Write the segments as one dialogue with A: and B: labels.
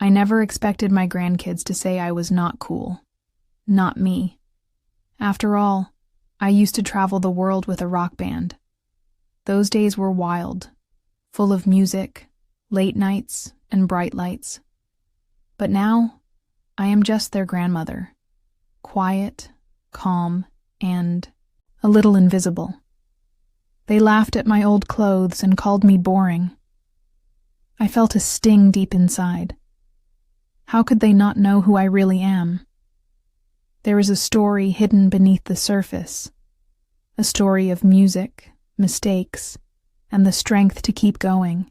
A: I never expected my grandkids to say I was not cool. Not me. After all, I used to travel the world with a rock band. Those days were wild, full of music, late nights, and bright lights. But now, I am just their grandmother. Quiet, calm, and a little invisible. They laughed at my old clothes and called me boring. I felt a sting deep inside. How could they not know who I really am? There is a story hidden beneath the surface, a story of music, mistakes, and the strength to keep going.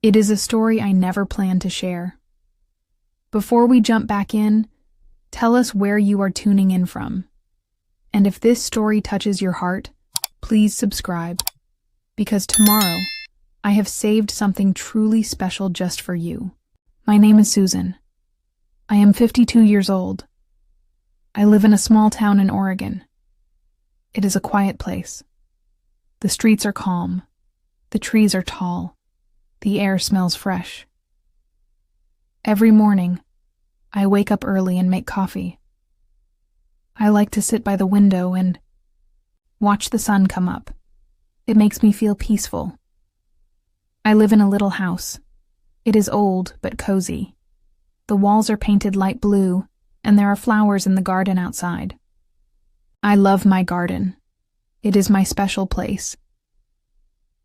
A: It is a story I never planned to share. Before we jump back in, tell us where you are tuning in from. And if this story touches your heart, please subscribe, because tomorrow I have saved something truly special just for you. My name is Susan. I am 52 years old. I live in a small town in Oregon. It is a quiet place. The streets are calm. The trees are tall. The air smells fresh. Every morning, I wake up early and make coffee. I like to sit by the window and watch the sun come up. It makes me feel peaceful. I live in a little house. It is old but cozy. The walls are painted light blue, and there are flowers in the garden outside. I love my garden. It is my special place.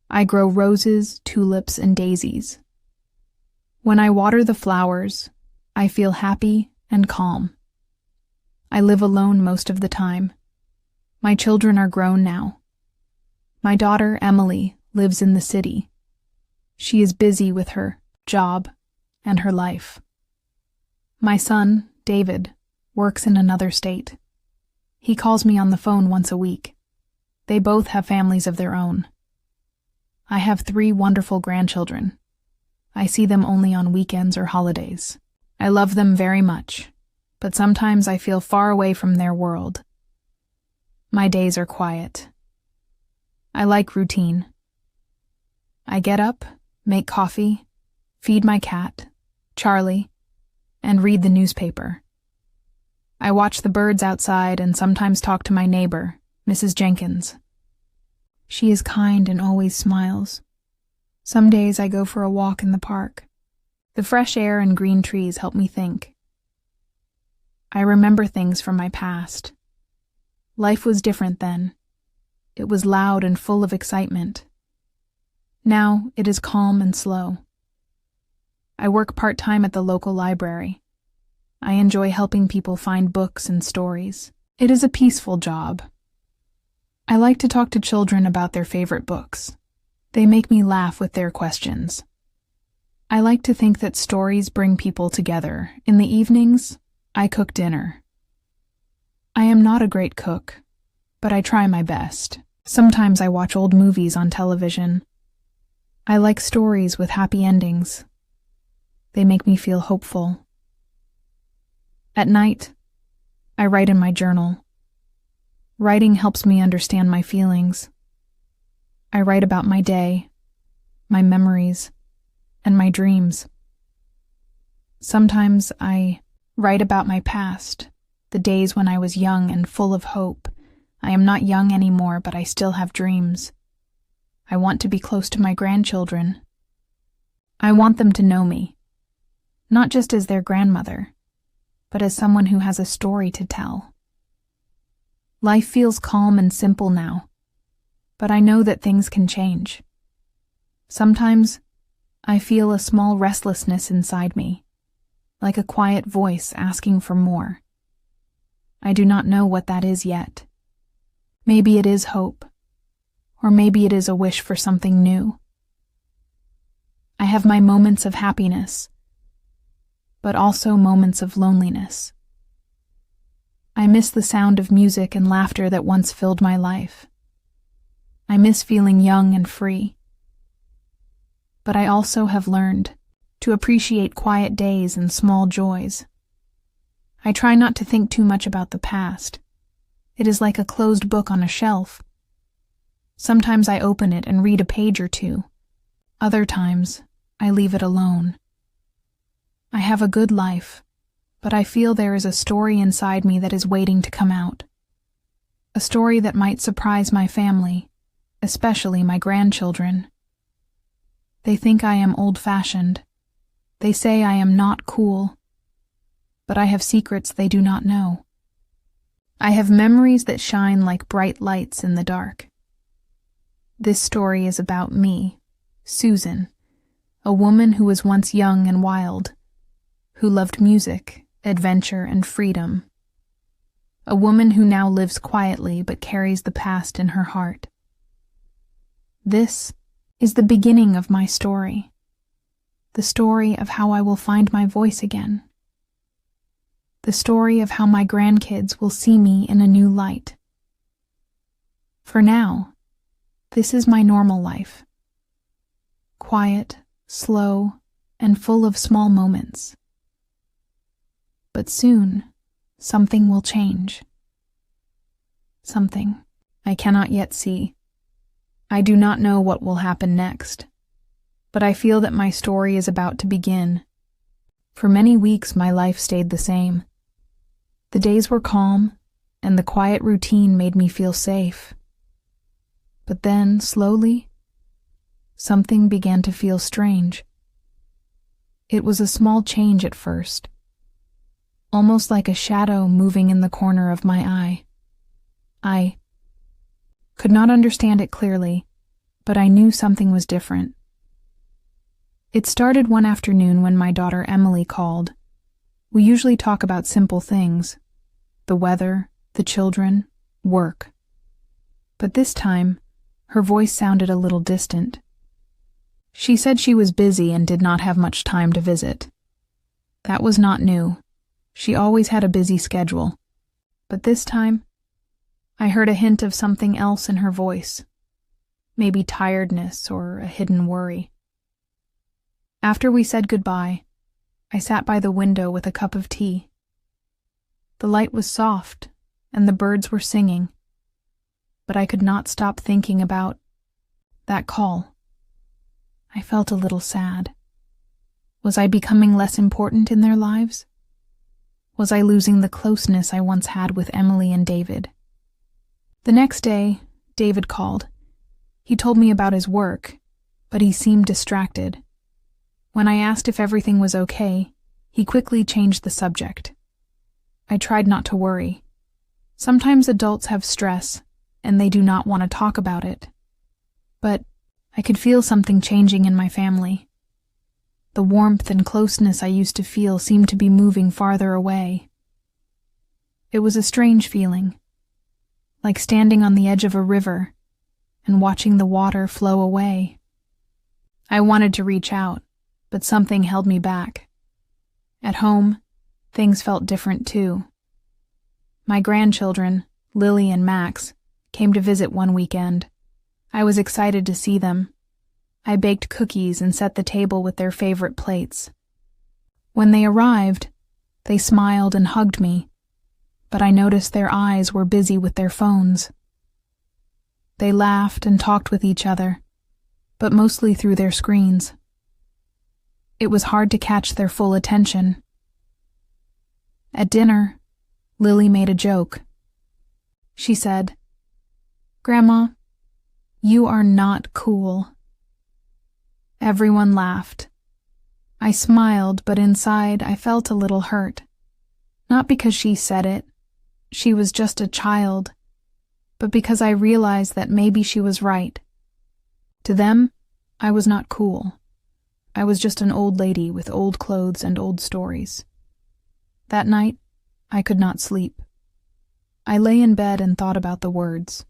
A: I grow roses, tulips, and daisies. When I water the flowers, I feel happy and calm. I live alone most of the time. My children are grown now. My daughter, Emily, lives in the city. She is busy with her job and her life. My son, David, works in another state. He calls me on the phone once a week. They both have families of their own. I have 3 wonderful grandchildren. I see them only on weekends or holidays. I love them very much, but sometimes I feel far away from their world. My days are quiet. I like routine. I get up, make coffee, feed my cat, Charlie, and read the newspaper. I watch the birds outside and sometimes talk to my neighbor, Mrs. Jenkins. She is kind and always smiles. Some days I go for a walk in the park. The fresh air and green trees help me think. I remember things from my past. Life was different then. It was loud and full of excitement. Now it is calm and slow. I work part-time at the local library. I enjoy helping people find books and stories. It is a peaceful job. I like to talk to children about their favorite books. They make me laugh with their questions. I like to think that stories bring people together. In the evenings, I cook dinner. I am not a great cook, but I try my best. Sometimes I watch old movies on television. I like stories with happy endings. They make me feel hopeful. At night, I write in my journal. Writing helps me understand my feelings. I write about my day, my memories, and my dreams. Sometimes I write about my past, the days when I was young and full of hope. I am not young anymore, but I still have dreams. I want to be close to my grandchildren. I want them to know me, not just as their grandmother, but as someone who has a story to tell. Life feels calm and simple now, but I know that things can change. Sometimes I feel a small restlessness inside me, like a quiet voice asking for more. I do not know what that is yet. Maybe it is hope, or maybe it is a wish for something new. I have my moments of happiness, but also moments of loneliness. I miss the sound of music and laughter that once filled my life. I miss feeling young and free. But I also have learned to appreciate quiet days and small joys. I try not to think too much about the past. It is like a closed book on a shelf. Sometimes I open it and read a page or two. Other times, I leave it alone. have a good life, but I feel there is a story inside me that is waiting to come out. A story that might surprise my family, especially my grandchildren. They think I am old-fashioned. They say I am not cool. But I have secrets they do not know. I have memories that shine like bright lights in the dark. This story is about me, Susan, a woman who was once young and wild, who loved music, adventure, and freedom. A woman who now lives quietly but carries the past in her heart. This is the beginning of my story, the story of how I will find my voice again, the story of how my grandkids will see me in a new light. For now, this is my normal life. Quiet, slow, and full of small moments. But soon, something will change. Something I cannot yet see. I do not know what will happen next, but I feel that my story is about to begin. For many weeks, my life stayed the same. The days were calm, and the quiet routine made me feel safe. But then, slowly, something began to feel strange. It was a small change at first, almost like a shadow moving in the corner of my eye. I could not understand it clearly, but I knew something was different. It started one afternoon when my daughter Emily called. We usually talk about simple things, the weather, the children, work. But this time, her voice sounded a little distant. She said she was busy and did not have much time to visit. That was not new. She always had a busy schedule. But this time, I heard a hint of something else in her voice. Maybe tiredness or a hidden worry. After we said goodbye, I sat by the window with a cup of tea. The light was soft, and the birds were singing, but I could not stop thinking about that call. I felt a little sad. Was I becoming less important in their lives? Was I losing the closeness I once had with Emily and David? The next day, David called. He told me about his work, but he seemed distracted. When I asked if everything was okay, he quickly changed the subject. I tried not to worry. Sometimes adults have stress, and they do not want to talk about it. But I could feel something changing in my family. The warmth and closeness I used to feel seemed to be moving farther away. It was a strange feeling, like standing on the edge of a river and watching the water flow away. I wanted to reach out, but something held me back. At home, things felt different too. My grandchildren, Lily and Max, came to visit one weekend. I was excited to see them. I baked cookies and set the table with their favorite plates. When they arrived, they smiled and hugged me, but I noticed their eyes were busy with their phones. They laughed and talked with each other, but mostly through their screens. It was hard to catch their full attention. At dinner, Lily made a joke. She said, "Grandma, you are not cool." Everyone laughed. I smiled, but inside I felt a little hurt. Not because she said it, she was just a child, but because I realized that maybe she was right. To them, I was not cool. I was just an old lady with old clothes and old stories. That night, I could not sleep. I lay in bed and thought about the words.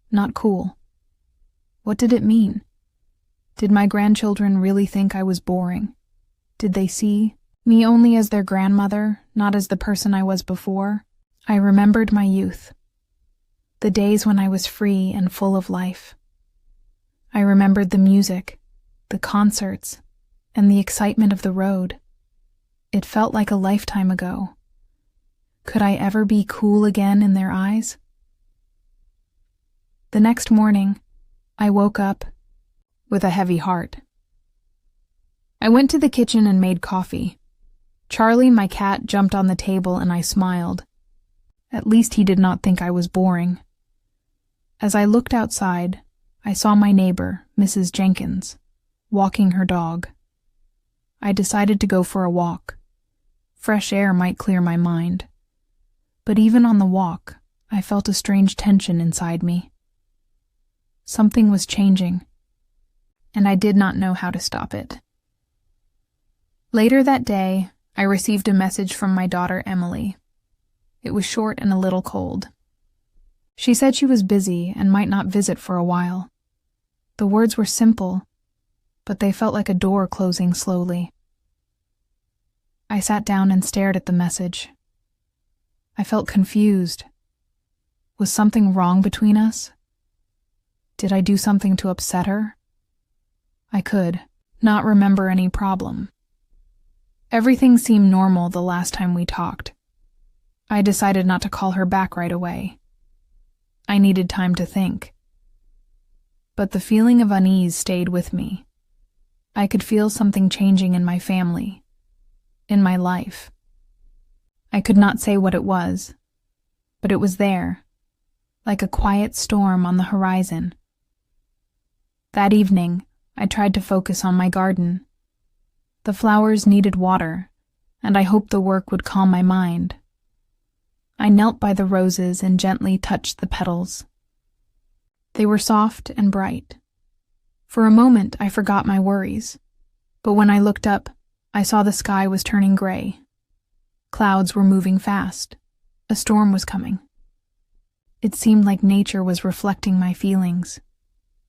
A: Not cool. What did it mean? Did my grandchildren really think I was boring? Did they see me only as their grandmother, not as the person I was before? I remembered my youth, the days when I was free and full of life. I remembered the music, the concerts, and the excitement of the road. It felt like a lifetime ago. Could I ever be cool again in their eyes? The next morning, I woke up with a heavy heart. I went to the kitchen and made coffee. Charlie, my cat, jumped on the table and I smiled. At least he did not think I was boring. As I looked outside, I saw my neighbor, Mrs. Jenkins, walking her dog. I decided to go for a walk. Fresh air might clear my mind. But even on the walk, I felt a strange tension inside me. Something was changing, and I did not know how to stop it. Later that day, I received a message from my daughter Emily. It was short and a little cold. She said she was busy and might not visit for a while. The words were simple, but they felt like a door closing slowly. I sat down and stared at the message. I felt confused. Was something wrong between us? Did I do something to upset her? I could not remember any problem. Everything seemed normal the last time we talked. I decided not to call her back right away. I needed time to think. But the feeling of unease stayed with me. I could feel something changing in my family, in my life. I could not say what it was, but it was there, like a quiet storm on the horizon. That evening, I tried to focus on my garden. The flowers needed water, and I hoped the work would calm my mind. I knelt by the roses and gently touched the petals. They were soft and bright. For a moment, I forgot my worries, but when I looked up, I saw the sky was turning gray. Clouds were moving fast. A storm was coming. It seemed like nature was reflecting my feelings.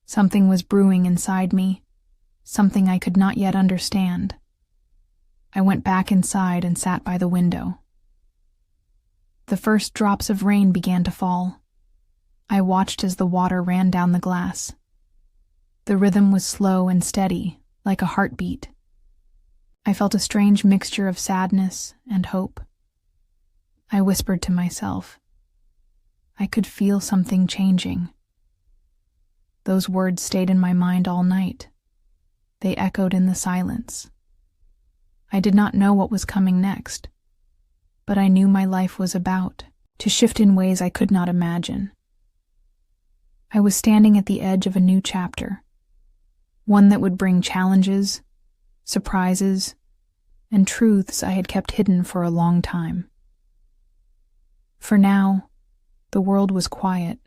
A: Something was brewing inside me, something I could not yet understand. I went back inside and sat by the window. The first drops of rain began to fall. I watched as the water ran down the glass. The rhythm was slow and steady, like a heartbeat. I felt a strange mixture of sadness and hope. I whispered to myself. I could feel something changing. Those words stayed in my mind all night. They echoed in the silence. I did not know what was coming next, but I knew my life was about to shift in ways I could not imagine. I was standing at the edge of a new chapter, one that would bring challenges, surprises, and truths I had kept hidden for a long time. For now, the world was quiet,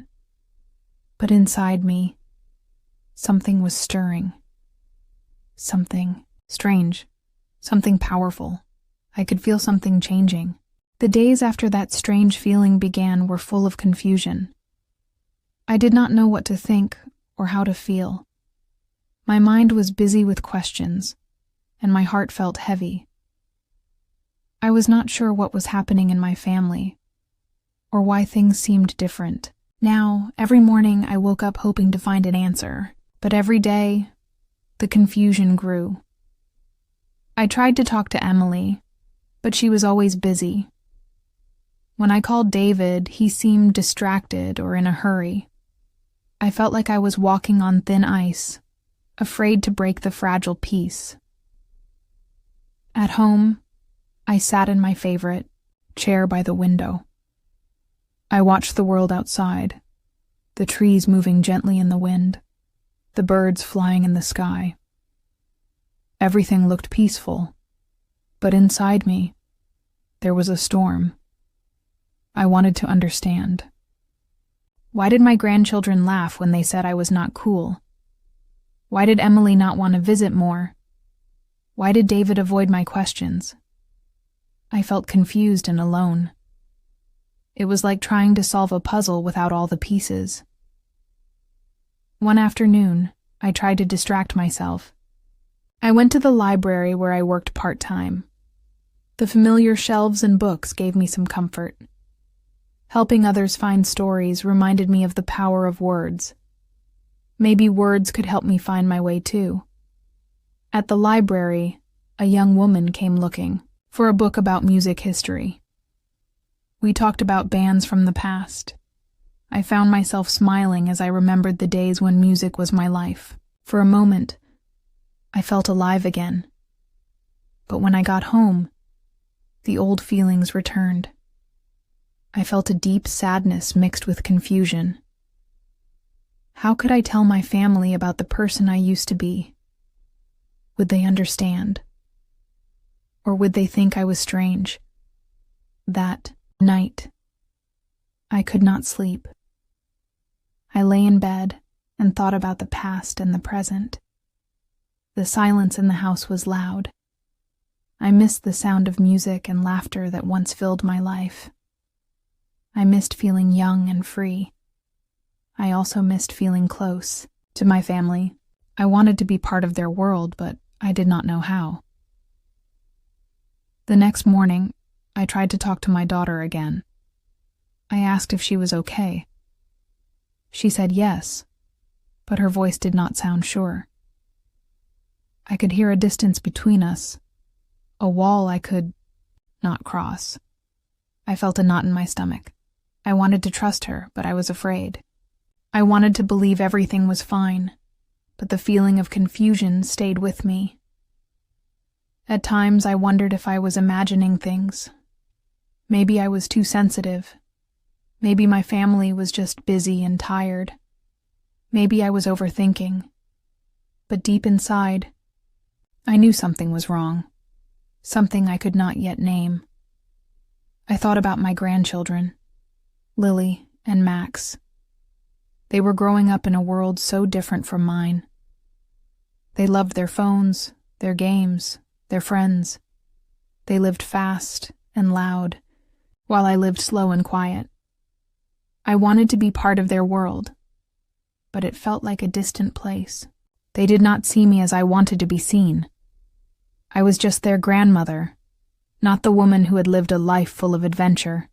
A: but inside me, something was stirring. Something strange, something powerful. I could feel something changing. The days after that strange feeling began were full of confusion. I did not know what to think or how to feel. My mind was busy with questions, and my heart felt heavy. I was not sure what was happening in my family, or why things seemed different. Now, every morning I woke up hoping to find an answer, but every day, the confusion grew. I tried to talk to Emily, but she was always busy. When I called David, he seemed distracted or in a hurry. I felt like I was walking on thin ice, afraid to break the fragile peace. At home, I sat in my favorite chair by the window. I watched the world outside, the trees moving gently in the wind, the birds flying in the sky. Everything looked peaceful, but inside me, there was a storm. I wanted to understand. Why did my grandchildren laugh when they said I was not cool? Why did Emily not want to visit more? Why did David avoid my questions? I felt confused and alone. It was like trying to solve a puzzle without all the pieces. One afternoon, I tried to distract myself. I went to the library where I worked part-time. The familiar shelves and books gave me some comfort. Helping others find stories reminded me of the power of words. Maybe words could help me find my way too. At the library, a young woman came looking for a book about music history. We talked about bands from the past. I found myself smiling as I remembered the days when music was my life. For a moment, I felt alive again. But when I got home, The old feelings returned. I felt a deep sadness mixed with confusion. How could I tell my family about the person I used to be? Would they understand? Or would they think I was strange? That night, I could not sleep. I lay in bed and thought about the past and the present. The silence in the house was loud. I missed the sound of music and laughter that once filled my life. I missed feeling young and free. I also missed feeling close to my family. I wanted to be part of their world, but I did not know how. The next morning, I tried to talk to my daughter again. I asked if she was okay. She said yes, but her voice did not sound sure. I could hear a distance between us, a wall I could not cross. I felt a knot in my stomach. I wanted to trust her, but I was afraid. I wanted to believe everything was fine, but the feeling of confusion stayed with me. At times I wondered if I was imagining things. Maybe I was too sensitive. Maybe my family was just busy and tired. Maybe I was overthinking. But deep inside, I knew something was wrong. Something I could not yet name. I thought about my grandchildren, Lily and Max. They were growing up in a world so different from mine. They loved their phones, their games, their friends. They lived fast and loud, while I lived slow and quiet. I wanted to be part of their world, but it felt like a distant place. They did not see me as I wanted to be seen. I was just their grandmother, not the woman who had lived a life full of adventure.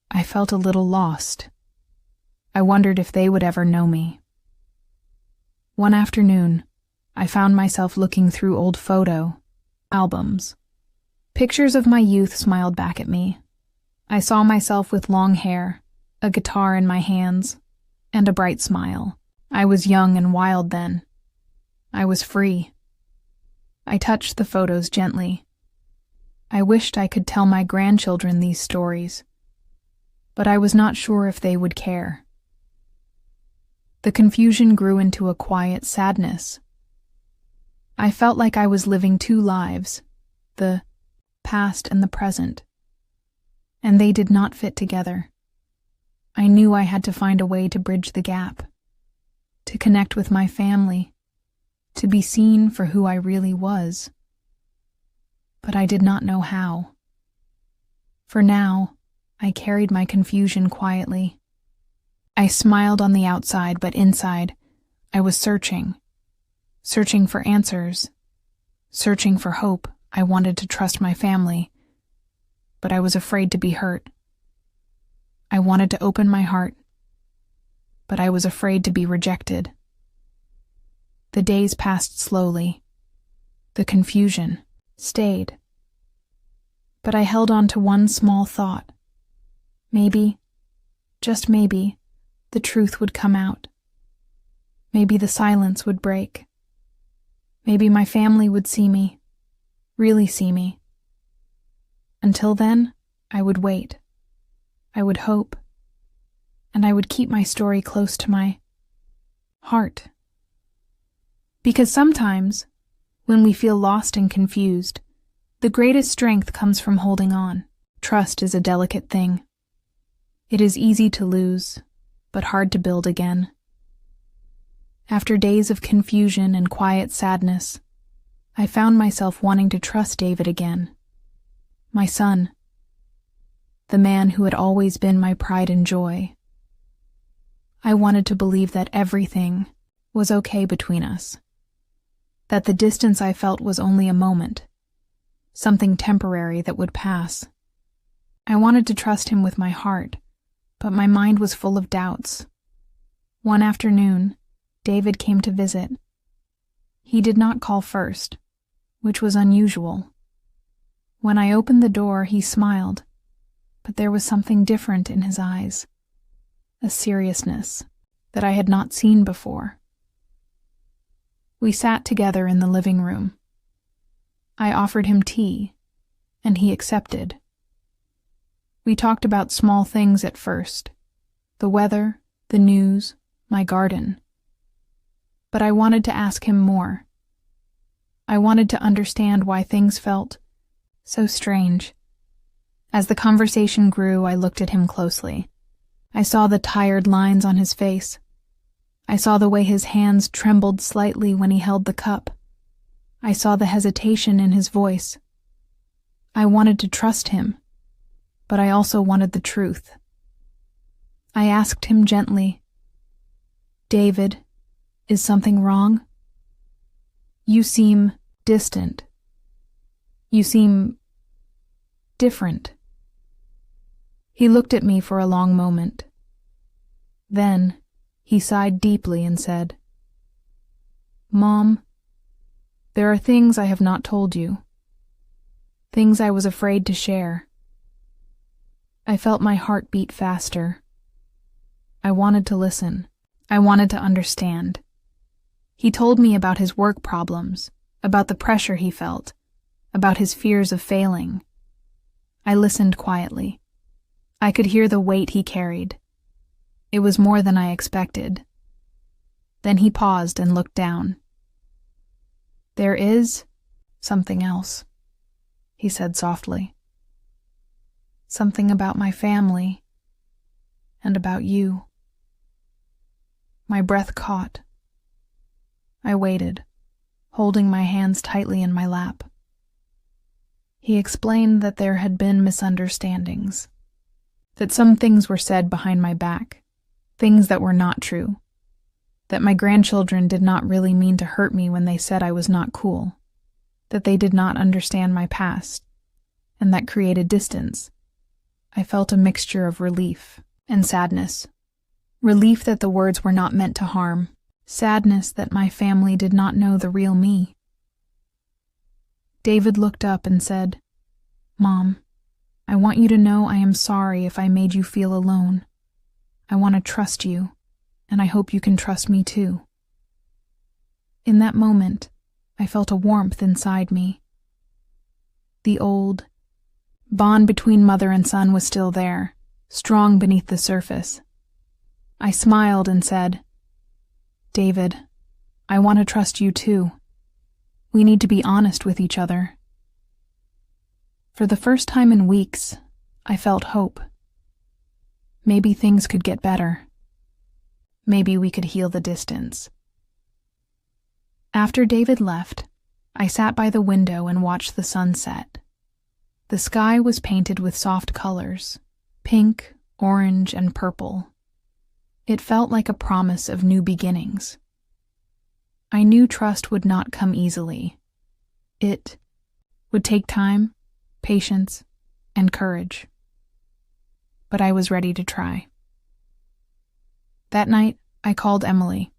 A: I felt a little lost. I wondered if they would ever know me. One afternoon, I found myself looking through old photo albums. Pictures of my youth smiled back at me. I saw myself with long hair, a guitar in my hands, and a bright smile. I was young and wild then. I was free. I touched the photos gently. I wished I could tell my grandchildren these stories, but I was not sure if they would care. The confusion grew into a quiet sadness. I felt like I was living two lives, the past and the present, and they did not fit together. I knew I had to find a way to bridge the gap, to connect with my family, to be seen for who I really was. But I did not know how. For now, I carried my confusion quietly. I smiled on the outside, but inside, I was searching for answers, searching for hope. I wanted to trust my family, but I was afraid to be hurt. I wanted to open my heart, but I was afraid to be rejected. The days passed slowly. The confusion stayed. But I held on to one small thought. Maybe, just maybe, the truth would come out. Maybe the silence would break. Maybe my family would see me, really see me. Until then, I would wait. I would hope. And I would keep my story close to my heart. Because sometimes, when we feel lost and confused, the greatest strength comes from holding on. Trust is a delicate thing. It is easy to lose, but hard to build again. After days of confusion and quiet sadness, I found myself wanting to trust David again. My son. The man who had always been my pride and joy. I wanted to believe that everything was okay between us. That the distance I felt was only a moment, something temporary that would pass. I wanted to trust him with my heart, but my mind was full of doubts. One afternoon, David came to visit. He did not call first, which was unusual. When I opened the door, he smiled, but there was something different in his eyes, a seriousness that I had not seen before. We sat together in the living room. I offered him tea, and he accepted. We talked about small things at first, the weather, the news, my garden. But I wanted to ask him more. I wanted to understand why things felt so strange. As the conversation grew, I looked at him closely. I saw the tired lines on his face. I saw the way his hands trembled slightly when he held the cup. I saw the hesitation in his voice. I wanted to trust him, but I also wanted the truth. I asked him gently, "David, is something wrong? You seem distant. You seem different." He looked at me for a long moment. Then he sighed deeply and said, "Mom, there are things I have not told you. Things I was afraid to share." I felt my heart beat faster. I wanted to listen. I wanted to understand. He told me about his work problems, about the pressure he felt, about his fears of failing. I listened quietly. I could hear the weight he carried. It was more than I expected. Then he paused and looked down. "There is something else," he said softly. "Something about my family and about you." My breath caught. I waited, holding my hands tightly in my lap. He explained that there had been misunderstandings, that some things were said behind my back, things that were not true, that my grandchildren did not really mean to hurt me when they said I was not cool, that they did not understand my past, and that created distance. I felt a mixture of relief and sadness. Relief that the words were not meant to harm, sadness that my family did not know the real me. David looked up and said, "Mom, I want you to know I am sorry if I made you feel alone. I want to trust you, and I hope you can trust me too." In that moment, I felt a warmth inside me. The old bond between mother and son was still there, strong beneath the surface. I smiled and said, "David, I want to trust you too. We need to be honest with each other." For the first time in weeks, I felt hope. Maybe things could get better. Maybe we could heal the distance. After David left, I sat by the window and watched the sun set. The sky was painted with soft colors, pink, orange, and purple. It felt like a promise of new beginnings. I knew trust would not come easily. It would take time, patience, and courage. But I was ready to try. That night, I called Emily.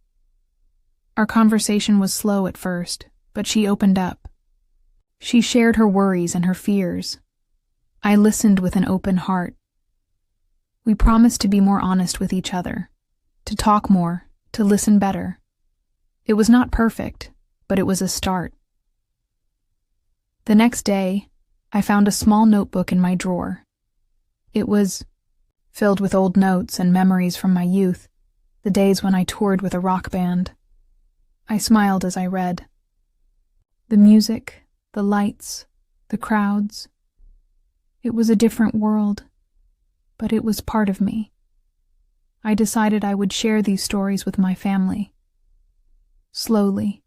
A: Our conversation was slow at first, but she opened up. She shared her worries and her fears. I listened with an open heart. We promised to be more honest with each other, to talk more, to listen better. It was not perfect, but it was a start. The next day, I found a small notebook in my drawer. It was filled with old notes and memories from my youth, the days when I toured with a rock band. I smiled as I read. The music, the lights, the crowds. It was a different world, but it was part of me. I decided I would share these stories with my family. Slowly,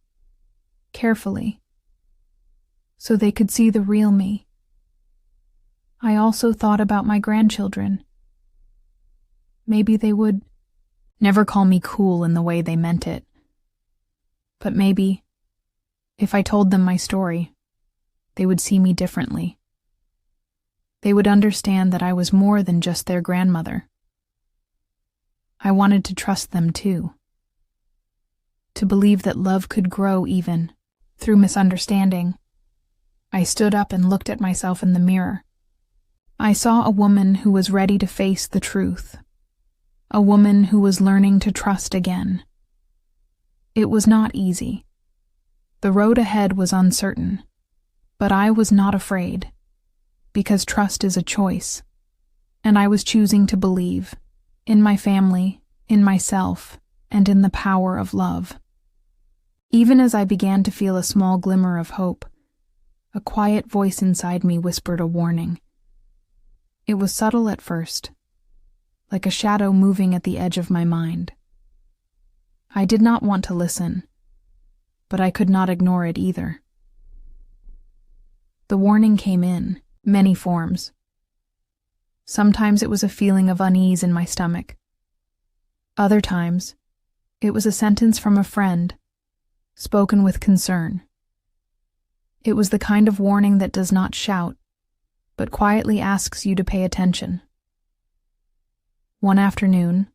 A: carefully, so they could see the real me. I also thought about my grandchildren. Maybe they would never call me cool in the way they meant it. But maybe, if I told them my story, they would see me differently. They would understand that I was more than just their grandmother. I wanted to trust them too. To believe that love could grow even through misunderstanding. I stood up and looked at myself in the mirror. I saw a woman who was ready to face the truth. A woman who was learning to trust again. It was not easy. The road ahead was uncertain, but I was not afraid. because trust is a choice, and I was choosing to believe in my family, in myself, and in the power of love. Even as I began to feel a small glimmer of hope, a quiet voice inside me whispered a warning. It was subtle at first, like a shadow moving at the edge of my mind. I did not want to listen, but I could not ignore it either. The warning came in many forms. Sometimes it was a feeling of unease in my stomach. Other times, it was a sentence from a friend, spoken with concern. It was the kind of warning that does not shout, but quietly asks you to pay attention. One afternoon,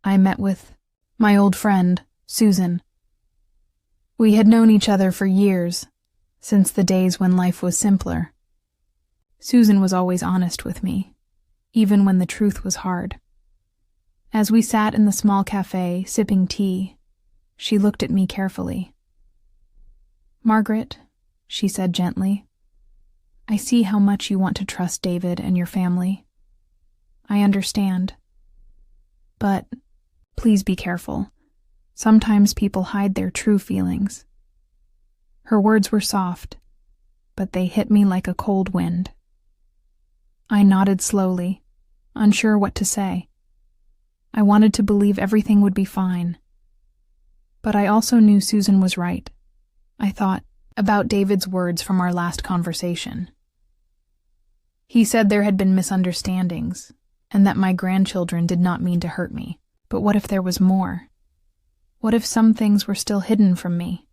A: I met with my old friend, Susan. We had known each other for years, since the days when life was simpler. Susan was always honest with me, even when the truth was hard. As we sat in the small cafe, sipping tea, she looked at me carefully. "Margaret," she said gently, "I see how much you want to trust David and your family. I understand. But please be careful. Sometimes people hide their true feelings." Her words were soft, but they hit me like a cold wind. I nodded slowly, unsure what to say. I wanted to believe everything would be fine. But I also knew Susan was right. I thought about David's words from our last conversation. He said there had been misunderstandings, and that my grandchildren did not mean to hurt me. But what if there was more? What if some things were still hidden from me?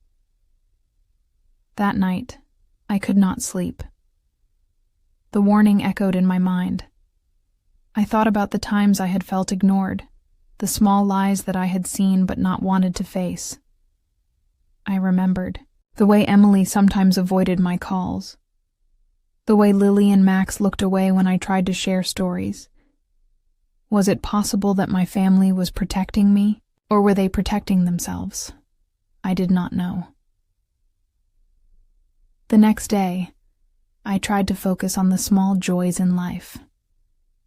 A: That night, I could not sleep. The warning echoed in my mind. I thought about the times I had felt ignored, the small lies that I had seen but not wanted to face. I remembered the way Emily sometimes avoided my calls, the way Lily and Max looked away when I tried to share stories. Was it possible that my family was protecting me, or were they protecting themselves? I did not know. The next day, I tried to focus on the small joys in life.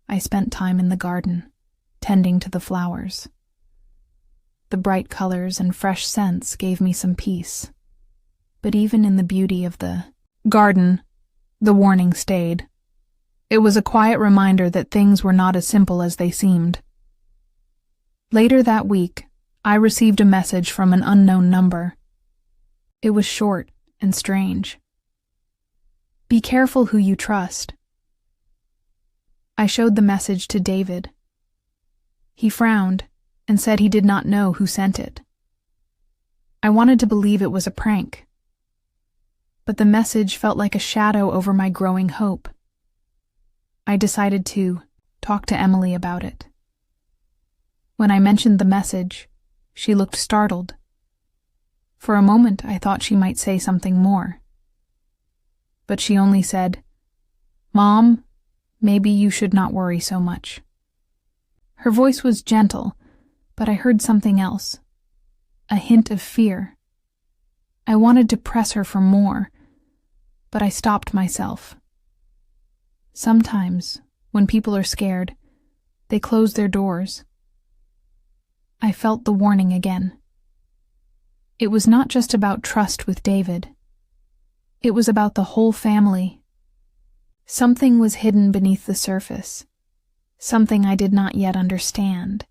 A: I spent time in the garden, tending to the flowers. The bright colors and fresh scents gave me some peace. But even in the beauty of the garden, the warning stayed. It was a quiet reminder that things were not as simple as they seemed. Later that week, I received a message from an unknown number. It was short and strange. "Be careful who you trust." I showed the message to David. He frowned and said he did not know who sent it. I wanted to believe it was a prank, but the message felt like a shadow over my growing hope. I decided to talk to Emily about it. When I mentioned the message, she looked startled. For a moment, I thought she might say something more. But she only said, "Mom, maybe you should not worry so much." Her voice was gentle, but I heard something else, a hint of fear. I wanted to press her for more, but I stopped myself. Sometimes, when people are scared, they close their doors. I felt the warning again. It was not just about trust with David. It was about the whole family. Something was hidden beneath the surface, something I did not yet understand.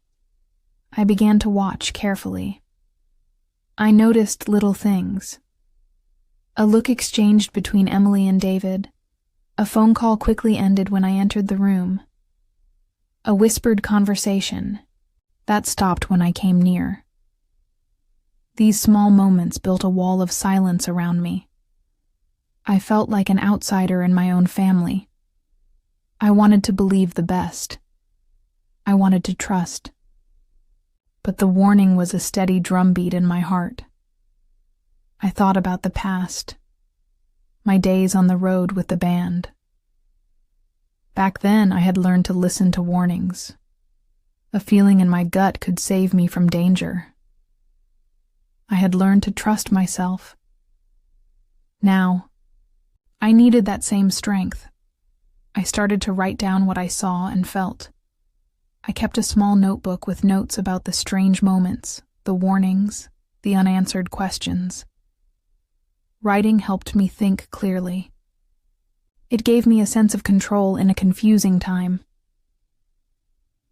A: I began to watch carefully. I noticed little things. A look exchanged between Emily and David. A phone call quickly ended when I entered the room. A whispered conversation that stopped when I came near. These small moments built a wall of silence around me. I felt like an outsider in my own family. I wanted to believe the best. I wanted to trust. But the warning was a steady drumbeat in my heart. I thought about the past, my days on the road with the band. Back then, I had learned to listen to warnings. A feeling in my gut could save me from danger. I had learned to trust myself. Now, I needed that same strength. I started to write down what I saw and felt. I kept a small notebook with notes about the strange moments, the warnings, the unanswered questions. Writing helped me think clearly. It gave me a sense of control in a confusing time.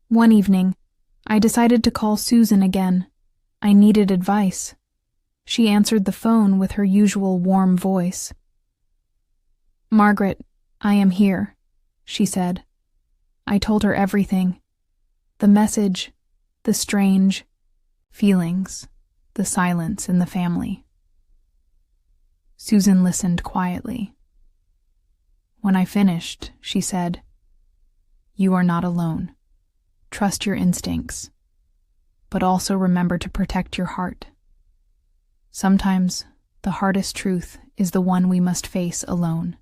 A: One evening, I decided to call Susan again. I needed advice. She answered the phone with her usual warm voice. "Margaret, I am here," she said. I told her everything. The message, the strange feelings, the silence in the family. Susan listened quietly. When I finished, she said, "You are not alone. Trust your instincts, but also remember to protect your heart. Sometimes the hardest truth is the one we must face alone."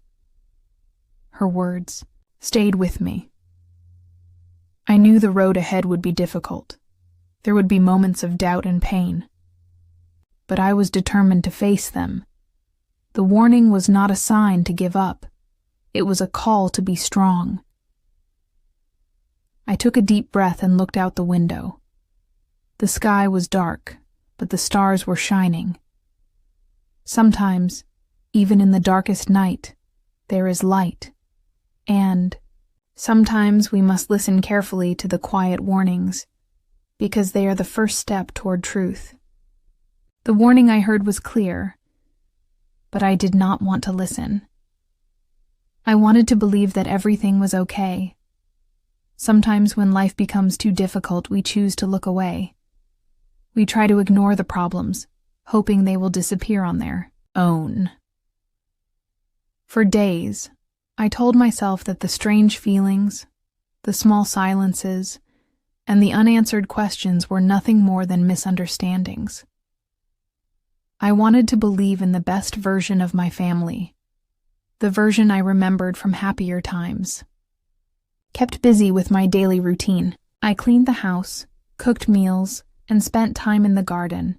A: Her words stayed with me. I knew the road ahead would be difficult. There would be moments of doubt and pain. But I was determined to face them. The warning was not a sign to give up. It was a call to be strong. I took a deep breath and looked out the window. The sky was dark, but the stars were shining. Sometimes, even in the darkest night, there is light. And sometimes we must listen carefully to the quiet warnings, because they are the first step toward truth. The warning I heard was clear, but I did not want to listen. I wanted to believe that everything was okay. Sometimes when life becomes too difficult, we choose to look away. We try to ignore the problems, hoping they will disappear on their own. For days, I told myself that the strange feelings, the small silences, and the unanswered questions were nothing more than misunderstandings. I wanted to believe in the best version of my family, the version I remembered from happier times. Kept busy with my daily routine, I cleaned the house, cooked meals, and spent time in the garden.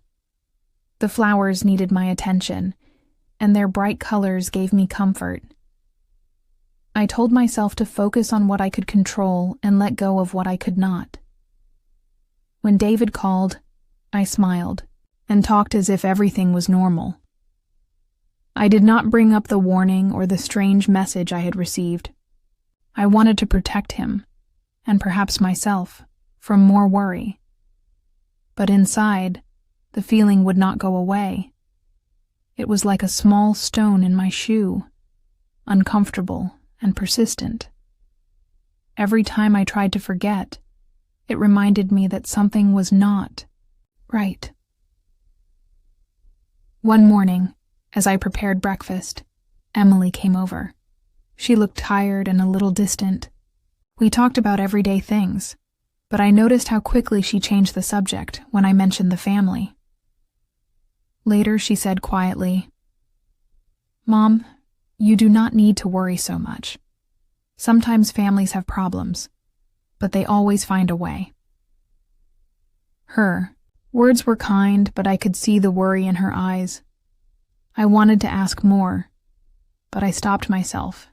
A: The flowers needed my attention, and their bright colors gave me comfort. I told myself to focus on what I could control and let go of what I could not. When David called, I smiled and talked as if everything was normal. I did not bring up the warning or the strange message I had received. I wanted to protect him, and perhaps myself, from more worry. But inside, the feeling would not go away. It was like a small stone in my shoe, uncomfortable and persistent. Every time I tried to forget, it reminded me that something was not right. One morning, as I prepared breakfast, Emily came over. She looked tired and a little distant. We talked about everyday things, but I noticed how quickly she changed the subject when I mentioned the family. Later, she said quietly, "Mom, you do not need to worry so much. Sometimes families have problems, but they always find a way." Her words were kind, but I could see the worry in her eyes. I wanted to ask more, but I stopped myself.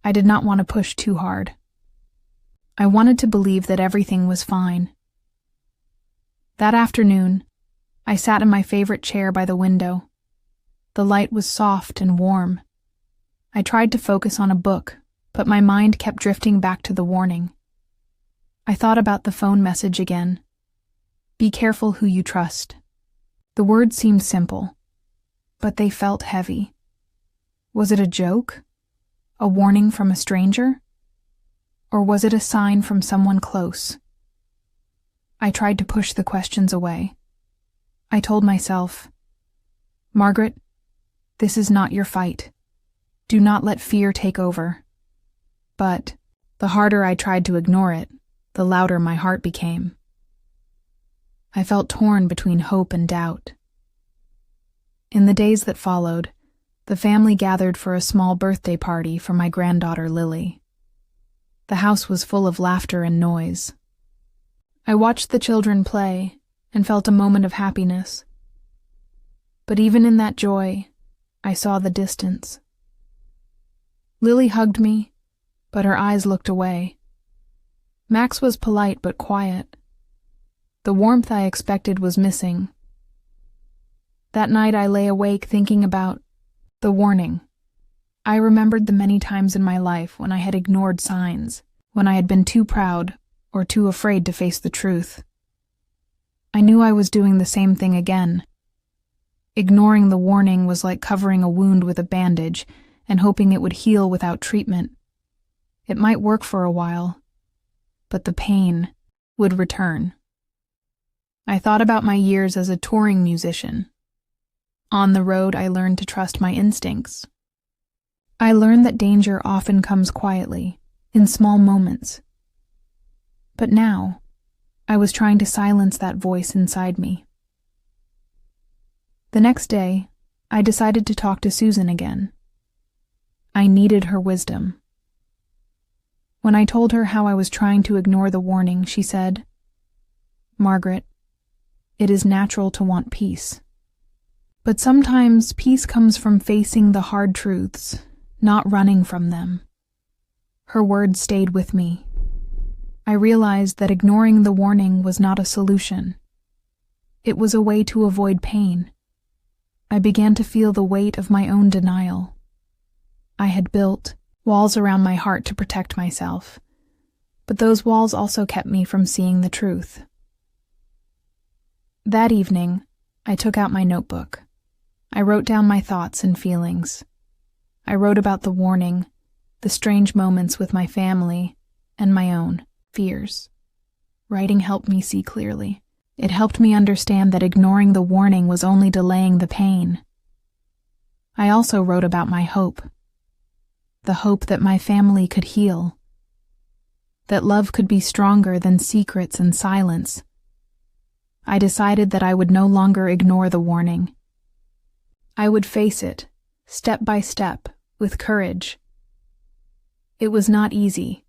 A: I did not want to push too hard. I wanted to believe that everything was fine. That afternoon, I sat in my favorite chair by the window. The light was soft and warm. I tried to focus on a book, but my mind kept drifting back to the warning. I thought about the phone message again. Be careful who you trust. The words seemed simple, but they felt heavy. Was it a joke? A warning from a stranger? Or was it a sign from someone close? I tried to push the questions away. I told myself, "Margaret, this is not your fight. Do not let fear take over." But the harder I tried to ignore it, the louder my heart became. I felt torn between hope and doubt. In the days that followed, the family gathered for a small birthday party for my granddaughter Lily. The house was full of laughter and noise. I watched the children play and felt a moment of happiness. But even in that joy, I saw the distance. Lily hugged me, but her eyes looked away. Max was polite but quiet. The warmth I expected was missing. That night I lay awake thinking about the warning. I remembered the many times in my life when I had ignored signs, when I had been too proud or too afraid to face the truth. I knew I was doing the same thing again. Ignoring the warning was like covering a wound with a bandage and hoping it would heal without treatment. It might work for a while, but the pain would return. I thought about my years as a touring musician. On the road, I learned to trust my instincts. I learned that danger often comes quietly, in small moments. But now, I was trying to silence that voice inside me. The next day, I decided to talk to Susan again. I needed her wisdom. When I told her how I was trying to ignore the warning, she said, "Margaret, it is natural to want peace. But sometimes peace comes from facing the hard truths, not running from them." Her words stayed with me. I realized that ignoring the warning was not a solution. It was a way to avoid pain. I began to feel the weight of my own denial. I had built walls around my heart to protect myself, but those walls also kept me from seeing the truth. That evening, I took out my notebook. I wrote down my thoughts and feelings. I wrote about the warning, the strange moments with my family, and my own fears. Writing helped me see clearly. It helped me understand that ignoring the warning was only delaying the pain. I also wrote about my hope. The hope that my family could heal. That love could be stronger than secrets and silence. I decided that I would no longer ignore the warning. I would face it, step by step, with courage. It was not easy.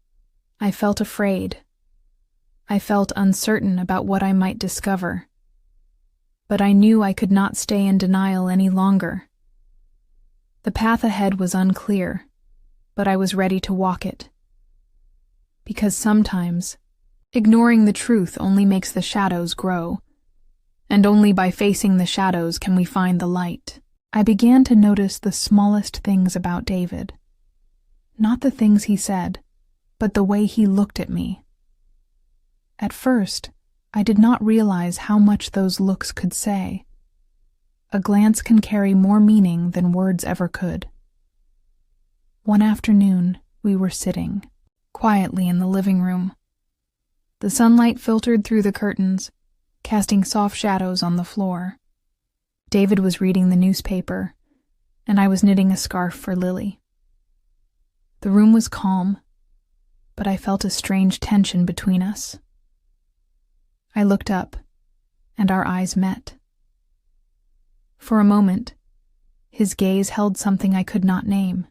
A: I felt afraid. I felt uncertain about what I might discover. But I knew I could not stay in denial any longer. The path ahead was unclear, but I was ready to walk it. Because sometimes, ignoring the truth only makes the shadows grow, and only by facing the shadows can we find the light. I began to notice the smallest things about David. Not the things he said, but the way he looked at me. At first, I did not realize how much those looks could say. A glance can carry more meaning than words ever could. One afternoon, we were sitting quietly in the living room. The sunlight filtered through the curtains, casting soft shadows on the floor. David was reading the newspaper, and I was knitting a scarf for Lily. The room was calm, but I felt a strange tension between us. I looked up, and our eyes met. For a moment, his gaze held something I could not name.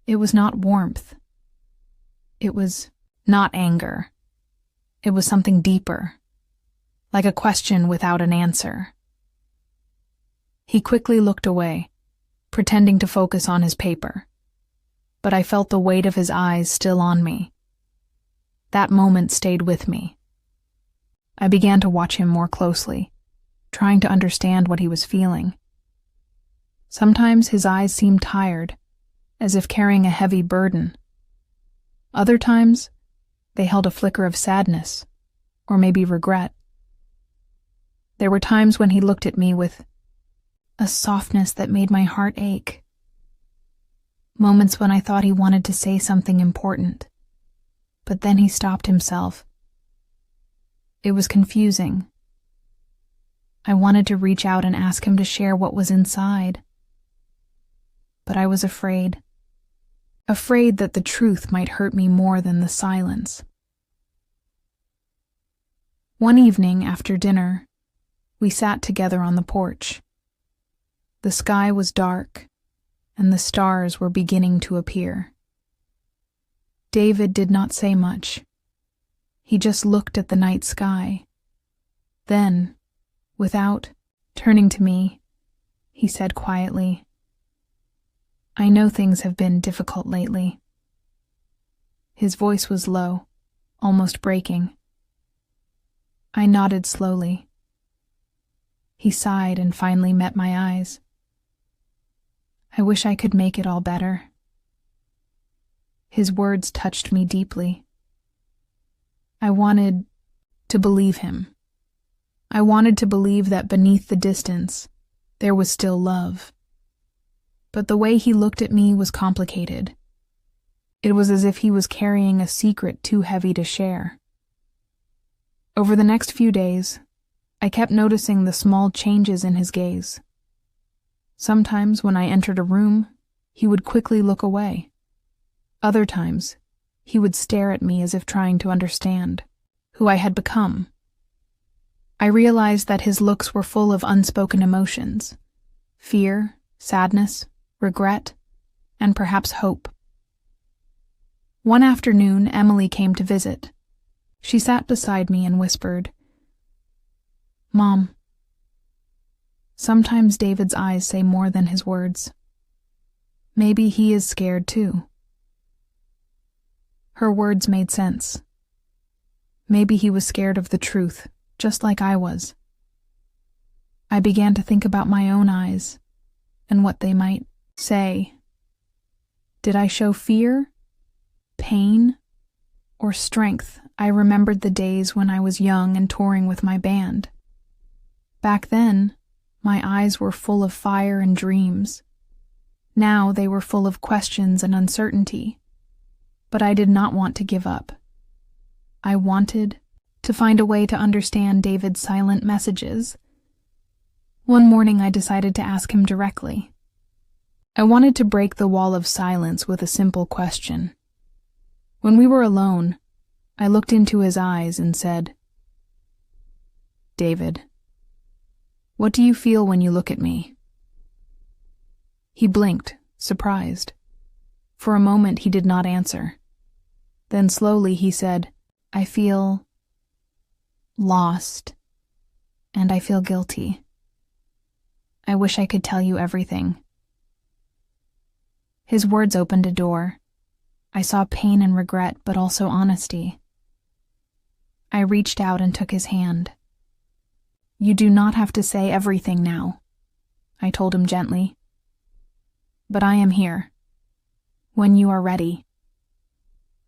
A: It was not warmth. It was not anger. It was something deeper, like a question without an answer. He quickly looked away, pretending to focus on his paper, but I felt the weight of his eyes still on me. That moment stayed with me. I began to watch him more closely, trying to understand what he was feeling. Sometimes his eyes seemed tired, as if carrying a heavy burden. Other times, they held a flicker of sadness, or maybe regret. There were times when he looked at me with a softness that made my heart ache. Moments when I thought he wanted to say something important, but then he stopped himself. It was confusing. I wanted to reach out and ask him to share what was inside. But I was afraid. Afraid that the truth might hurt me more than the silence. One evening after dinner, we sat together on the porch. The sky was dark, and the stars were beginning to appear. David did not say much. He just looked at the night sky. Then, without turning to me, he said quietly, "I know things have been difficult lately. His voice was low, almost breaking. I nodded slowly. He sighed and finally met my eyes. I wish I could make it all better. His words touched me deeply. I wanted to believe him. I wanted to believe that beneath the distance, there was still love. But the way he looked at me was complicated. It was as if he was carrying a secret too heavy to share. Over the next few days, I kept noticing the small changes in his gaze. Sometimes when I entered a room, he would quickly look away. Other times, he would stare at me as if trying to understand who I had become. I realized that his looks were full of unspoken emotions: fear, sadness, regret, and perhaps hope. One afternoon, Emily came to visit. She sat beside me and whispered, "Mom." Sometimes David's eyes say more than his words. Maybe he is scared too. Her words made sense. Maybe he was scared of the truth, just like I was. I began to think about my own eyes and what they might say. Did I show fear, pain, or strength? I remembered the days when I was young and touring with my band. Back then, my eyes were full of fire and dreams. Now they were full of questions and uncertainty. But I did not want to give up. I wanted to find a way to understand David's silent messages. One morning I decided to ask him directly. I wanted to break the wall of silence with a simple question. When we were alone, I looked into his eyes and said, "David, what do you feel when you look at me?" He blinked, surprised. For a moment he did not answer. Then slowly he said, "I feel lost, and I feel guilty. I wish I could tell you everything." His words opened a door. I saw pain and regret, but also honesty. I reached out and took his hand. "You do not have to say everything now," I told him gently. "But I am here, when you are ready."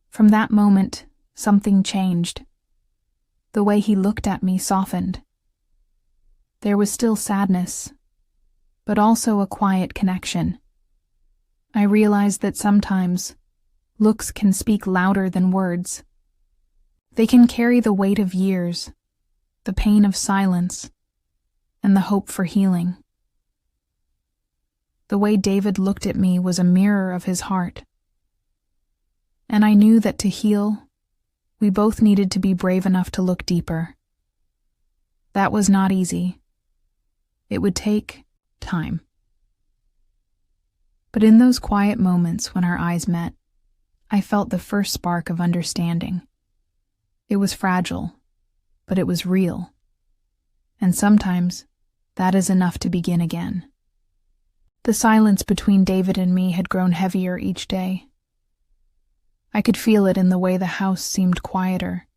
A: From that moment, something changed. The way he looked at me softened. There was still sadness, but also a quiet connection. I realized that sometimes looks can speak louder than words. They can carry the weight of years, the pain of silence, and the hope for healing. The way David looked at me was a mirror of his heart. And I knew that to heal, we both needed to be brave enough to look deeper. That was not easy. It would take time. But in those quiet moments when our eyes met, I felt the first spark of understanding. It was fragile, but it was real. And sometimes, that is enough to begin again. The silence between David and me had grown heavier each day. I could feel it in the way the house seemed quieter,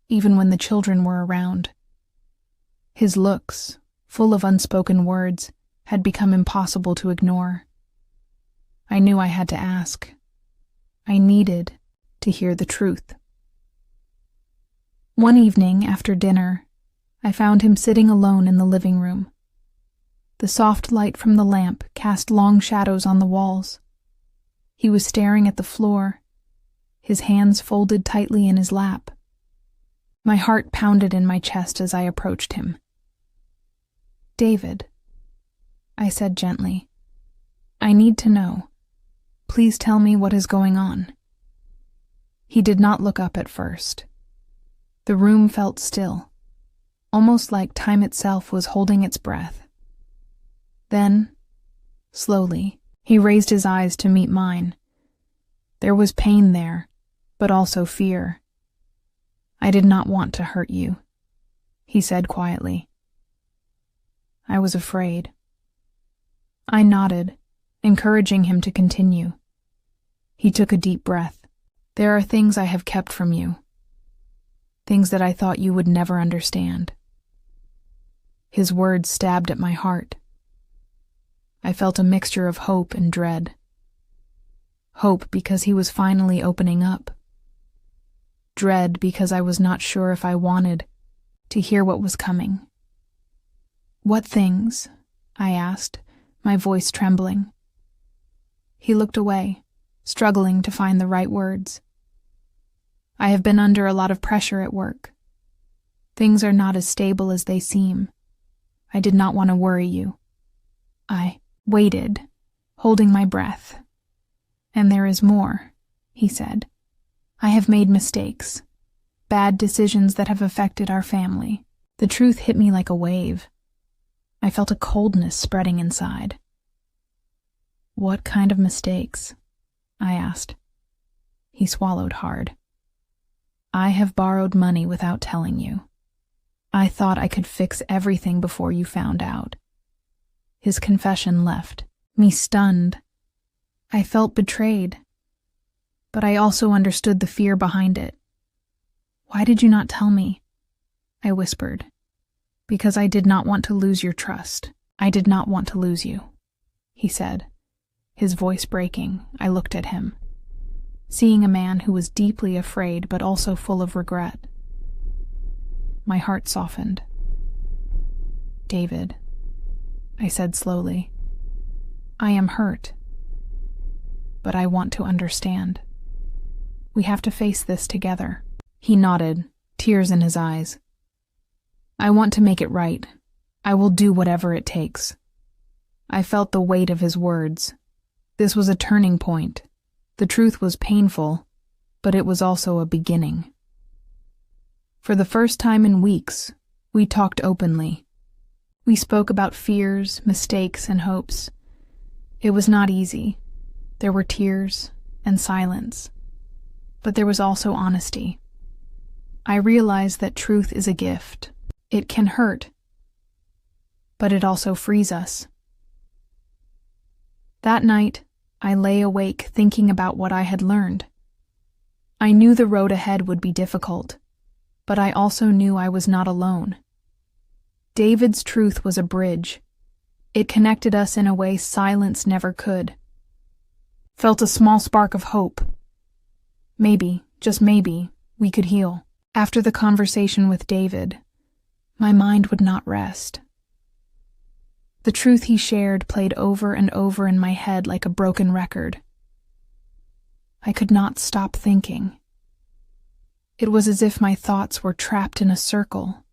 A: even when the children were around. His looks, full of unspoken words, had become impossible to ignore. I knew I had to ask. I needed to hear the truth. One evening after dinner, I found him sitting alone in the living room. The soft light from the lamp cast long shadows on the walls. He was staring at the floor, his hands folded tightly in his lap. My heart pounded in my chest as I approached him. "David," I said gently, "I need to know. Please tell me what is going on." He did not look up at first. The room felt still, almost like time itself was holding its breath. Then, slowly, he raised his eyes to meet mine. There was pain there, but also fear. "I did not want to hurt you," he said quietly. I was afraid. I nodded, encouraging him to continue. He took a deep breath. There are things I have kept from you, things that I thought you would never understand. His words stabbed at my heart. I felt a mixture of hope and dread. Hope because he was finally opening up. Dread because I was not sure if I wanted to hear what was coming. "What things?" I asked, my voice trembling. He looked away, struggling to find the right words. "I have been under a lot of pressure at work. Things are not as stable as they seem. I did not want to worry you." I waited, holding my breath. "And there is more," he said. "I have made mistakes, bad decisions that have affected our family." The truth hit me like a wave. I felt a coldness spreading inside. "What kind of mistakes?" I asked. He swallowed hard. "I have borrowed money without telling you. I thought I could fix everything before you found out." His confession left me stunned. I felt betrayed, but I also understood the fear behind it. "Why did you not tell me?" I whispered. "Because I did not want to lose your trust. I did not want to lose you," he said. His voice breaking, I looked at him, seeing a man who was deeply afraid but also full of regret. My heart softened. "David," I said slowly, "I am hurt, but I want to understand. We have to face this together." He nodded, tears in his eyes. "I want to make it right. I will do whatever it takes." I felt the weight of his words. This was a turning point. The truth was painful, but it was also a beginning. For the first time in weeks, we talked openly. We spoke about fears, mistakes, and hopes. It was not easy. There were tears and silence, but there was also honesty. I realized that truth is a gift. It can hurt, but it also frees us. That night, I lay awake thinking about what I had learned. I knew the road ahead would be difficult, but I also knew I was not alone. David's truth was a bridge. It connected us in a way silence never could. Felt a small spark of hope. Maybe, just maybe, we could heal. After the conversation with David, my mind would not rest. The truth he shared played over and over in my head like a broken record. I could not stop thinking. It was as if my thoughts were trapped in a circle,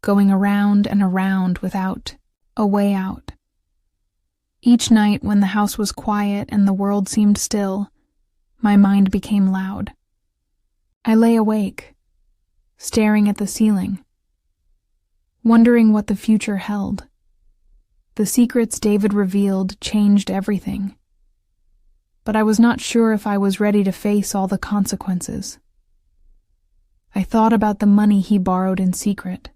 A: going around and around without a way out. Each night when the house was quiet and the world seemed still, my mind became loud. I lay awake, staring at the ceiling, wondering what the future held. The secrets David revealed changed everything, but I was not sure if I was ready to face all the consequences. I thought about the money he borrowed in secret.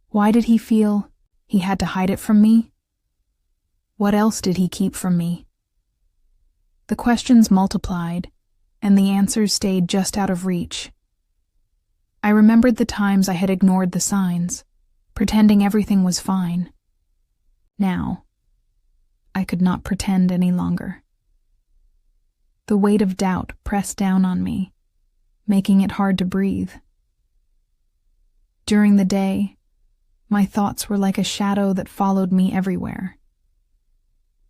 A: Why did he feel he had to hide it from me? What else did he keep from me? The questions multiplied, and the answers stayed just out of reach. I remembered the times I had ignored the signs, pretending everything was fine. Now, I could not pretend any longer. The weight of doubt pressed down on me, making it hard to breathe. During the day, my thoughts were like a shadow that followed me everywhere.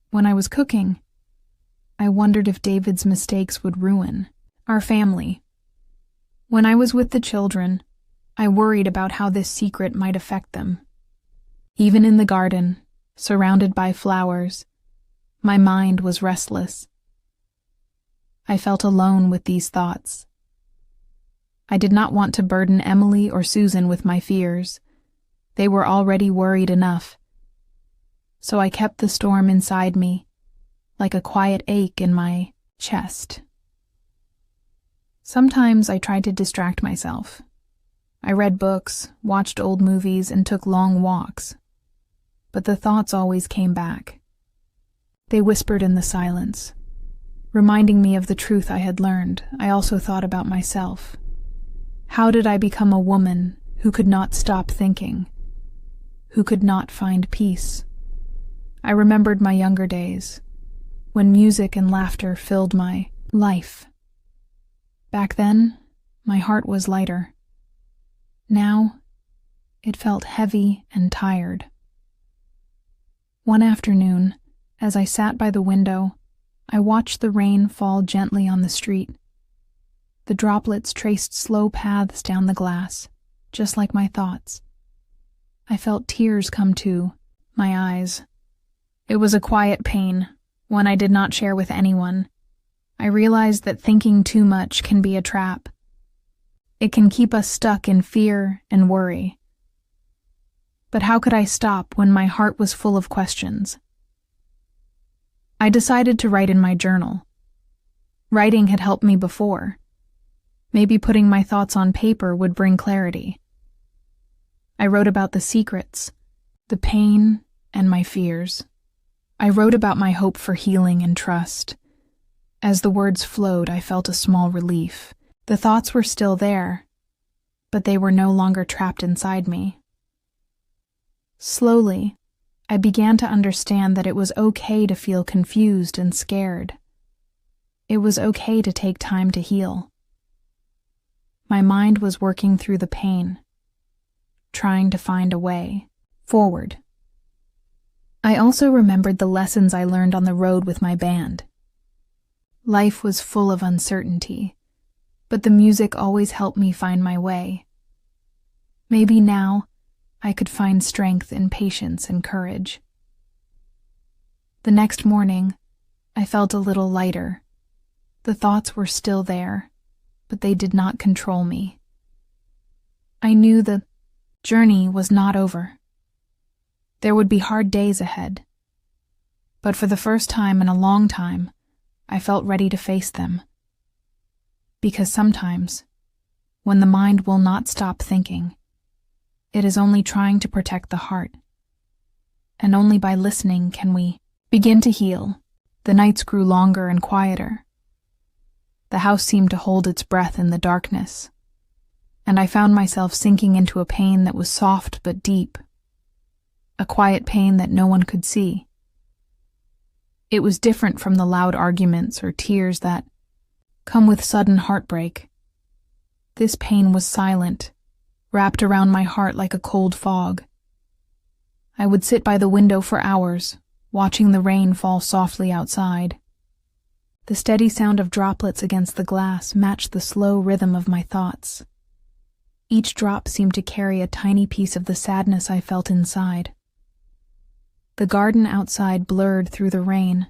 A: When I was cooking, I wondered if David's mistakes would ruin our family. When I was with the children, I worried about how this secret might affect them. Even in the garden, surrounded by flowers, my mind was restless. I felt alone with these thoughts. I did not want to burden Emily or Susan with my fears. They were already worried enough. So I kept the storm inside me, like a quiet ache in my chest. Sometimes I tried to distract myself. I read books, watched old movies, and took long walks. But the thoughts always came back. They whispered in the silence. Reminding me of the truth I had learned, I also thought about myself. How did I become a woman who could not stop thinking, who could not find peace? I remembered my younger days, when music and laughter filled my life. Back then, my heart was lighter. Now, it felt heavy and tired. One afternoon, as I sat by the window, I watched the rain fall gently on the street. The droplets traced slow paths down the glass, just like my thoughts. I felt tears come to my eyes. It was a quiet pain, one I did not share with anyone. I realized that thinking too much can be a trap. It can keep us stuck in fear and worry. But how could I stop when my heart was full of questions? I decided to write in my journal. Writing had helped me before. Maybe putting my thoughts on paper would bring clarity. I wrote about the secrets, the pain, and my fears. I wrote about my hope for healing and trust. As the words flowed, I felt a small relief. The thoughts were still there, but they were no longer trapped inside me. Slowly, I began to understand that it was okay to feel confused and scared. It was okay to take time to heal. My mind was working through the pain, trying to find a way forward. I also remembered the lessons I learned on the road with my band. Life was full of uncertainty, but the music always helped me find my way. Maybe now, I could find strength in patience and courage. The next morning, I felt a little lighter. The thoughts were still there, but they did not control me. I knew the journey was not over. There would be hard days ahead. But for the first time in a long time, I felt ready to face them. Because sometimes, when the mind will not stop thinking, it is only trying to protect the heart. And only by listening can we begin to heal. The nights grew longer and quieter. The house seemed to hold its breath in the darkness, and I found myself sinking into a pain that was soft but deep, a quiet pain that no one could see. It was different from the loud arguments or tears that come with sudden heartbreak. This pain was silent, wrapped around my heart like a cold fog. I would sit by the window for hours, watching the rain fall softly outside. The steady sound of droplets against the glass matched the slow rhythm of my thoughts. Each drop seemed to carry a tiny piece of the sadness I felt inside. The garden outside blurred through the rain,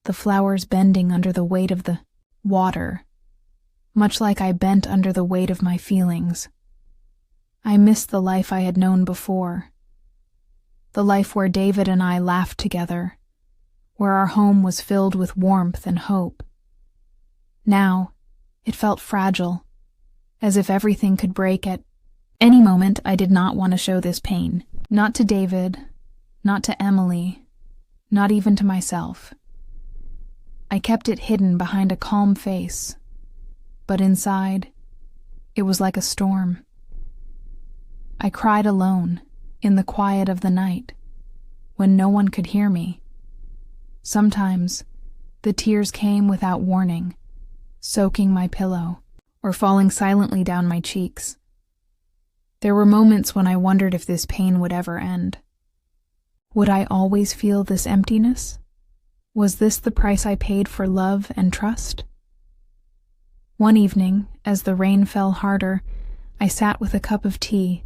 A: the flowers bending under the weight of the water, much like I bent under the weight of my feelings. I missed the life I had known before, the life where David and I laughed together, where our home was filled with warmth and hope. Now, it felt fragile, as if everything could break at any moment. I did not want to show this pain, not to David, not to Emily, not even to myself. I kept it hidden behind a calm face, but inside, it was like a storm. I cried alone, in the quiet of the night, when no one could hear me. Sometimes, the tears came without warning, soaking my pillow, or falling silently down my cheeks. There were moments when I wondered if this pain would ever end. Would I always feel this emptiness? Was this the price I paid for love and trust? One evening, as the rain fell harder, I sat with a cup of tea,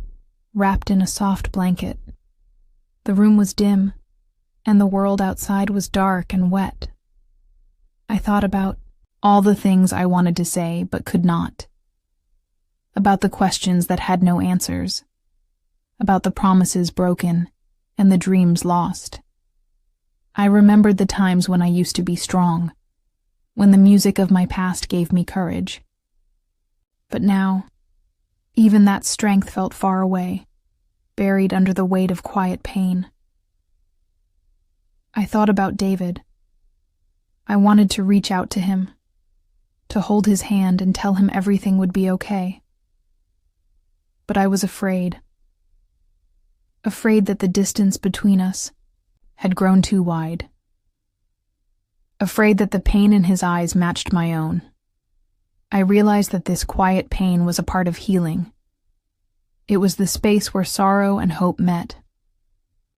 A: wrapped in a soft blanket. The room was dim, and the world outside was dark and wet. I thought about all the things I wanted to say but could not. About the questions that had no answers. About the promises broken and the dreams lost. I remembered the times when I used to be strong, when the music of my past gave me courage. But now, even that strength felt far away, buried under the weight of quiet pain. I thought about David. I wanted to reach out to him, to hold his hand and tell him everything would be okay. But I was afraid. Afraid that the distance between us had grown too wide. Afraid that the pain in his eyes matched my own. I realized that this quiet pain was a part of healing. It was the space where sorrow and hope met.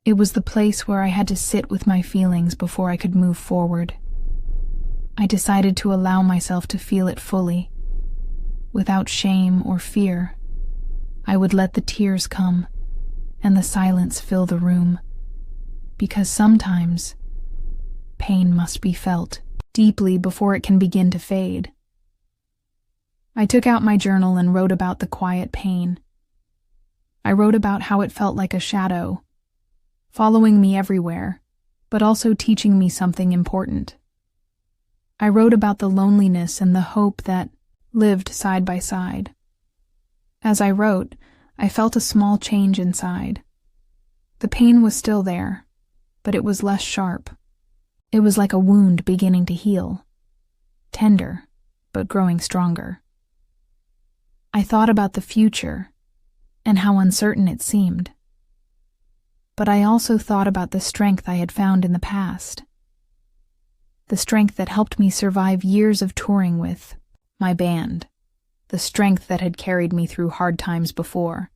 A: It was the place where I had to sit with my feelings before I could move forward. I decided to allow myself to feel it fully, without shame or fear. I would let the tears come and the silence fill the room, because sometimes pain must be felt deeply before it can begin to fade. I took out my journal and wrote about the quiet pain. I wrote about how it felt like a shadow, following me everywhere, but also teaching me something important. I wrote about the loneliness and the hope that lived side by side. As I wrote, I felt a small change inside. The pain was still there, but it was less sharp. It was like a wound beginning to heal, tender, but growing stronger. I thought about the future and how uncertain it seemed. But I also thought about the strength I had found in the past. The strength that helped me survive years of touring with my band. The strength that had carried me through hard times before.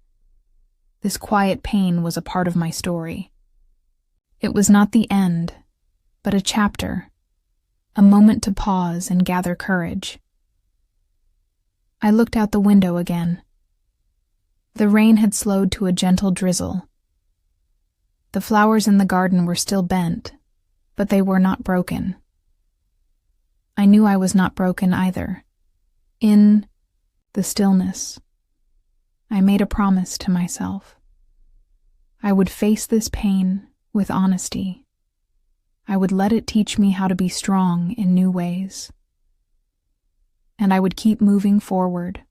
A: This quiet pain was a part of my story. It was not the end, but a chapter, a moment to pause and gather courage. I looked out the window again. The rain had slowed to a gentle drizzle. The flowers in the garden were still bent, but they were not broken. I knew I was not broken either. In the stillness, I made a promise to myself. I would face this pain with honesty. I would let it teach me how to be strong in new ways. And I would keep moving forward,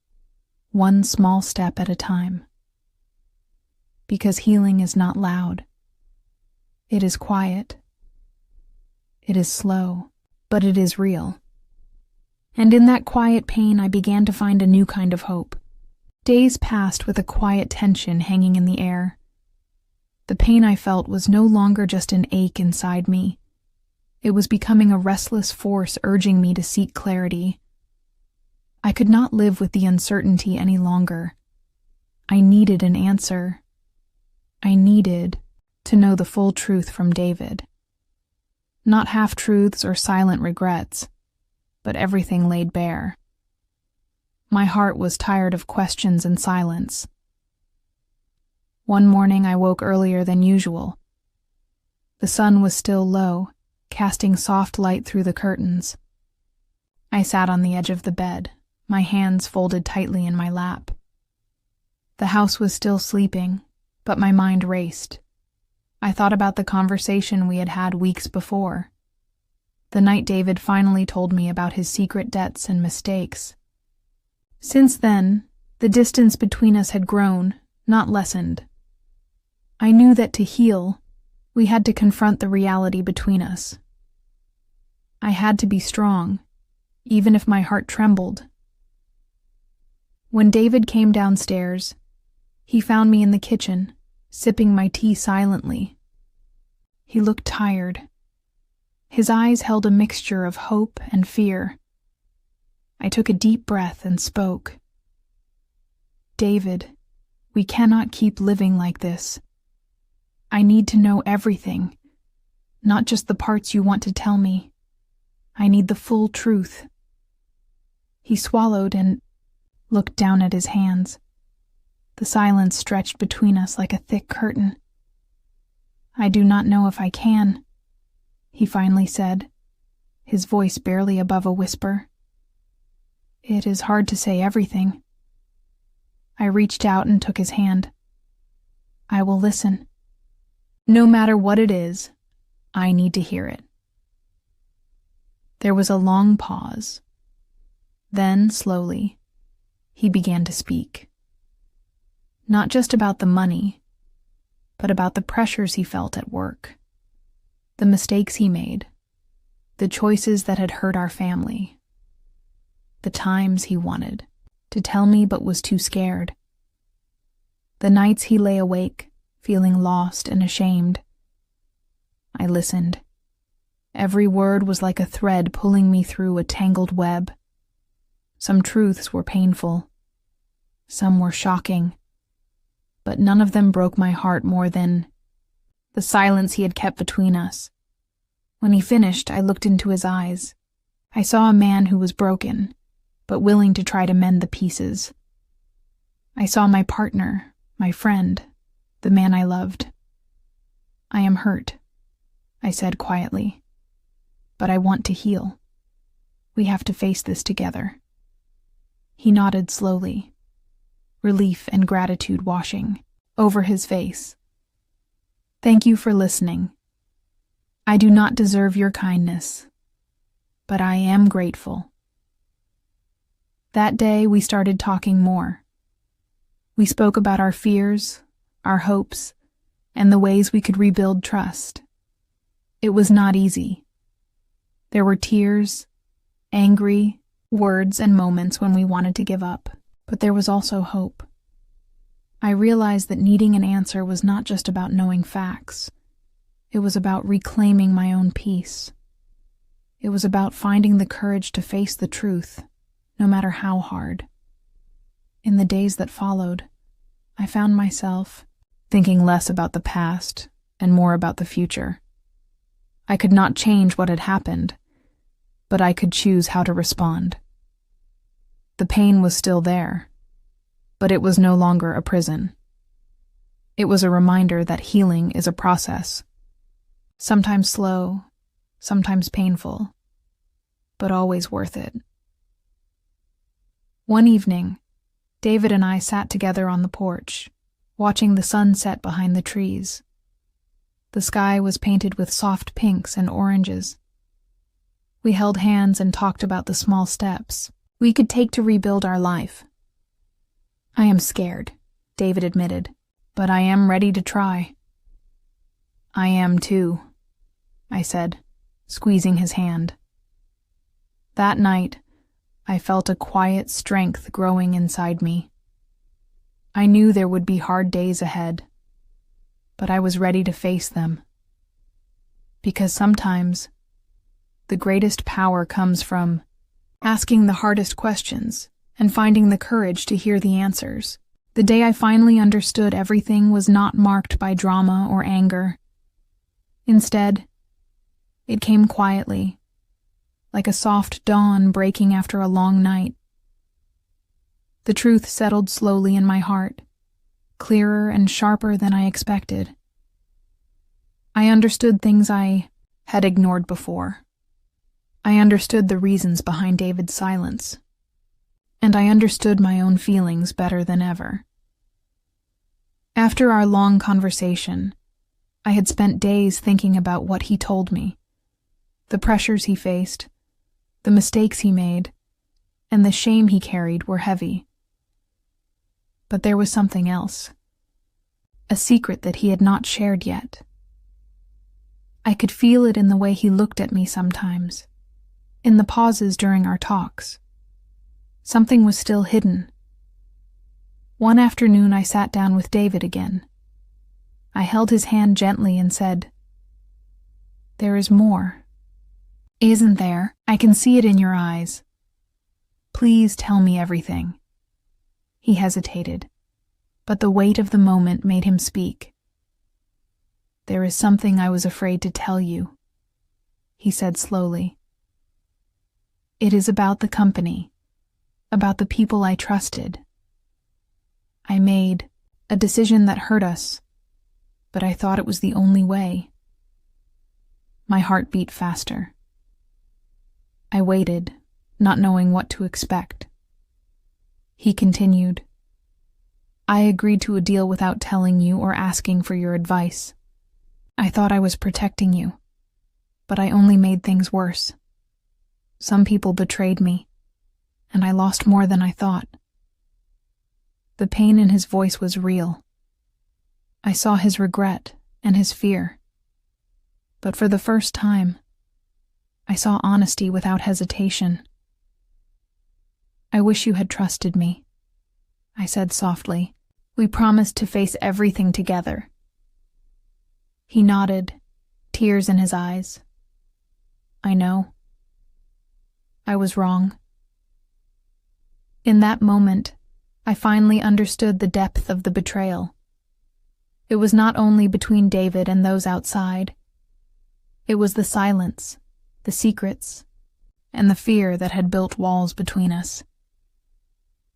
A: one small step at a time. Because healing is not loud. It is quiet. It is slow, but it is real. And in that quiet pain, I began to find a new kind of hope. Days passed with a quiet tension hanging in the air. The pain I felt was no longer just an ache inside me. It was becoming a restless force urging me to seek clarity. I could not live with the uncertainty any longer. I needed an answer. I needed to know the full truth from David. Not half-truths or silent regrets, but everything laid bare. My heart was tired of questions and silence. One morning I woke earlier than usual. The sun was still low, casting soft light through the curtains. I sat on the edge of the bed, my hands folded tightly in my lap. The house was still sleeping, but my mind raced. I thought about the conversation we had had weeks before. The night David finally told me about his secret debts and mistakes. Since then, the distance between us had grown, not lessened. I knew that to heal, we had to confront the reality between us. I had to be strong, even if my heart trembled. When David came downstairs, he found me in the kitchen, sipping my tea silently. He looked tired. His eyes held a mixture of hope and fear. I took a deep breath and spoke. David, we cannot keep living like this. I need to know everything, not just the parts you want to tell me. I need the full truth. He swallowed and looked down at his hands. The silence stretched between us like a thick curtain. I do not know if I can, he finally said, his voice barely above a whisper. It is hard to say everything. I reached out and took his hand. I will listen. No matter what it is, I need to hear it. There was a long pause. Then, slowly, he began to speak. Not just about the money, but about the pressures he felt at work, the mistakes he made, The choices that had hurt our family. The times he wanted to tell me but was too scared. The nights he lay awake, feeling lost and ashamed. I listened. Every word was like a thread pulling me through a tangled web. Some truths were painful. Some were shocking. But none of them broke my heart more than the silence he had kept between us. When he finished, I looked into his eyes. I saw a man who was broken, but willing to try to mend the pieces. I saw my partner, my friend, the man I loved. I am hurt, I said quietly, but I want to heal. We have to face this together. He nodded slowly, relief and gratitude washing over his face. Thank you for listening. I do not deserve your kindness, but I am grateful. That day, we started talking more. We spoke about our fears, our hopes, and the ways we could rebuild trust. It was not easy. There were tears, angry words, and moments when we wanted to give up, but there was also hope. I realized that needing an answer was not just about knowing facts. It was about reclaiming my own peace. It was about finding the courage to face the truth, no matter how hard. In the days that followed, I found myself thinking less about the past and more about the future. I could not change what had happened, but I could choose how to respond. The pain was still there, but it was no longer a prison. It was a reminder that healing is a process. Sometimes slow, sometimes painful, but always worth it. One evening, David and I sat together on the porch, watching the sun set behind the trees. The sky was painted with soft pinks and oranges. We held hands and talked about the small steps we could take to rebuild our life. I am scared, David admitted, but I am ready to try. I am too, I said, squeezing his hand. That night, I felt a quiet strength growing inside me. I knew there would be hard days ahead, but I was ready to face them. Because sometimes, the greatest power comes from asking the hardest questions and finding the courage to hear the answers. The day I finally understood everything was not marked by drama or anger. Instead, it came quietly, like a soft dawn breaking after a long night. The truth settled slowly in my heart, clearer and sharper than I expected. I understood things I had ignored before. I understood the reasons behind David's silence, and I understood my own feelings better than ever. After our long conversation, I had spent days thinking about what he told me, the pressures he faced, the mistakes he made, and the shame he carried were heavy. But there was something else, a secret that he had not shared yet. I could feel it in the way he looked at me sometimes, in the pauses during our talks. Something was still hidden. One afternoon I sat down with David again. I held his hand gently and said, "There is more. Isn't there? I can see it in your eyes. Please tell me everything." He hesitated, but the weight of the moment made him speak. "There is something I was afraid to tell you," he said slowly. "It is about the company, about the people I trusted. I made a decision that hurt us, but I thought it was the only way." My heart beat faster. I waited, not knowing what to expect. He continued, "I agreed to a deal without telling you or asking for your advice. I thought I was protecting you, but I only made things worse. Some people betrayed me, and I lost more than I thought." The pain in his voice was real. I saw his regret and his fear. But for the first time, I saw honesty without hesitation. "I wish you had trusted me," I said softly. "We promised to face everything together." He nodded, tears in his eyes. "I know. I was wrong." In that moment, I finally understood the depth of the betrayal. It was not only between David and those outside. It was the silence, the secrets, and the fear that had built walls between us.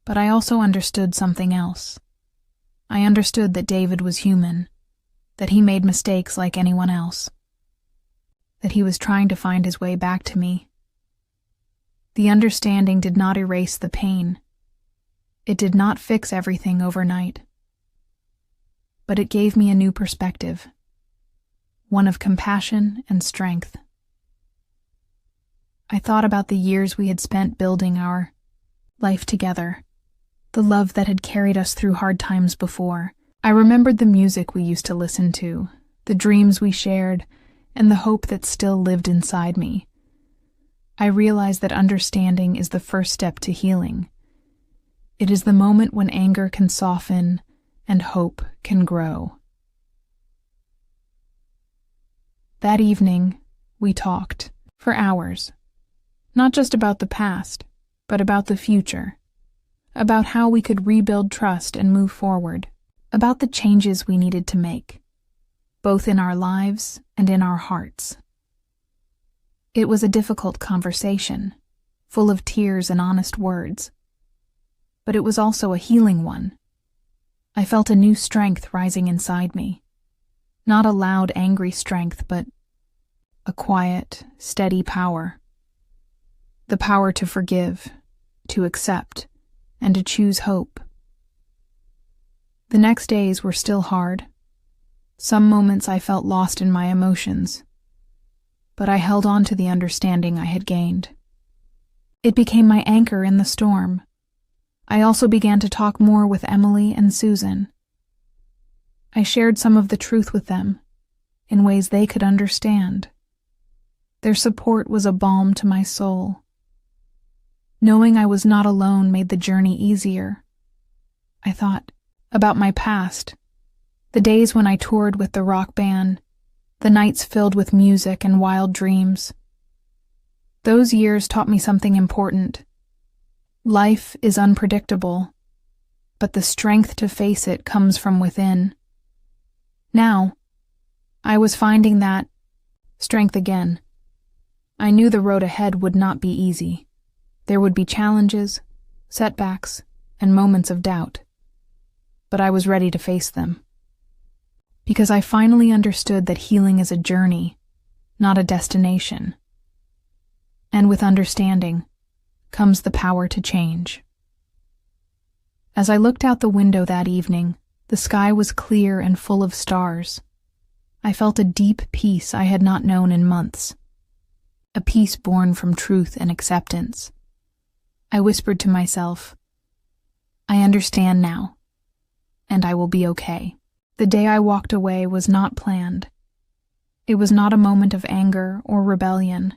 A: But I also understood something else. I understood that David was human, that he made mistakes like anyone else, that he was trying to find his way back to me. The understanding did not erase the pain. It did not fix everything overnight. But it gave me a new perspective, one of compassion and strength. I thought about the years we had spent building our life together, the love that had carried us through hard times before. I remembered the music we used to listen to, the dreams we shared, and the hope that still lived inside me. I realized that understanding is the first step to healing. It is the moment when anger can soften and hope can grow. That evening, we talked for hours, not just about the past, but about the future, about how we could rebuild trust and move forward, about the changes we needed to make, both in our lives and in our hearts. It was a difficult conversation, full of tears and honest words, but it was also a healing one. I felt a new strength rising inside me, not a loud, angry strength, but a quiet, steady power. The power to forgive, to accept, and to choose hope. The next days were still hard. Some moments I felt lost in my emotions, but I held on to the understanding I had gained. It became my anchor in the storm. I also began to talk more with Emily and Susan. I shared some of the truth with them, in ways they could understand. Their support was a balm to my soul. Knowing I was not alone made the journey easier. I thought about my past, the days when I toured with the rock band, the nights filled with music and wild dreams. Those years taught me something important. Life is unpredictable, but the strength to face it comes from within. Now, I was finding that strength again. I knew the road ahead would not be easy. There would be challenges, setbacks, and moments of doubt. But I was ready to face them. Because I finally understood that healing is a journey, not a destination. And with understanding comes the power to change. As I looked out the window that evening, the sky was clear and full of stars. I felt a deep peace I had not known in months, a peace born from truth and acceptance. I whispered to myself, "I understand now, and I will be okay." The day I walked away was not planned. It was not a moment of anger or rebellion.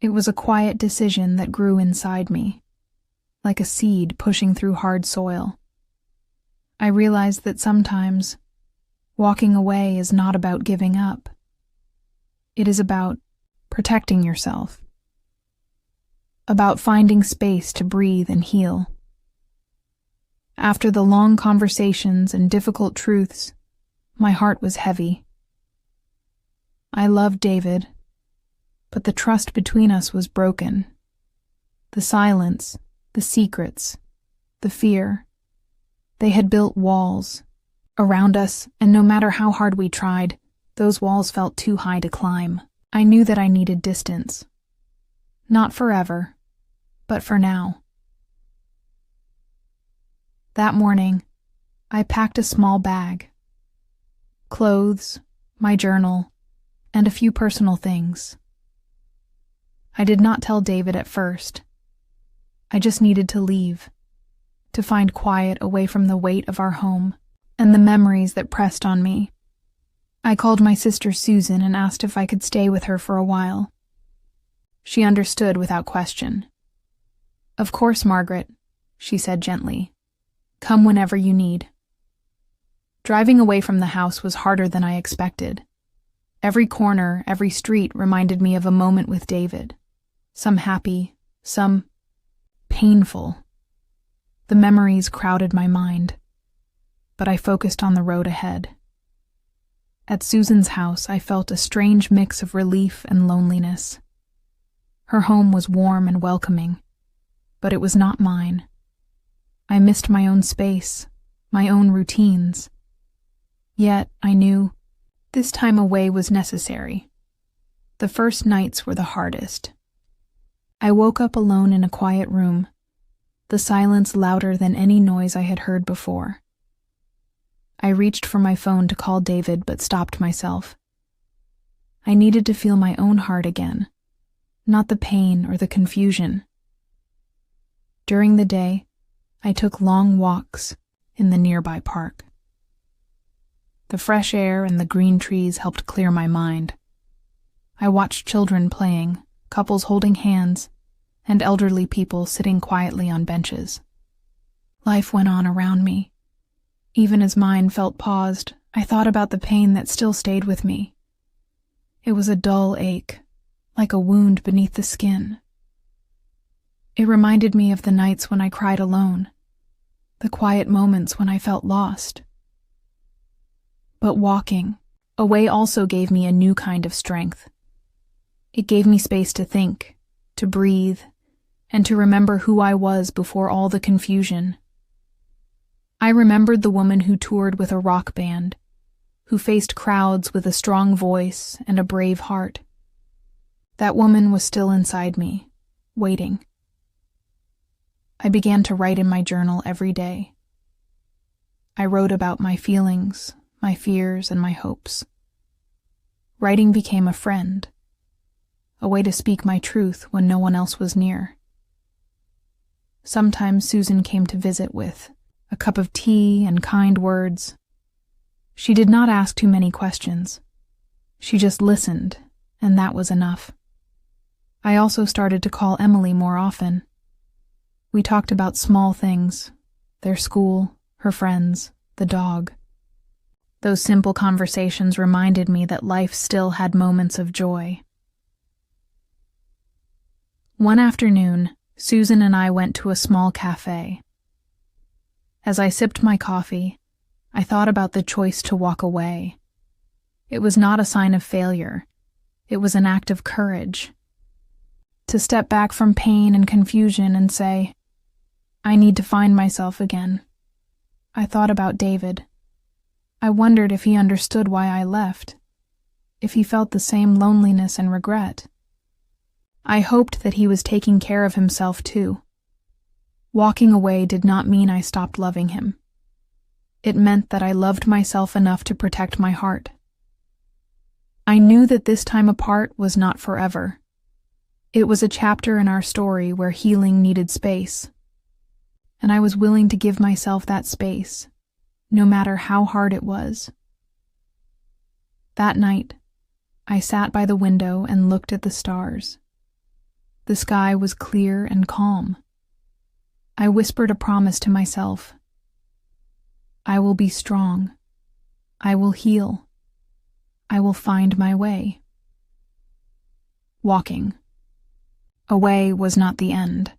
A: It was a quiet decision that grew inside me, like a seed pushing through hard soil. I realized that sometimes walking away is not about giving up. It is about protecting yourself, about finding space to breathe and heal. After the long conversations and difficult truths, my heart was heavy. I loved David, but the trust between us was broken. The silence, the secrets, the fear, they had built walls around us, and no matter how hard we tried, those walls felt too high to climb. I knew that I needed distance. Not forever, but for now. That morning, I packed a small bag. Clothes, my journal, and a few personal things. I did not tell David at first. I just needed to leave, to find quiet away from the weight of our home and the memories that pressed on me. I called my sister Susan and asked if I could stay with her for a while. She understood without question. "Of course, Margaret," she said gently. "Come whenever you need." Driving away from the house was harder than I expected. Every corner, every street reminded me of a moment with David. Some happy, some painful. The memories crowded my mind, but I focused on the road ahead. At Susan's house, I felt a strange mix of relief and loneliness. Her home was warm and welcoming, but it was not mine. I missed my own space, my own routines. Yet, I knew this time away was necessary. The first nights were the hardest. I woke up alone in a quiet room, the silence louder than any noise I had heard before. I reached for my phone to call David, but stopped myself. I needed to feel my own heart again, not the pain or the confusion. During the day, I took long walks in the nearby park. The fresh air and the green trees helped clear my mind. I watched children playing, couples holding hands, and elderly people sitting quietly on benches. Life went on around me. Even as mine felt paused, I thought about the pain that still stayed with me. It was a dull ache, like a wound beneath the skin. It reminded me of the nights when I cried alone, the quiet moments when I felt lost. But walking away also gave me a new kind of strength. It gave me space to think, to breathe, and to remember who I was before all the confusion. I remembered the woman who toured with a rock band, who faced crowds with a strong voice and a brave heart. That woman was still inside me, waiting. I began to write in my journal every day. I wrote about my feelings, my fears, and my hopes. Writing became a friend, a way to speak my truth when no one else was near. Sometimes Susan came to visit with a cup of tea and kind words. She did not ask too many questions. She just listened, and that was enough. I also started to call Emily more often. We talked about small things, their school, her friends, the dog. Those simple conversations reminded me that life still had moments of joy. One afternoon, Susan and I went to a small cafe. As I sipped my coffee, I thought about the choice to walk away. It was not a sign of failure. It was an act of courage. To step back from pain and confusion and say, I need to find myself again. I thought about David. I wondered if he understood why I left, if he felt the same loneliness and regret. I hoped that he was taking care of himself too. Walking away did not mean I stopped loving him. It meant that I loved myself enough to protect my heart. I knew that this time apart was not forever. It was a chapter in our story where healing needed space, and I was willing to give myself that space, no matter how hard it was. That night, I sat by the window and looked at the stars. The sky was clear and calm. I whispered a promise to myself. I will be strong. I will heal. I will find my way. Walking away was not the end.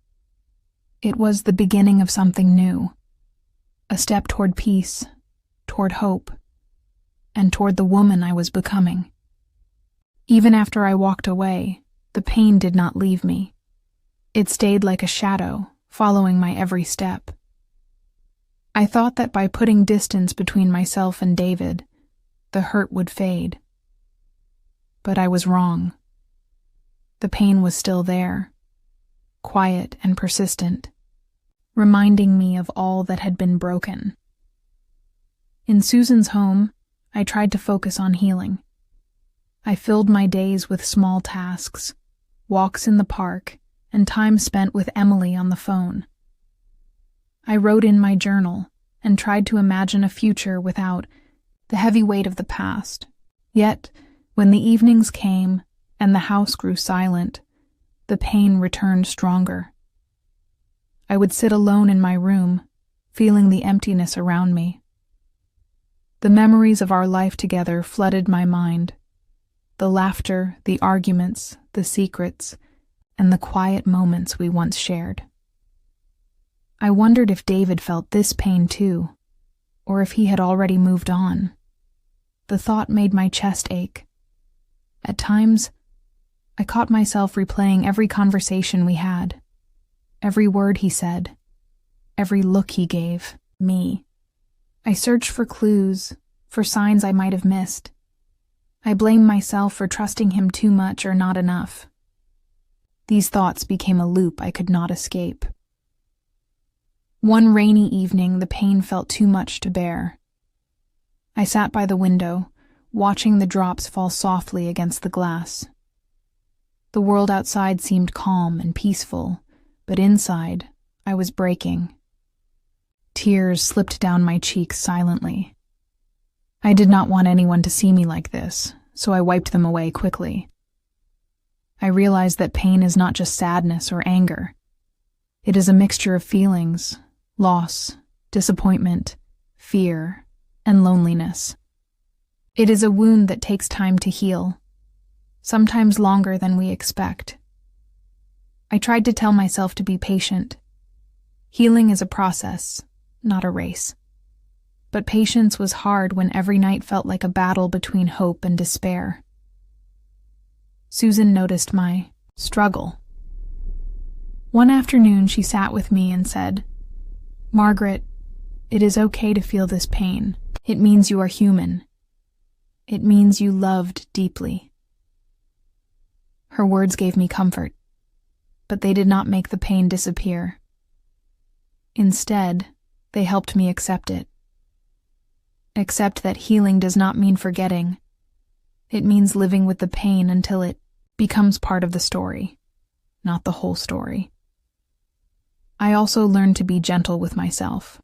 A: It was the beginning of something new. A step toward peace, toward hope, and toward the woman I was becoming. Even after I walked away, the pain did not leave me. It stayed like a shadow, following my every step. I thought that by putting distance between myself and David, the hurt would fade. But I was wrong. The pain was still there, quiet and persistent, reminding me of all that had been broken. In Susan's home, I tried to focus on healing. I filled my days with small tasks, walks in the park, and time spent with Emily on the phone. I wrote in my journal and tried to imagine a future without the heavy weight of the past. Yet, when the evenings came and the house grew silent, the pain returned stronger. I would sit alone in my room, feeling the emptiness around me. The memories of our life together flooded my mind. The laughter, the arguments, the secrets, and the quiet moments we once shared. I wondered if David felt this pain too, or if he had already moved on. The thought made my chest ache. At times, I caught myself replaying every conversation we had, every word he said, every look he gave me. I searched for clues, for signs I might have missed. I blamed myself for trusting him too much or not enough. These thoughts became a loop I could not escape. One rainy evening, the pain felt too much to bear. I sat by the window, watching the drops fall softly against the glass. The world outside seemed calm and peaceful, but inside, I was breaking. Tears slipped down my cheeks silently. I did not want anyone to see me like this, so I wiped them away quickly. I realized that pain is not just sadness or anger. It is a mixture of feelings, loss, disappointment, fear, and loneliness. It is a wound that takes time to heal, sometimes longer than we expect. I tried to tell myself to be patient. Healing is a process, not a race. But patience was hard when every night felt like a battle between hope and despair. Susan noticed my struggle. One afternoon, she sat with me and said, "Margaret, it is okay to feel this pain. It means you are human. It means you loved deeply." Her words gave me comfort, but they did not make the pain disappear. Instead, they helped me accept it. Accept that healing does not mean forgetting. It means living with the pain until it becomes part of the story, not the whole story. I also learned to be gentle with myself,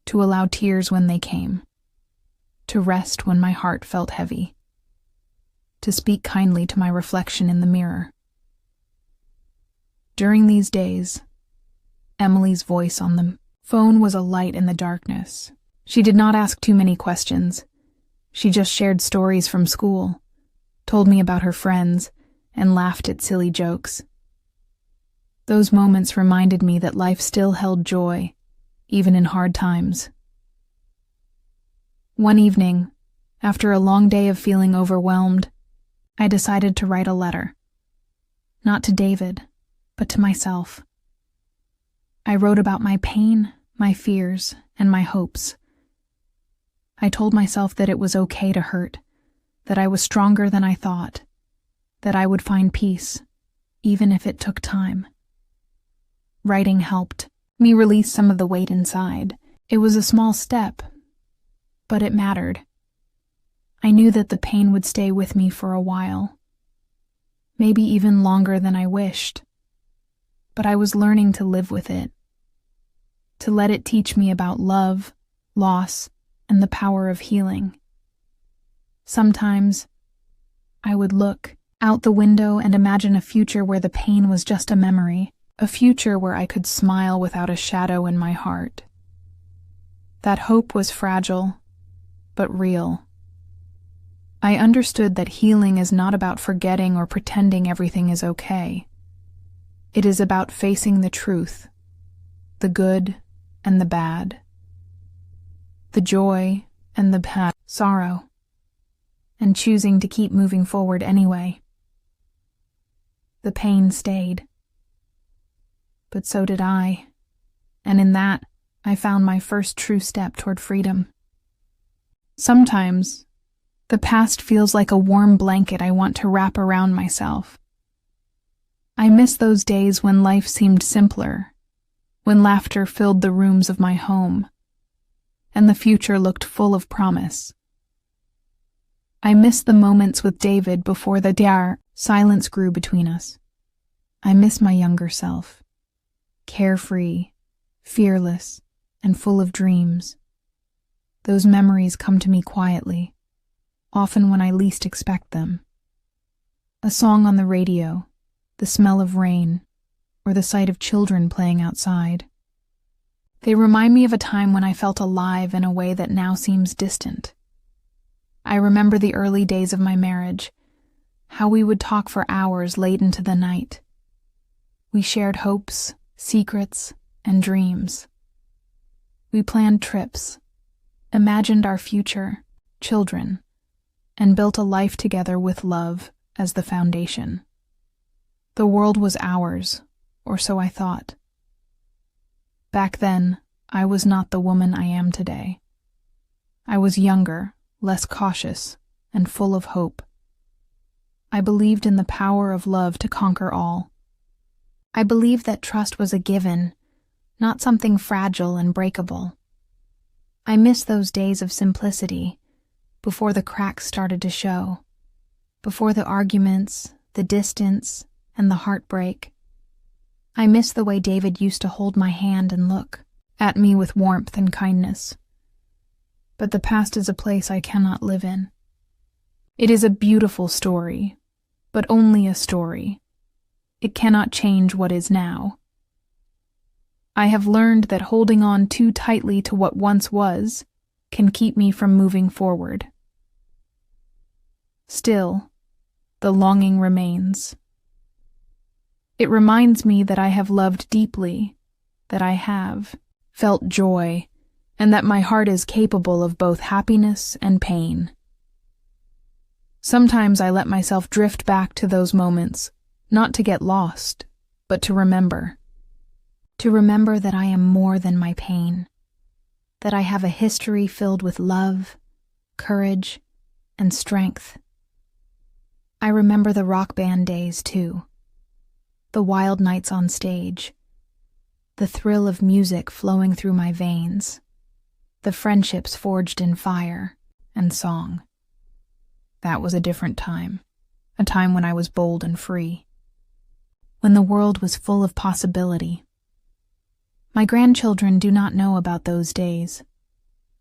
A: to allow tears when they came, to rest when my heart felt heavy, to speak kindly to my reflection in the mirror. During these days, Emily's voice on the phone was a light in the darkness. She did not ask too many questions. She just shared stories from school, told me about her friends, and laughed at silly jokes. Those moments reminded me that life still held joy, even in hard times. One evening, after a long day of feeling overwhelmed, I decided to write a letter. Not to David, but to myself. I wrote about my pain, my fears, and my hopes. I told myself that it was okay to hurt, that I was stronger than I thought, that I would find peace, even if it took time. Writing helped me release some of the weight inside. It was a small step, but it mattered. I knew that the pain would stay with me for a while, maybe even longer than I wished, but I was learning to live with it, to let it teach me about love, loss, and the power of healing. Sometimes, I would look out the window and imagine a future where the pain was just a memory, a future where I could smile without a shadow in my heart. That hope was fragile, but real. I understood that healing is not about forgetting or pretending everything is okay. It is about facing the truth, the good and the bad, the joy and the sorrow, and choosing to keep moving forward anyway. The pain stayed, but so did I, and in that, I found my first true step toward freedom. Sometimes, the past feels like a warm blanket I want to wrap around myself. I miss those days when life seemed simpler, when laughter filled the rooms of my home, and the future looked full of promise. I miss the moments with David before the silence grew between us. I miss my younger self, carefree, fearless, and full of dreams. Those memories come to me quietly, often when I least expect them. A song on the radio, the smell of rain, or the sight of children playing outside. They remind me of a time when I felt alive in a way that now seems distant. I remember the early days of my marriage, how we would talk for hours late into the night. We shared hopes, secrets, and dreams. We planned trips, imagined our future, children, and built a life together with love as the foundation. The world was ours, or so I thought. Back then, I was not the woman I am today. I was younger, less cautious, and full of hope. I believed in the power of love to conquer all. I believed that trust was a given, not something fragile and breakable. I miss those days of simplicity, before the cracks started to show, before the arguments, the distance, and the heartbreak. I miss the way David used to hold my hand and look at me with warmth and kindness. But the past is a place I cannot live in. It is a beautiful story, but only a story. It cannot change what is now. I have learned that holding on too tightly to what once was can keep me from moving forward. Still, the longing remains. It reminds me that I have loved deeply, that I have felt joy, and that my heart is capable of both happiness and pain. Sometimes I let myself drift back to those moments, not to get lost, but to remember. To remember that I am more than my pain, that I have a history filled with love, courage, and strength. I remember the rock band days, too. The wild nights on stage, the thrill of music flowing through my veins, the friendships forged in fire and song. That was a different time, a time when I was bold and free, when the world was full of possibility. My grandchildren do not know about those days.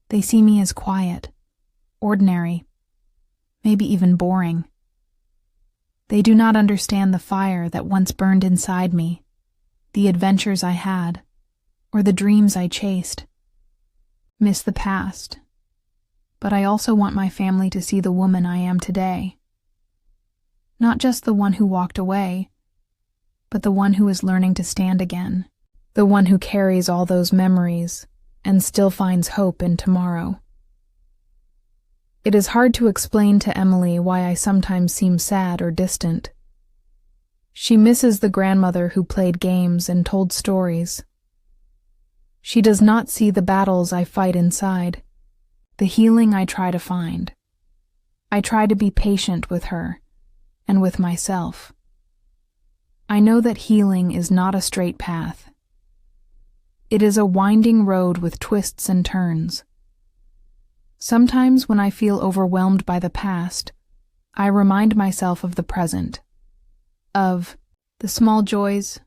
A: They see me as quiet, ordinary, maybe even boring. They do not understand the fire that once burned inside me, the adventures I had, or the dreams I chased. Miss the past, but I also want my family to see the woman I am today. Not just the one who walked away, but the one who is learning to stand again, the one who carries all those memories and still finds hope in tomorrow. It is hard to explain to Emily why I sometimes seem sad or distant. She misses the grandmother who played games and told stories. She does not see the battles I fight inside, the healing I try to find. I try to be patient with her and with myself. I know that healing is not a straight path. It is a winding road with twists and turns. Sometimes when I feel overwhelmed by the past, I remind myself of the present, of the small joys,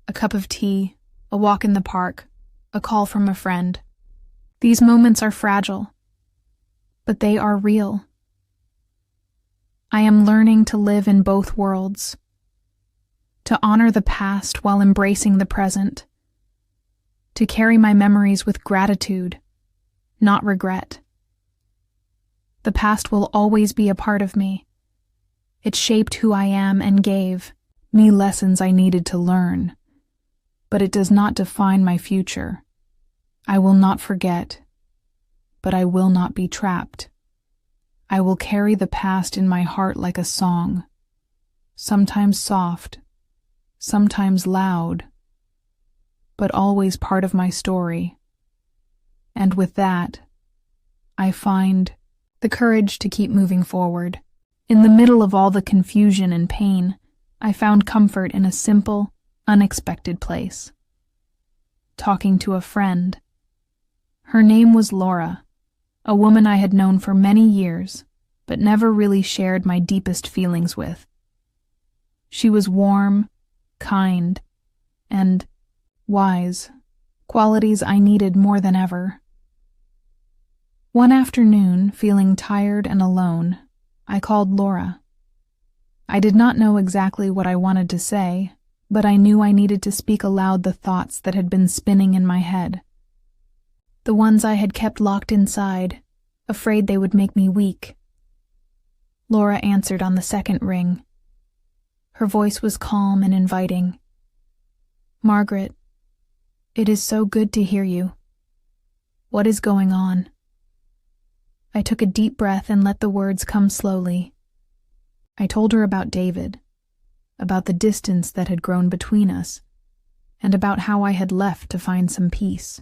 A: a cup of tea, a walk in the park, a call from a friend. These moments are fragile, but they are real. I am learning to live in both worlds, to honor the past while embracing the present, to carry my memories with gratitude, not regret. The past will always be a part of me. It shaped who I am and gave me lessons I needed to learn, but it does not define my future. I will not forget, but I will not be trapped. I will carry the past in my heart like a song, sometimes soft, sometimes loud, but always part of my story. And with that, I find the courage to keep moving forward. In the middle of all the confusion and pain, I found comfort in a simple, unexpected place. Talking to a friend. Her name was Laura, a woman I had known for many years, but never really shared my deepest feelings with. She was warm, kind, and wise, qualities I needed more than ever. One afternoon, feeling tired and alone, I called Laura. I did not know exactly what I wanted to say, but I knew I needed to speak aloud the thoughts that had been spinning in my head. The ones I had kept locked inside, afraid they would make me weak. Laura answered on the second ring. Her voice was calm and inviting. "Margaret, it is so good to hear you. What is going on?" I took a deep breath and let the words come slowly. I told her about David, about the distance that had grown between us, and about how I had left to find some peace.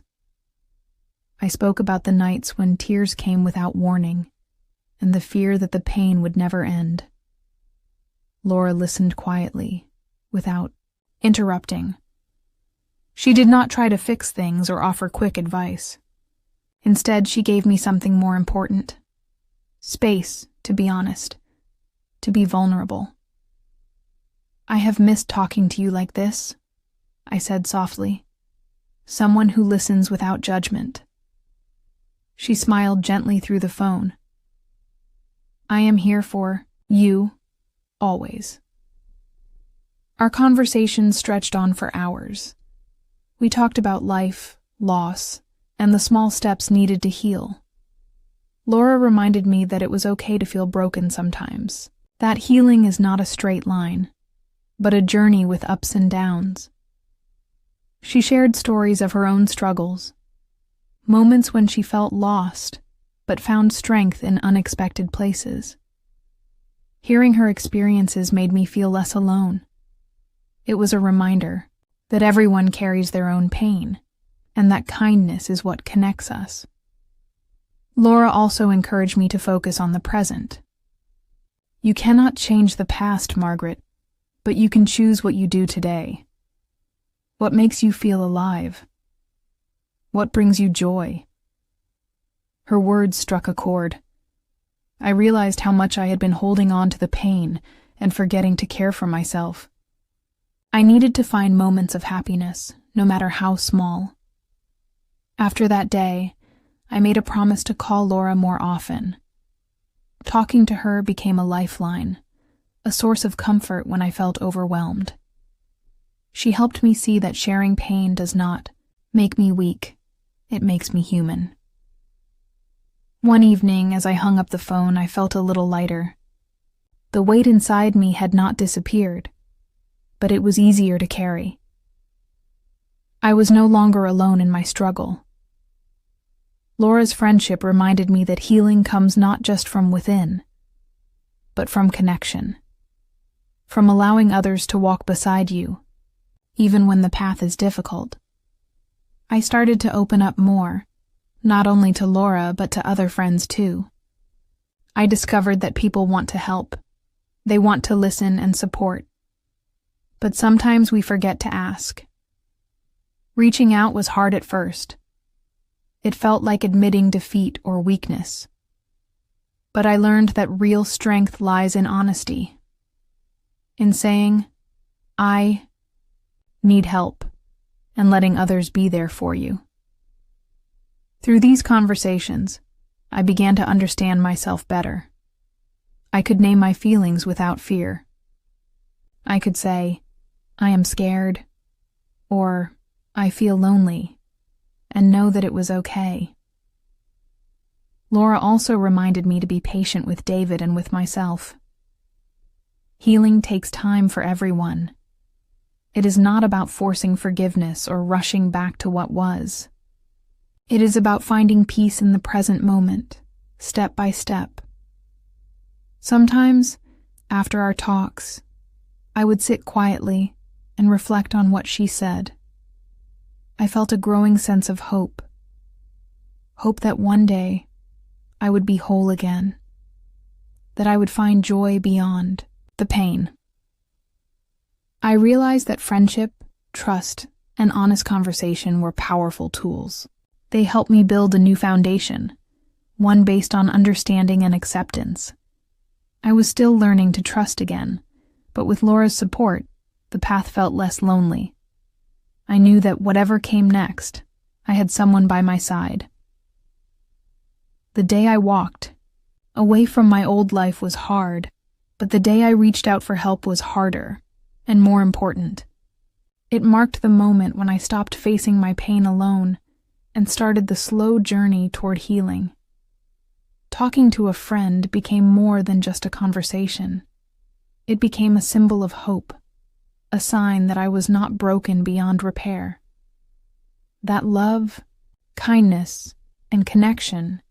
A: I spoke about the nights when tears came without warning, and the fear that the pain would never end. Laura listened quietly, without interrupting. She did not try to fix things or offer quick advice. Instead, she gave me something more important. Space, to be honest, to be vulnerable. "I have missed talking to you like this," I said softly. "Someone who listens without judgment." She smiled gently through the phone. "I am here for you, always." Our conversation stretched on for hours. We talked about life, loss, and the small steps needed to heal. Laura reminded me that it was okay to feel broken sometimes, that healing is not a straight line, but a journey with ups and downs. She shared stories of her own struggles, moments when she felt lost, but found strength in unexpected places. Hearing her experiences made me feel less alone. It was a reminder that everyone carries their own pain, and that kindness is what connects us. Laura also encouraged me to focus on the present. "You cannot change the past, Margaret, but you can choose what you do today. What makes you feel alive? What brings you joy?" Her words struck a chord. I realized how much I had been holding on to the pain and forgetting to care for myself. I needed to find moments of happiness, no matter how small. After that day, I made a promise to call Laura more often. Talking to her became a lifeline, a source of comfort when I felt overwhelmed. She helped me see that sharing pain does not make me weak, it makes me human. One evening, as I hung up the phone, I felt a little lighter. The weight inside me had not disappeared, but it was easier to carry. I was no longer alone in my struggle. Laura's friendship reminded me that healing comes not just from within, but from connection, from allowing others to walk beside you, even when the path is difficult. I started to open up more, not only to Laura, but to other friends too. I discovered that people want to help. They want to listen and support. But sometimes we forget to ask. Reaching out was hard at first. It felt like admitting defeat or weakness. But I learned that real strength lies in honesty, in saying, "I need help," and letting others be there for you. Through these conversations, I began to understand myself better. I could name my feelings without fear. I could say, "I am scared," or "I feel lonely," and know that it was okay. Laura also reminded me to be patient with David and with myself. Healing takes time for everyone. It is not about forcing forgiveness or rushing back to what was. It is about finding peace in the present moment, step by step. Sometimes, after our talks, I would sit quietly and reflect on what she said. I felt a growing sense of hope. Hope that one day I would be whole again, that I would find joy beyond the pain. I realized that friendship, trust, and honest conversation were powerful tools. They helped me build a new foundation, one based on understanding and acceptance. I was still learning to trust again, but with Laura's support, the path felt less lonely. I knew that whatever came next, I had someone by my side. The day I walked away from my old life was hard, But the day I reached out for help was harder and more important. It marked the moment when I stopped facing my pain alone and started the slow journey toward healing. Talking to a friend became more than just a conversation. It became a symbol of hope, a sign that I was not broken beyond repair. That love, kindness, and connection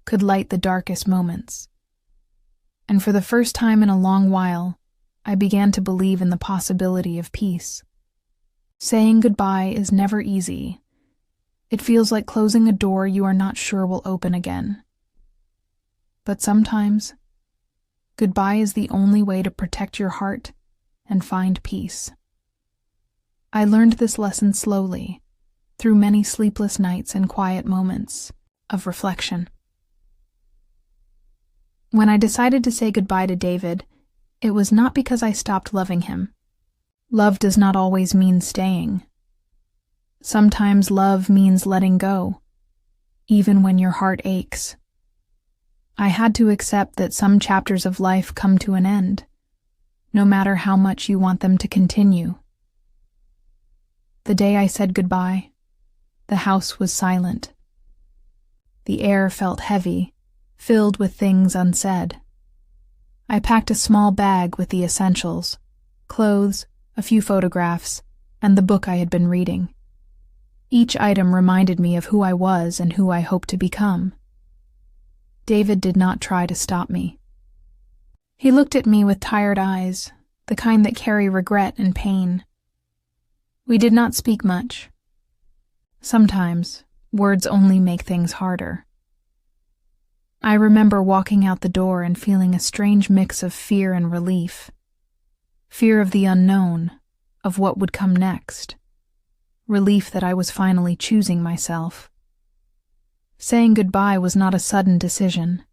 A: could light the darkest moments. And for the first time in a long while, I began to believe in the possibility of peace. Saying goodbye is never easy. It feels like closing a door you are not sure will open again. But sometimes, goodbye is the only way to protect your heart and find peace. I learned this lesson slowly, through many sleepless nights and quiet moments of reflection. When I decided to say goodbye to David, it was not because I stopped loving him. Love does not always mean staying. Sometimes love means letting go, even when your heart aches. I had to accept that some chapters of life come to an end, no matter how much you want them to continue. The day I said goodbye, the house was silent. The air felt heavy, filled with things unsaid. I packed a small bag with the essentials, clothes, a few photographs, and the book I had been reading. Each item reminded me of who I was and who I hoped to become. David did not try to stop me. He looked at me with tired eyes, the kind that carry regret and pain. We did not speak much. Sometimes, words only make things harder. I remember walking out the door and feeling a strange mix of fear and relief. Fear of the unknown, of what would come next. Relief that I was finally choosing myself. Saying goodbye was not a sudden decision.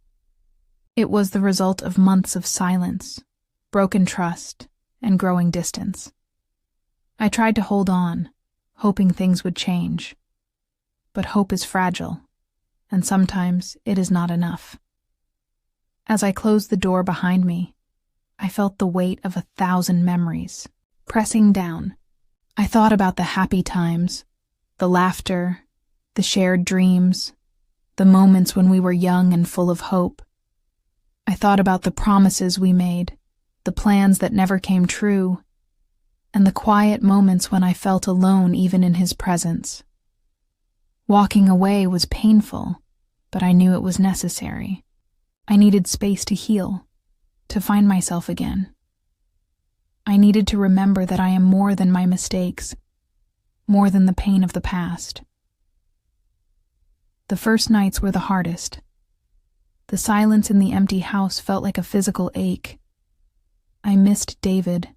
A: It was the result of months of silence, broken trust, and growing distance. I tried to hold on, hoping things would change. But hope is fragile, and sometimes it is not enough. As I closed the door behind me, I felt the weight of 1,000 memories pressing down. I thought about the happy times, the laughter, the shared dreams, the moments when we were young and full of hope. I thought about the promises we made, the plans that never came true, and the quiet moments when I felt alone even in his presence. Walking away was painful, but I knew it was necessary. I needed space to heal, to find myself again. I needed to remember that I am more than my mistakes, more than the pain of the past. The first nights were the hardest. The silence in the empty house felt like a physical ache. I missed David,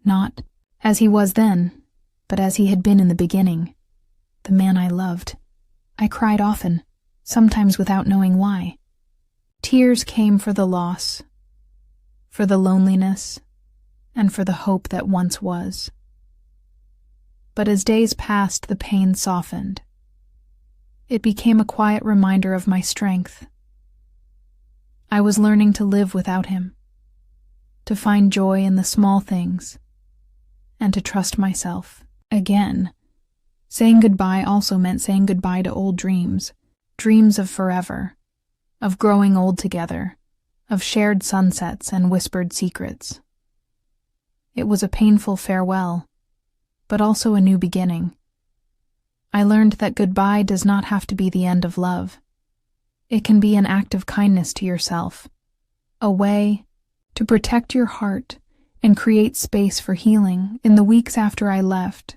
A: not as he was then, but as he had been in the beginning, the man I loved. I cried often, sometimes without knowing why. Tears came for the loss, for the loneliness, and for the hope that once was. But as days passed, the pain softened. It became a quiet reminder of my strength. I was learning to live without him, to find joy in the small things, and to trust myself again. Saying goodbye also meant saying goodbye to old dreams, dreams of forever, of growing old together, of shared sunsets and whispered secrets. It was a painful farewell, but also a new beginning. I learned that goodbye does not have to be the end of love. It can be an act of kindness to yourself, a way to protect your heart and create space for healing. In the weeks after I left,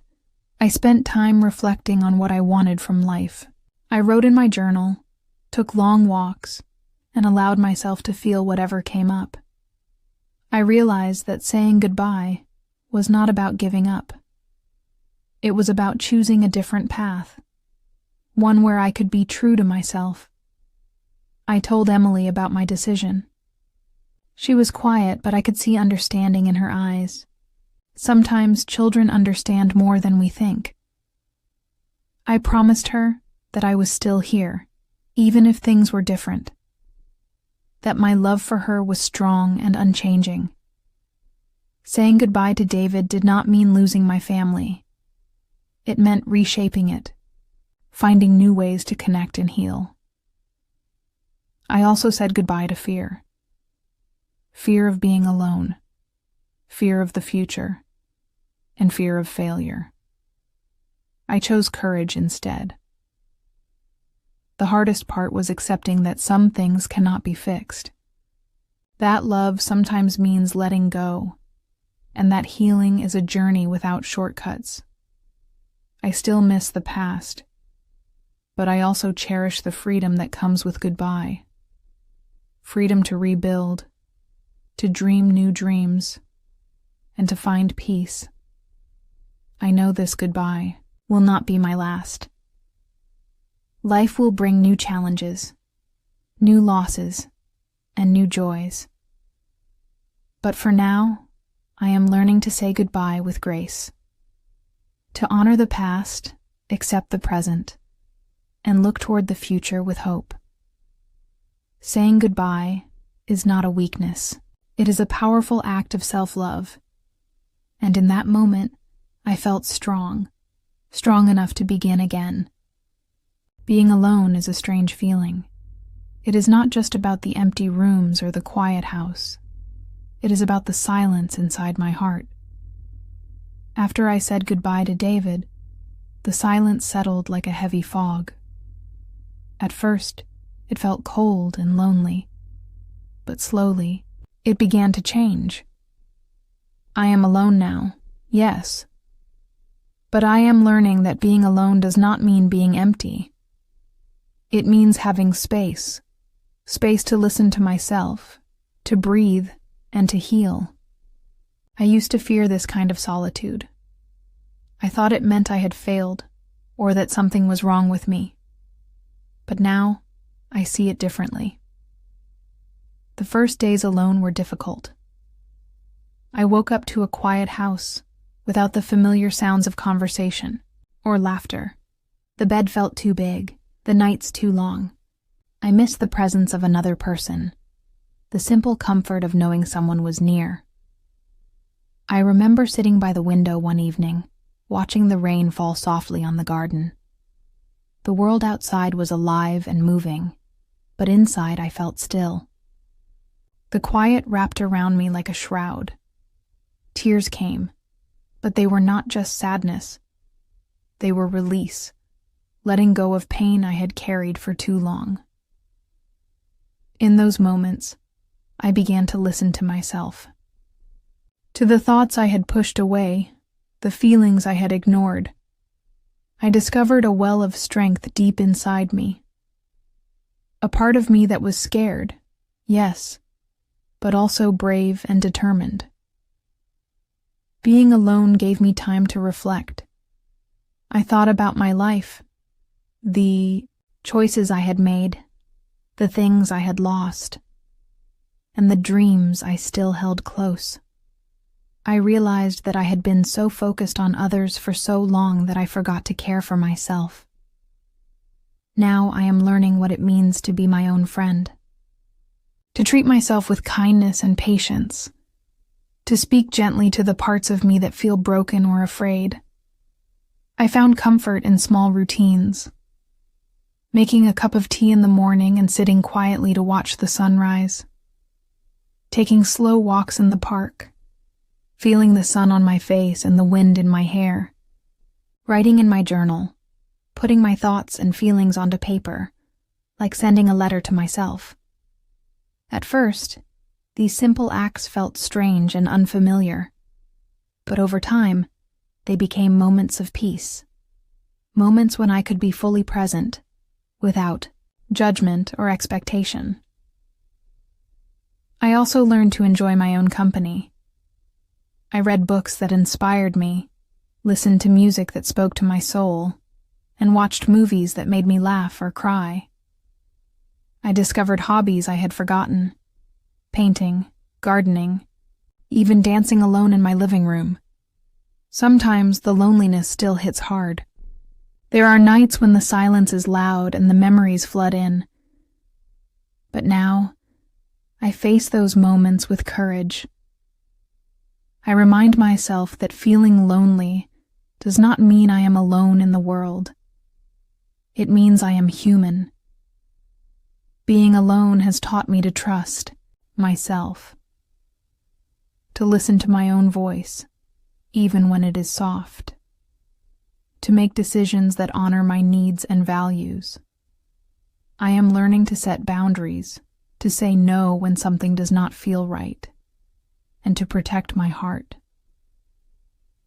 A: I spent time reflecting on what I wanted from life. I wrote in my journal, took long walks, and allowed myself to feel whatever came up. I realized that saying goodbye was not about giving up. It was about choosing a different path, one where I could be true to myself. I told Emily about my decision. She was quiet, but I could see understanding in her eyes. Sometimes children understand more than we think. I promised her that I was still here, even if things were different. that my love for her was strong and unchanging. Saying goodbye to David did not mean losing my family. It meant reshaping it, finding new ways to connect and heal. I also said goodbye to fear. Fear of being alone, fear of the future, and fear of failure. I chose courage instead. The hardest part was accepting that some things cannot be fixed. That love sometimes means letting go, and that healing is a journey without shortcuts. I still miss the past, but I also cherish the freedom that comes with goodbye. Freedom to rebuild, to dream new dreams, and to find peace. I know this goodbye will not be my last. Life will bring new challenges, new losses, and new joys. But for now, I am learning to say goodbye with grace. To honor the past, accept the present, and look toward the future with hope. Saying goodbye is not a weakness. It is a powerful act of self-love. And in that moment, I felt strong enough to begin again. Being alone is a strange feeling. It is not just about the empty rooms or the quiet house. It is about the silence inside my heart. After I said goodbye to David, the silence settled like a heavy fog. At first, it felt cold and lonely, but slowly, it began to change. I am alone now, yes, but I am learning that being alone does not mean being empty. It means having space to listen to myself, to breathe, and to heal. I used to fear this kind of solitude. I thought it meant I had failed, or that something was wrong with me. But now, I see it differently. The first days alone were difficult. I woke up to a quiet house, without the familiar sounds of conversation or laughter. The bed felt too big, the nights too long. I missed the presence of another person, the simple comfort of knowing someone was near. I remember sitting by the window one evening, watching the rain fall softly on the garden. The world outside was alive and moving, but inside I felt still. The quiet wrapped around me like a shroud. Tears came, but they were not just sadness. They were release, letting go of pain I had carried for too long. In those moments, I began to listen to myself. To the thoughts I had pushed away, the feelings I had ignored. I discovered a well of strength deep inside me. A part of me that was scared, yes, but also brave and determined. Being alone gave me time to reflect. I thought about my life, the choices I had made, the things I had lost, and the dreams I still held close. I realized that I had been so focused on others for so long that I forgot to care for myself. Now I am learning what it means to be my own friend, to treat myself with kindness and patience, to speak gently to the parts of me that feel broken or afraid. I found comfort in small routines, making a cup of tea in the morning and sitting quietly to watch the sunrise, taking slow walks in the park, feeling the sun on my face and the wind in my hair, writing in my journal, putting my thoughts and feelings onto paper, like sending a letter to myself. At first, these simple acts felt strange and unfamiliar, but over time, they became moments of peace, moments when I could be fully present, without judgment or expectation. I also learned to enjoy my own company. I read books that inspired me, listened to music that spoke to my soul, and watched movies that made me laugh or cry. I discovered hobbies I had forgotten: painting, gardening, even dancing alone in my living room. Sometimes the loneliness still hits hard. There are nights when the silence is loud and the memories flood in. But now, I face those moments with courage. I remind myself that feeling lonely does not mean I am alone in the world. It means I am human. Being alone has taught me to trust myself, to listen to my own voice, even when it is soft, to make decisions that honor my needs and values. I am learning to set boundaries, to say no when something does not feel right, and to protect my heart.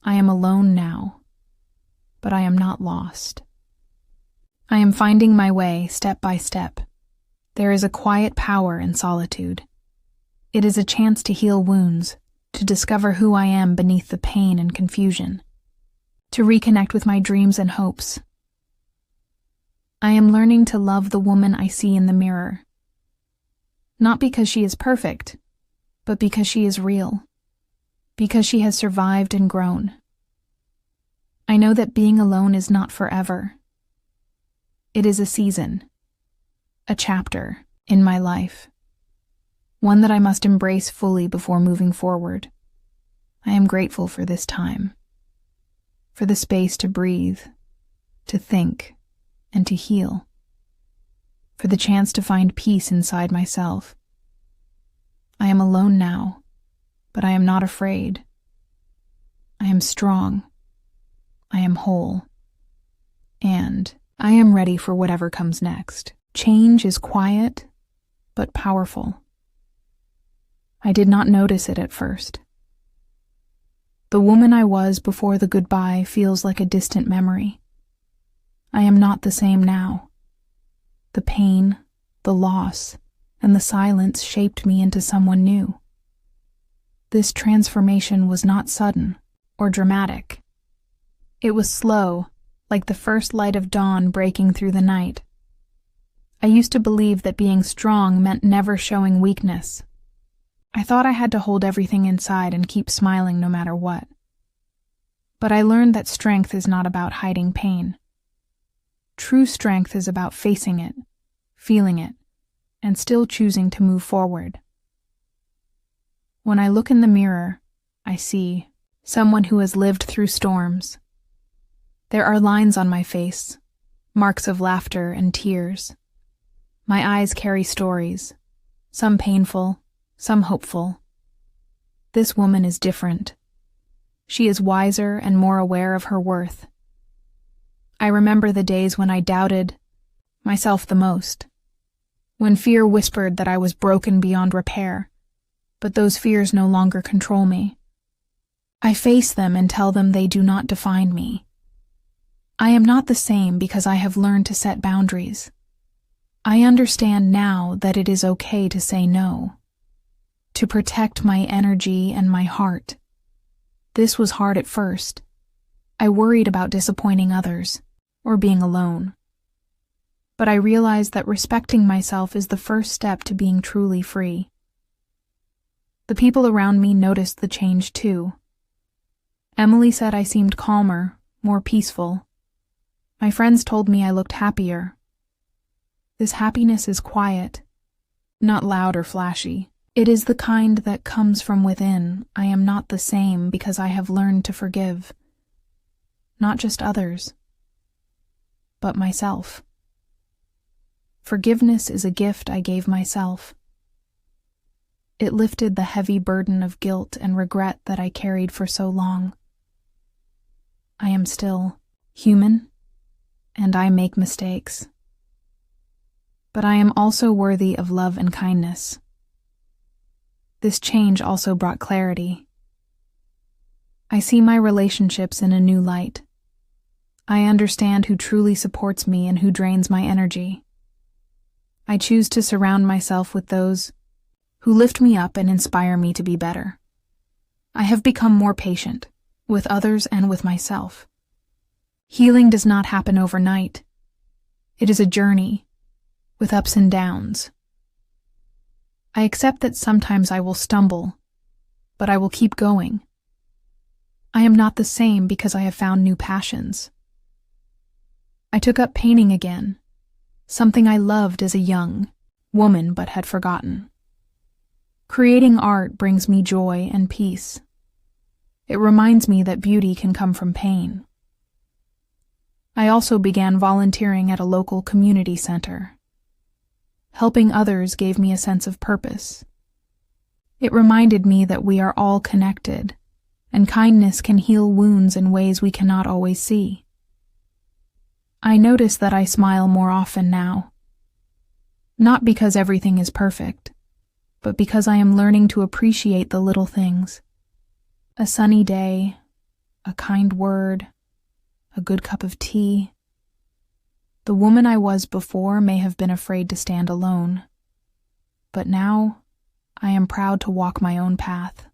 A: I am alone now, but I am not lost. I am finding my way step by step. There is a quiet power in solitude. It is a chance to heal wounds, to discover who I am beneath the pain and confusion, to reconnect with my dreams and hopes. I am learning to love the woman I see in the mirror, not because she is perfect, but because she is real, because she has survived and grown. I know that being alone is not forever. It is a season, a chapter in my life, one that I must embrace fully before moving forward. I am grateful for this time, for the space to breathe, to think, and to heal, for the chance to find peace inside myself. I am alone now, but I am not afraid. I am strong. I am whole. And I am ready for whatever comes next. Change is quiet, but powerful. I did not notice it at first. The woman I was before the goodbye feels like a distant memory. I am not the same now. The pain, the loss, and the silence shaped me into someone new. This transformation was not sudden or dramatic. It was slow, like the first light of dawn breaking through the night. I used to believe that being strong meant never showing weakness. I thought I had to hold everything inside and keep smiling no matter what. But I learned that strength is not about hiding pain. True strength is about facing it, feeling it, and still choosing to move forward. When I look in the mirror, I see someone who has lived through storms. There are lines on my face, marks of laughter and tears. My eyes carry stories, some painful, some hopeful. This woman is different. She is wiser and more aware of her worth. I remember the days when I doubted myself the most, when fear whispered that I was broken beyond repair, but those fears no longer control me. I face them and tell them they do not define me. I am not the same because I have learned to set boundaries. I understand now that it is okay to say no, to protect my energy and my heart. This was hard at first. I worried about disappointing others or being alone. But I realized that respecting myself is the first step to being truly free. The people around me noticed the change too. Emily said I seemed calmer, more peaceful. My friends told me I looked happier. This happiness is quiet, not loud or flashy. It is the kind that comes from within. I am not the same because I have learned to forgive. Not just others, but myself. Forgiveness is a gift I gave myself. It lifted the heavy burden of guilt and regret that I carried for so long. I am still human, and I make mistakes. But I am also worthy of love and kindness. This change also brought clarity. I see my relationships in a new light. I understand who truly supports me and who drains my energy. I choose to surround myself with those who lift me up and inspire me to be better. I have become more patient with others and with myself. Healing does not happen overnight. It is a journey with ups and downs. I accept that sometimes I will stumble, but I will keep going. I am not the same because I have found new passions. I took up painting again, something I loved as a young woman but had forgotten. Creating art brings me joy and peace. It reminds me that beauty can come from pain. I also began volunteering at a local community center. Helping others gave me a sense of purpose. It reminded me that we are all connected, and kindness can heal wounds in ways we cannot always see. I notice that I smile more often now. Not because everything is perfect, but because I am learning to appreciate the little things. A sunny day, a kind word, a good cup of tea. The woman I was before may have been afraid to stand alone, but now I am proud to walk my own path.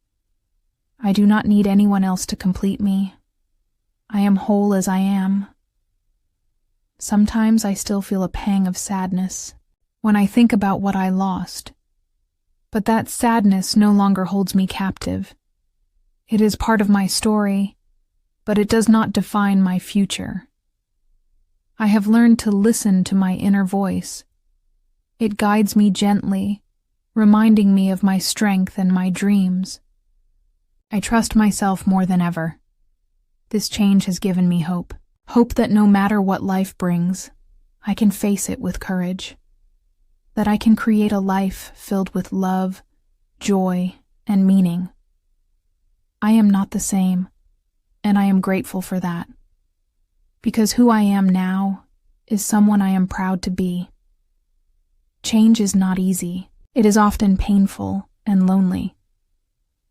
A: I do not need anyone else to complete me. I am whole as I am. Sometimes I still feel a pang of sadness when I think about what I lost. But that sadness no longer holds me captive. It is part of my story, but it does not define my future. I have learned to listen to my inner voice. It guides me gently, reminding me of my strength and my dreams. I trust myself more than ever. This change has given me hope. Hope that no matter what life brings, I can face it with courage. That I can create a life filled with love, joy, and meaning. I am not the same, and I am grateful for that. Because who I am now is someone I am proud to be. Change is not easy. It is often painful and lonely,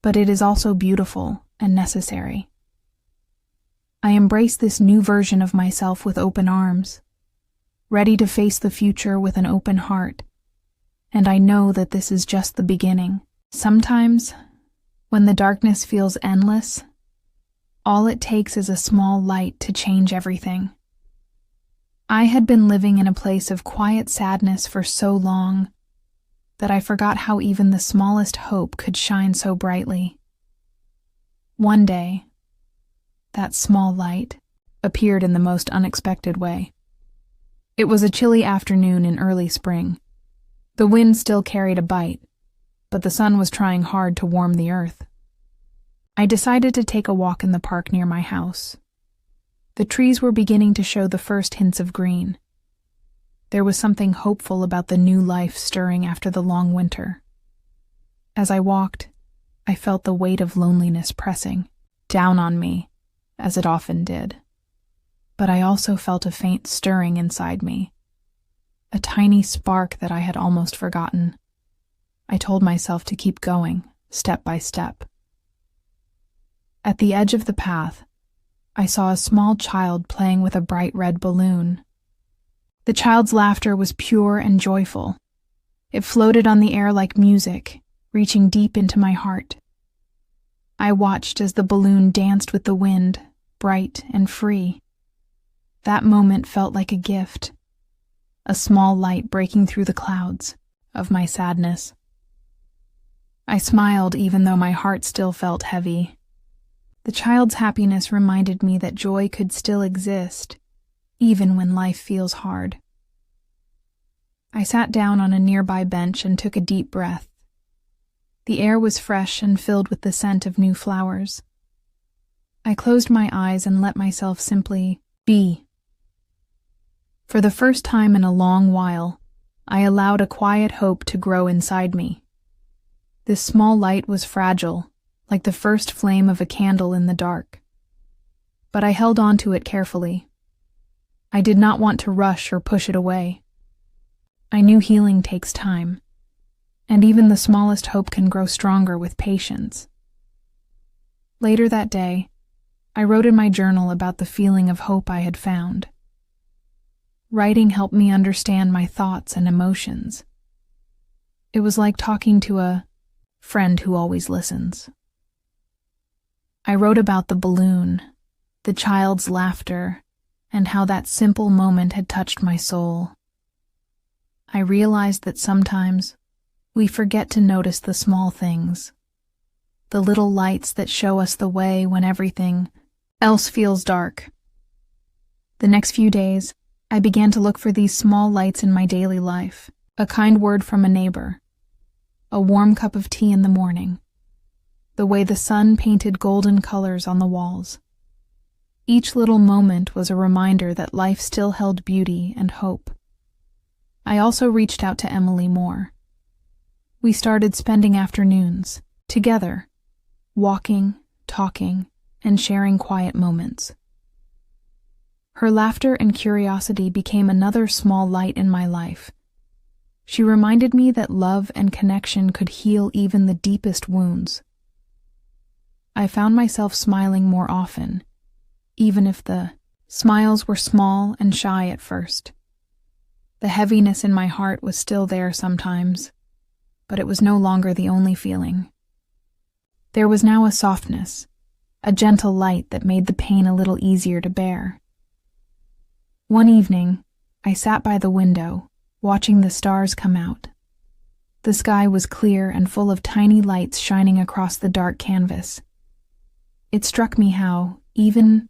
A: but it is also beautiful and necessary. I embrace this new version of myself with open arms, ready to face the future with an open heart. And I know that this is just the beginning. Sometimes, when the darkness feels endless, all it takes is a small light to change everything. I had been living in a place of quiet sadness for so long that I forgot how even the smallest hope could shine so brightly. One day, that small light appeared in the most unexpected way. It was a chilly afternoon in early spring. The wind still carried a bite, but the sun was trying hard to warm the earth. I decided to take a walk in the park near my house. The trees were beginning to show the first hints of green. There was something hopeful about the new life stirring after the long winter. As I walked, I felt the weight of loneliness pressing down on me, as it often did. But I also felt a faint stirring inside me. A tiny spark that I had almost forgotten. I told myself to keep going, step by step. At the edge of the path, I saw a small child playing with a bright red balloon. The child's laughter was pure and joyful. It floated on the air like music, reaching deep into my heart. I watched as the balloon danced with the wind, bright and free. That moment felt like a gift. A small light breaking through the clouds of my sadness. I smiled even though my heart still felt heavy. The child's happiness reminded me that joy could still exist, even when life feels hard. I sat down on a nearby bench and took a deep breath. The air was fresh and filled with the scent of new flowers. I closed my eyes and let myself simply be. For the first time in a long while, I allowed a quiet hope to grow inside me. This small light was fragile, like the first flame of a candle in the dark. But I held on to it carefully. I did not want to rush or push it away. I knew healing takes time, and even the smallest hope can grow stronger with patience. Later that day, I wrote in my journal about the feeling of hope I had found. Writing helped me understand my thoughts and emotions. It was like talking to a friend who always listens. I wrote about the balloon, the child's laughter, and how that simple moment had touched my soul. I realized that sometimes we forget to notice the small things, the little lights that show us the way when everything else feels dark. The next few days, I began to look for these small lights in my daily life. A kind word from a neighbor, a warm cup of tea in the morning, the way the sun painted golden colors on the walls. Each little moment was a reminder that life still held beauty and hope. I also reached out to Emily more. We started spending afternoons together, walking, talking, and sharing quiet moments. Her laughter and curiosity became another small light in my life. She reminded me that love and connection could heal even the deepest wounds. I found myself smiling more often, even if the smiles were small and shy at first. The heaviness in my heart was still there sometimes, but it was no longer the only feeling. There was now a softness, a gentle light that made the pain a little easier to bear. One evening, I sat by the window, watching the stars come out. The sky was clear and full of tiny lights shining across the dark canvas. It struck me how, even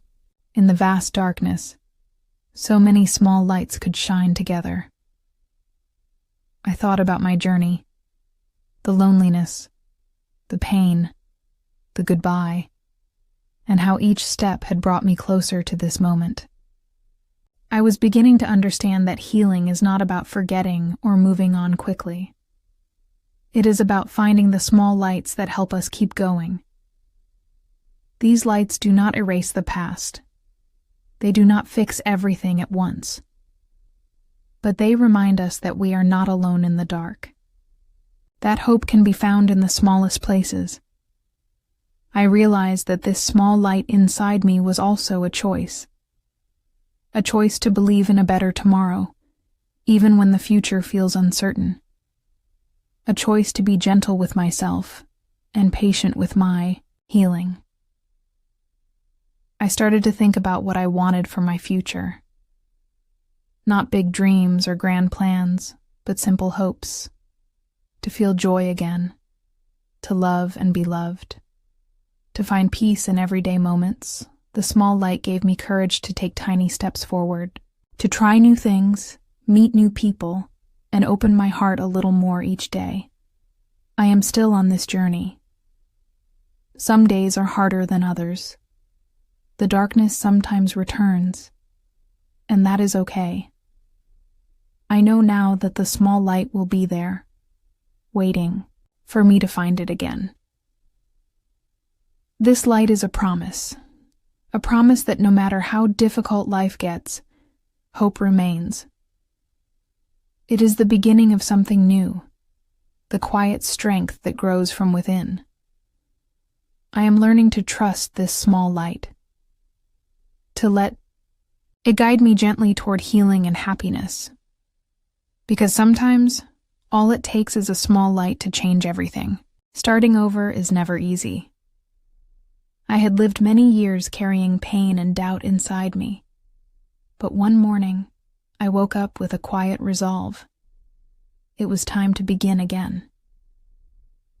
A: in the vast darkness, so many small lights could shine together. I thought about my journey, the loneliness, the pain, the goodbye, and how each step had brought me closer to this moment. I was beginning to understand that healing is not about forgetting or moving on quickly. It is about finding the small lights that help us keep going. These lights do not erase the past. They do not fix everything at once. But they remind us that we are not alone in the dark. That hope can be found in the smallest places. I realized that this small light inside me was also a choice to believe in a better tomorrow, even when the future feels uncertain. A choice to be gentle with myself and patient with my healing. I started to think about what I wanted for my future. Not big dreams or grand plans, but simple hopes. To feel joy again, to love and be loved, to find peace in everyday moments. The small light gave me courage to take tiny steps forward, to try new things, meet new people, and open my heart a little more each day. I am still on this journey. Some days are harder than others. The darkness sometimes returns, and that is okay. I know now that the small light will be there, waiting for me to find it again. This light is a promise that no matter how difficult life gets, hope remains. It is the beginning of something new, the quiet strength that grows from within. I am learning to trust this small light, to let it guide me gently toward healing and happiness. Because sometimes, all it takes is a small light to change everything. Starting over is never easy. I had lived many years carrying pain and doubt inside me. But one morning, I woke up with a quiet resolve. It was time to begin again.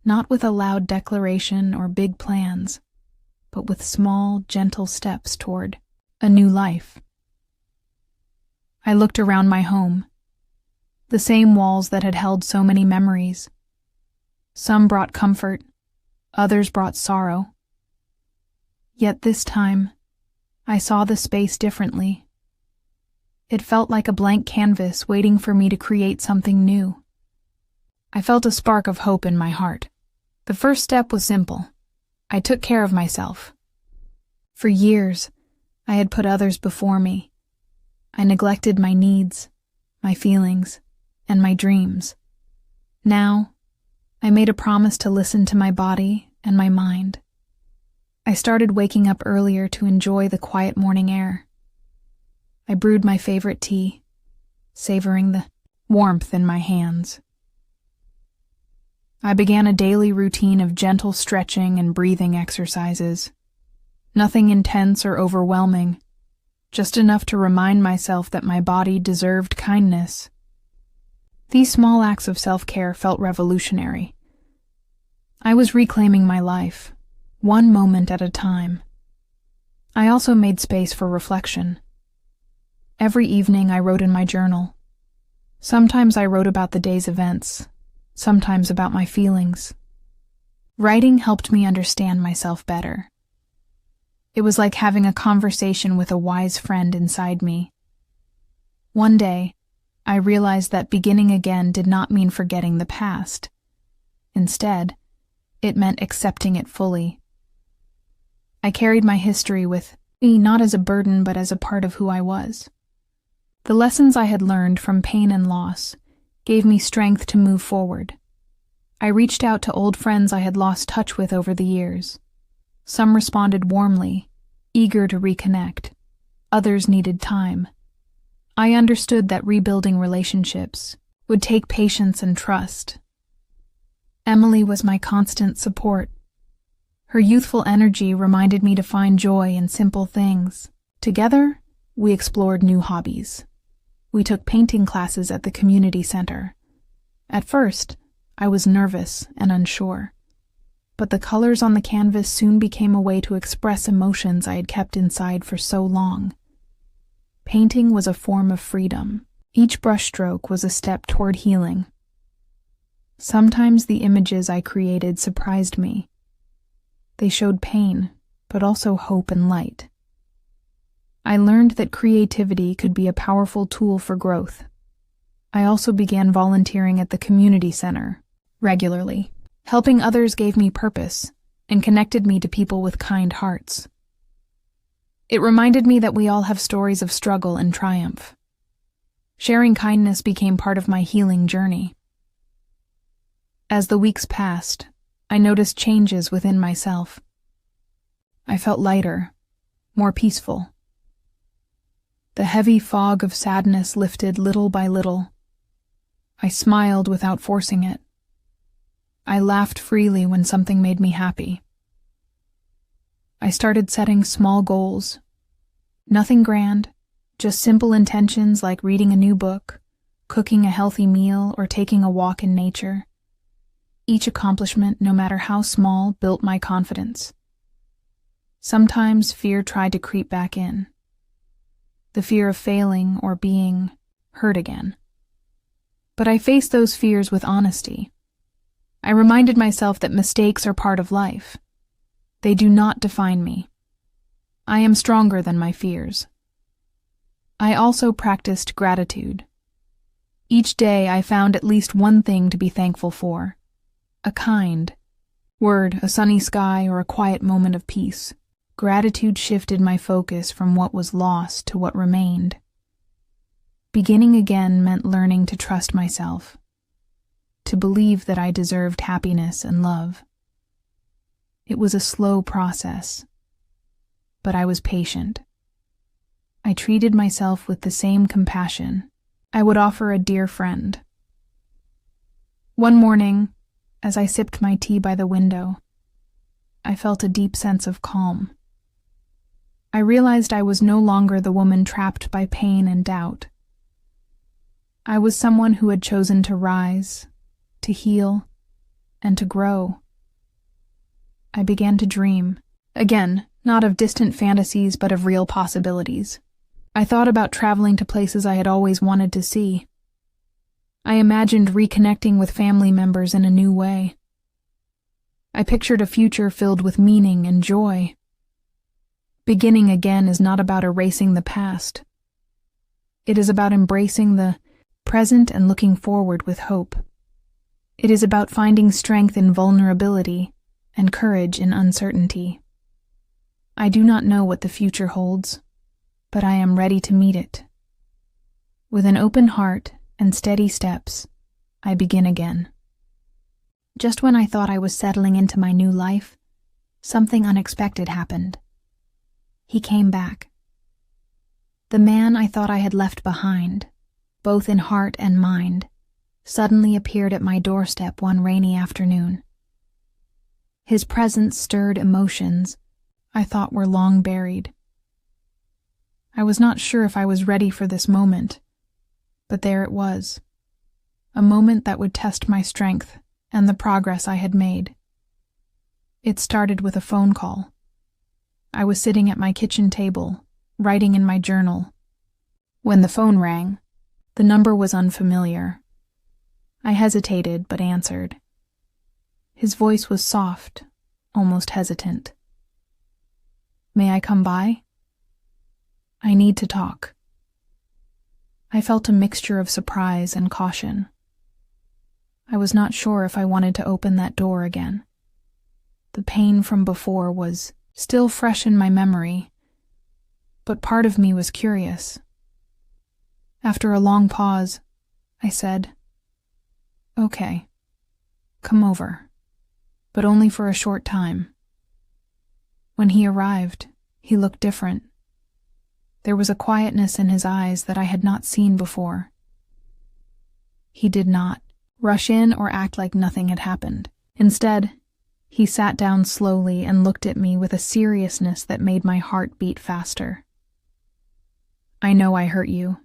A: Not with a loud declaration or big plans, but with small, gentle steps toward a new life. I looked around my home, the same walls that had held so many memories. Some brought comfort, others brought sorrow. Yet this time, I saw the space differently. It felt like a blank canvas waiting for me to create something new. I felt a spark of hope in my heart. The first step was simple. I took care of myself. For years, I had put others before me. I neglected my needs, my feelings, and my dreams. Now, I made a promise to listen to my body and my mind. I started waking up earlier to enjoy the quiet morning air. I brewed my favorite tea, savoring the warmth in my hands. I began a daily routine of gentle stretching and breathing exercises. Nothing intense or overwhelming, just enough to remind myself that my body deserved kindness. These small acts of self-care felt revolutionary. I was reclaiming my life, one moment at a time. I also made space for reflection. Every evening I wrote in my journal. Sometimes I wrote about the day's events, sometimes about my feelings. Writing helped me understand myself better. It was like having a conversation with a wise friend inside me. One day, I realized that beginning again did not mean forgetting the past. Instead, it meant accepting it fully. I carried my history with me not as a burden but as a part of who I was. The lessons I had learned from pain and loss gave me strength to move forward. I reached out to old friends I had lost touch with over the years. Some responded warmly, eager to reconnect. Others needed time. I understood that rebuilding relationships would take patience and trust. Emily was my constant support. Her youthful energy reminded me to find joy in simple things. Together, we explored new hobbies. We took painting classes at the community center. At first, I was nervous and unsure, but the colors on the canvas soon became a way to express emotions I had kept inside for so long. Painting was a form of freedom. Each brushstroke was a step toward healing. Sometimes the images I created surprised me. They showed pain, but also hope and light. I learned that creativity could be a powerful tool for growth. I also began volunteering at the community center regularly. Helping others gave me purpose and connected me to people with kind hearts. It reminded me that we all have stories of struggle and triumph. Sharing kindness became part of my healing journey. As the weeks passed, I noticed changes within myself. I felt lighter, more peaceful. The heavy fog of sadness lifted little by little. I smiled without forcing it. I laughed freely when something made me happy. I started setting small goals. Nothing grand, just simple intentions like reading a new book, cooking a healthy meal, or taking a walk in nature. Each accomplishment, no matter how small, built my confidence. Sometimes fear tried to creep back in. The fear of failing or being hurt again. But I faced those fears with honesty. I reminded myself that mistakes are part of life. They do not define me. I am stronger than my fears. I also practiced gratitude. Each day I found at least one thing to be thankful for. A kind word, a sunny sky, or a quiet moment of peace. Gratitude shifted my focus from what was lost to what remained. Beginning again meant learning to trust myself, to believe that I deserved happiness and love. It was a slow process, but I was patient. I treated myself with the same compassion I would offer a dear friend. One morning, as I sipped my tea by the window, I felt a deep sense of calm. I realized I was no longer the woman trapped by pain and doubt. I was someone who had chosen to rise, to heal, and to grow. I began to dream, again, not of distant fantasies but of real possibilities. I thought about traveling to places I had always wanted to see. I imagined reconnecting with family members in a new way. I pictured a future filled with meaning and joy. Beginning again is not about erasing the past. It is about embracing the present and looking forward with hope. It is about finding strength in vulnerability and courage in uncertainty. I do not know what the future holds, but I am ready to meet it. With an open heart and steady steps, I begin again. Just when I thought I was settling into my new life, something unexpected happened. He came back. The man I thought I had left behind, both in heart and mind, suddenly appeared at my doorstep one rainy afternoon. His presence stirred emotions I thought were long buried. I was not sure if I was ready for this moment, but there it was, a moment that would test my strength and the progress I had made. It started with a phone call. I was sitting at my kitchen table, writing in my journal, when the phone rang. The number was unfamiliar. I hesitated, but answered. His voice was soft, almost hesitant. May I come by? I need to talk. I felt a mixture of surprise and caution. I was not sure if I wanted to open that door again. The pain from before was still fresh in my memory, but part of me was curious. After a long pause, I said, Okay, come over, but only for a short time. When he arrived, he looked different. There was a quietness in his eyes that I had not seen before. He did not rush in or act like nothing had happened. Instead, he sat down slowly and looked at me with a seriousness that made my heart beat faster. I know I hurt you,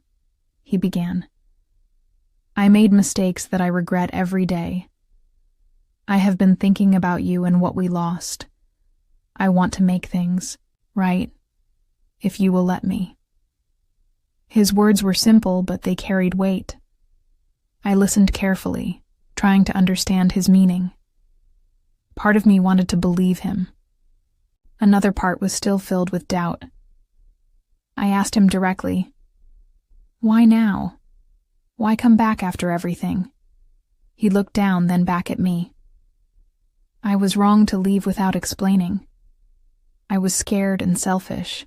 A: he began. I made mistakes that I regret every day. I have been thinking about you and what we lost. I want to make things right, if you will let me. His words were simple, but they carried weight. I listened carefully, trying to understand his meaning. Part of me wanted to believe him. Another part was still filled with doubt. I asked him directly, Why now? Why come back after everything? He looked down, then back at me. I was wrong to leave without explaining. I was scared and selfish.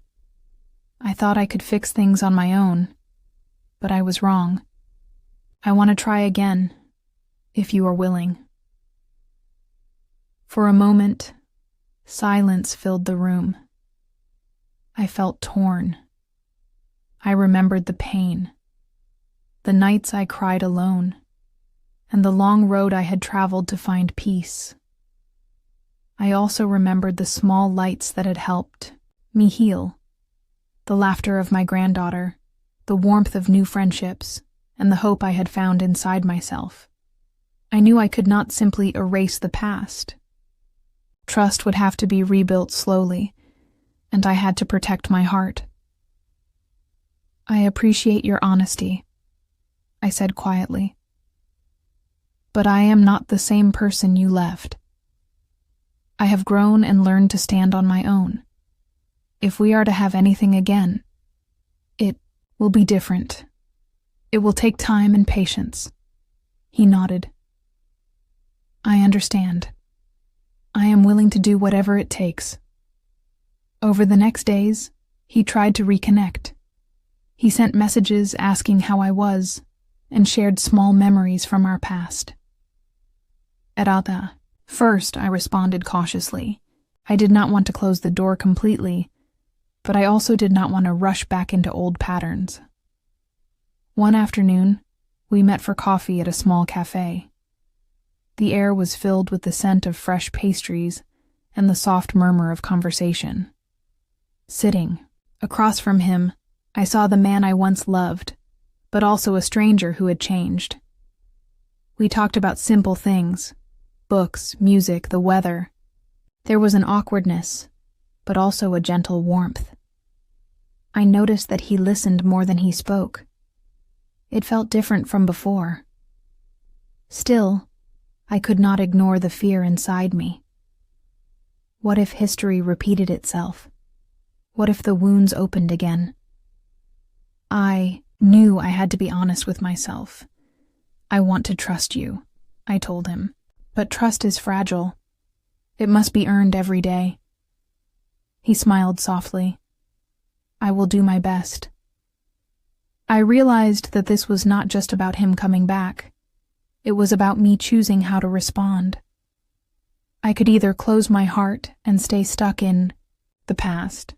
A: I thought I could fix things on my own, but I was wrong. I want to try again, if you are willing. For a moment, silence filled the room. I felt torn. I remembered the pain, the nights I cried alone, and the long road I had traveled to find peace. I also remembered the small lights that had helped me heal, the laughter of my granddaughter, the warmth of new friendships, and the hope I had found inside myself. I knew I could not simply erase the past. Trust would have to be rebuilt slowly, and I had to protect my heart. I appreciate your honesty, I said quietly. But I am not the same person you left. I have grown and learned to stand on my own. If we are to have anything again, it will be different. It will take time and patience. He nodded. I understand. I am willing to do whatever it takes. Over the next days, he tried to reconnect. He sent messages asking how I was and shared small memories from our past. Errata. First, I responded cautiously. I did not want to close the door completely, but I also did not want to rush back into old patterns. One afternoon, we met for coffee at a small cafe. The air was filled with the scent of fresh pastries and the soft murmur of conversation. Sitting across from him, I saw the man I once loved, but also a stranger who had changed. We talked about simple things, books, music, the weather. There was an awkwardness, but also a gentle warmth. I noticed that he listened more than he spoke. It felt different from before. Still, I could not ignore the fear inside me. What if history repeated itself? What if the wounds opened again? I knew I had to be honest with myself. I want to trust you, I told him. But trust is fragile. It must be earned every day. He smiled softly. I will do my best. I realized that this was not just about him coming back. It was about me choosing how to respond. I could either close my heart and stay stuck in the past,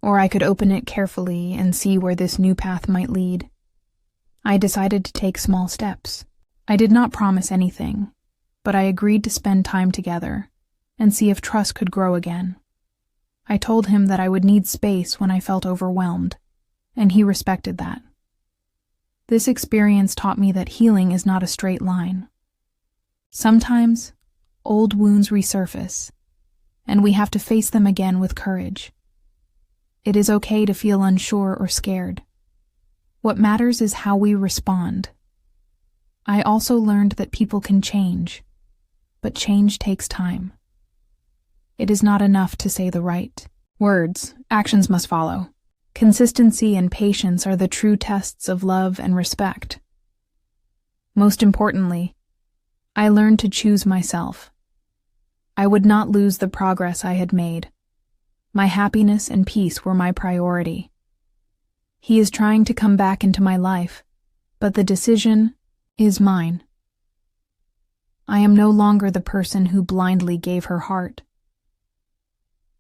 A: or I could open it carefully and see where this new path might lead. I decided to take small steps. I did not promise anything, but I agreed to spend time together and see if trust could grow again. I told him that I would need space when I felt overwhelmed, and he respected that. This experience taught me that healing is not a straight line. Sometimes, old wounds resurface, and we have to face them again with courage. It is okay to feel unsure or scared. What matters is how we respond. I also learned that people can change, but change takes time. It is not enough to say the right words, actions must follow. Consistency and patience are the true tests of love and respect. Most importantly, I learned to choose myself. I would not lose the progress I had made. My happiness and peace were my priority. He is trying to come back into my life, but the decision is mine. I am no longer the person who blindly gave her heart.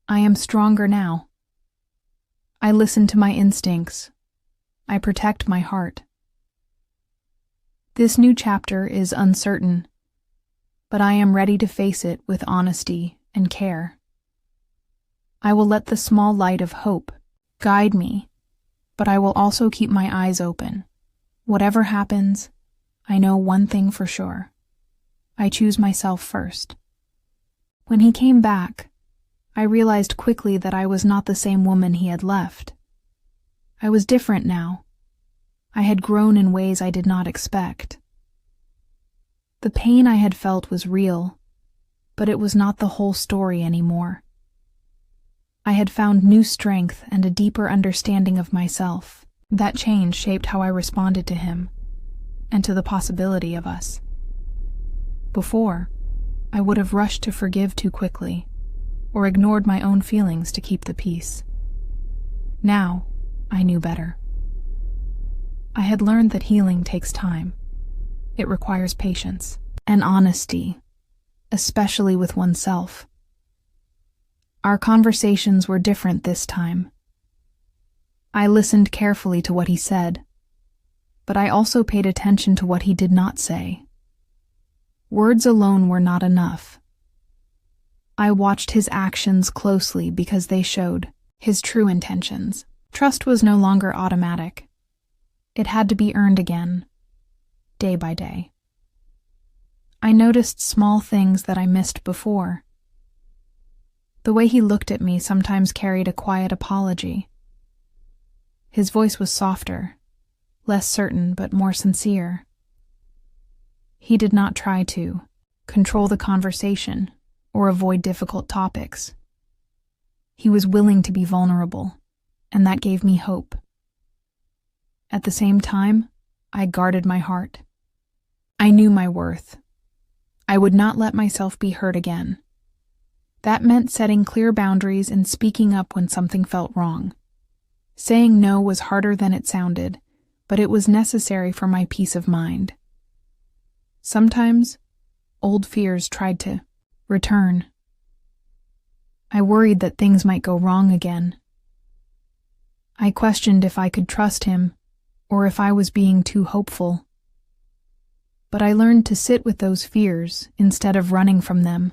A: I am stronger now. I listen to my instincts. I protect my heart. This new chapter is uncertain, but I am ready to face it with honesty and care. I will let the small light of hope guide me, but I will also keep my eyes open. Whatever happens, I know one thing for sure. I choose myself first. When he came back, I realized quickly that I was not the same woman he had left. I was different now. I had grown in ways I did not expect. The pain I had felt was real, but it was not the whole story anymore. I had found new strength and a deeper understanding of myself. That change shaped how I responded to him, and to the possibility of us. Before, I would have rushed to forgive too quickly, or ignored my own feelings to keep the peace. Now, I knew better. I had learned that healing takes time. It requires patience and honesty, especially with oneself. Our conversations were different this time. I listened carefully to what he said, but I also paid attention to what he did not say. Words alone were not enough. I watched his actions closely because they showed his true intentions. Trust was no longer automatic. It had to be earned again, day by day. I noticed small things that I missed before. The way he looked at me sometimes carried a quiet apology. His voice was softer, less certain but more sincere. He did not try to control the conversation or avoid difficult topics. He was willing to be vulnerable, and that gave me hope. At the same time, I guarded my heart. I knew my worth. I would not let myself be hurt again. That meant setting clear boundaries and speaking up when something felt wrong. Saying no was harder than it sounded, but it was necessary for my peace of mind. Sometimes, old fears tried to return. I worried that things might go wrong again. I questioned if I could trust him, or if I was being too hopeful. But I learned to sit with those fears instead of running from them.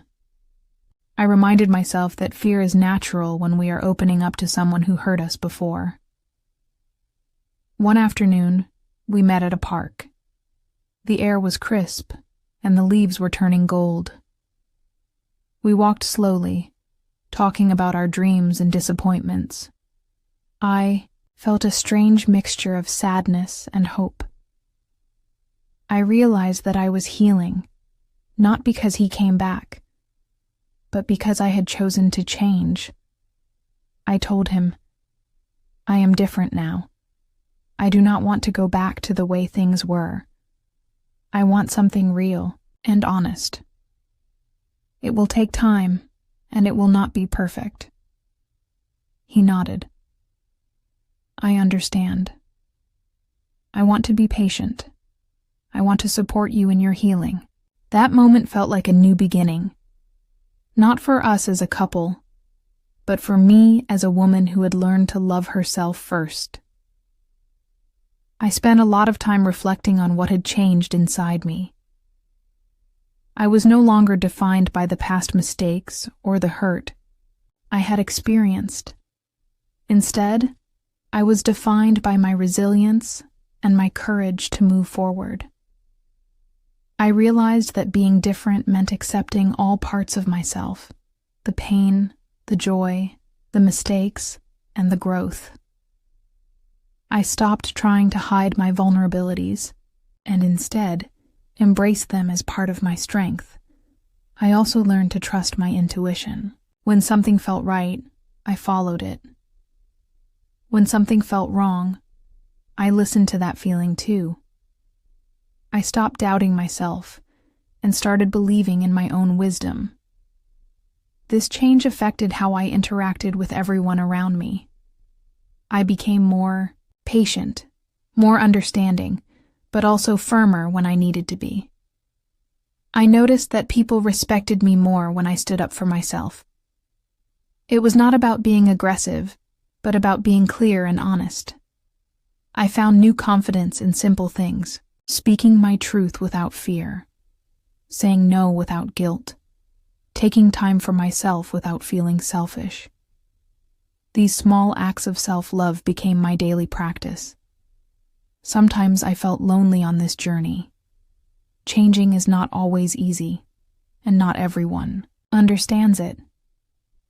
A: I reminded myself that fear is natural when we are opening up to someone who hurt us before. One afternoon, we met at a park. The air was crisp, and the leaves were turning gold. We walked slowly, talking about our dreams and disappointments. I felt a strange mixture of sadness and hope. I realized that I was healing, not because he came back, but because I had chosen to change. I told him, I am different now. I do not want to go back to the way things were. I want something real and honest. It will take time, and it will not be perfect. He nodded. I understand. I want to be patient. I want to support you in your healing. That moment felt like a new beginning. Not for us as a couple, but for me as a woman who had learned to love herself first. I spent a lot of time reflecting on what had changed inside me. I was no longer defined by the past mistakes or the hurt I had experienced. Instead, I was defined by my resilience and my courage to move forward. I realized that being different meant accepting all parts of myself, the pain, the joy, the mistakes, and the growth. I stopped trying to hide my vulnerabilities, and instead embraced them as part of my strength. I also learned to trust my intuition. When something felt right, I followed it. When something felt wrong, I listened to that feeling too. I stopped doubting myself and started believing in my own wisdom. This change affected how I interacted with everyone around me. I became more patient, more understanding, but also firmer when I needed to be. I noticed that people respected me more when I stood up for myself. It was not about being aggressive, but about being clear and honest. I found new confidence in simple things, speaking my truth without fear, saying no without guilt, taking time for myself without feeling selfish. These small acts of self-love became my daily practice. Sometimes I felt lonely on this journey. Changing is not always easy, and not everyone understands it.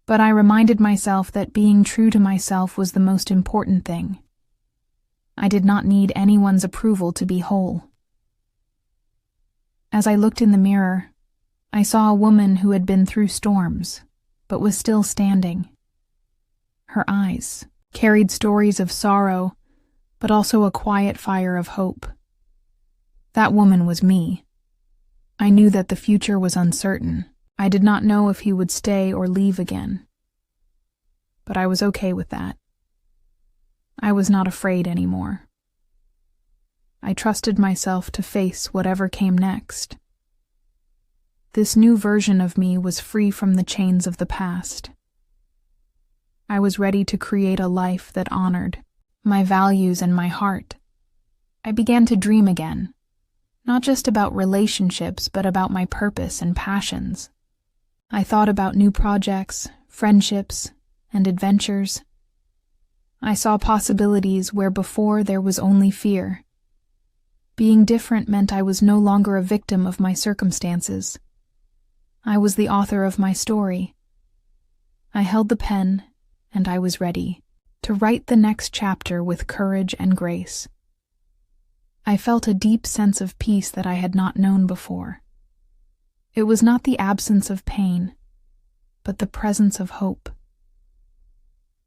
A: But I reminded myself that being true to myself was the most important thing. I did not need anyone's approval to be whole. As I looked in the mirror, I saw a woman who had been through storms, but was still standing. Her eyes carried stories of sorrow, but also a quiet fire of hope. That woman was me. I knew that the future was uncertain. I did not know if he would stay or leave again. But I was okay with that. I was not afraid anymore. I trusted myself to face whatever came next. This new version of me was free from the chains of the past. I was ready to create a life that honored my values and my heart. I began to dream again, not just about relationships, but about my purpose and passions. I thought about new projects, friendships, and adventures. I saw possibilities where before there was only fear. Being different meant I was no longer a victim of my circumstances. I was the author of my story. I held the pen, and I was ready to write the next chapter with courage and grace. I felt a deep sense of peace that I had not known before. It was not the absence of pain, but the presence of hope.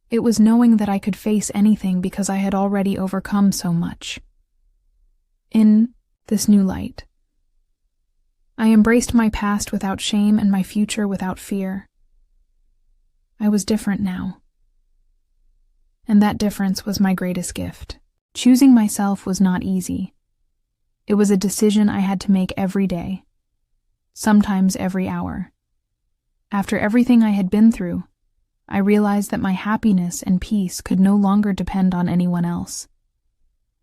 A: It was knowing that I could face anything because I had already overcome so much. In this new light, I embraced my past without shame and my future without fear. I was different now. And that difference was my greatest gift. Choosing myself was not easy. It was a decision I had to make every day, sometimes every hour. After everything I had been through, I realized that my happiness and peace could no longer depend on anyone else.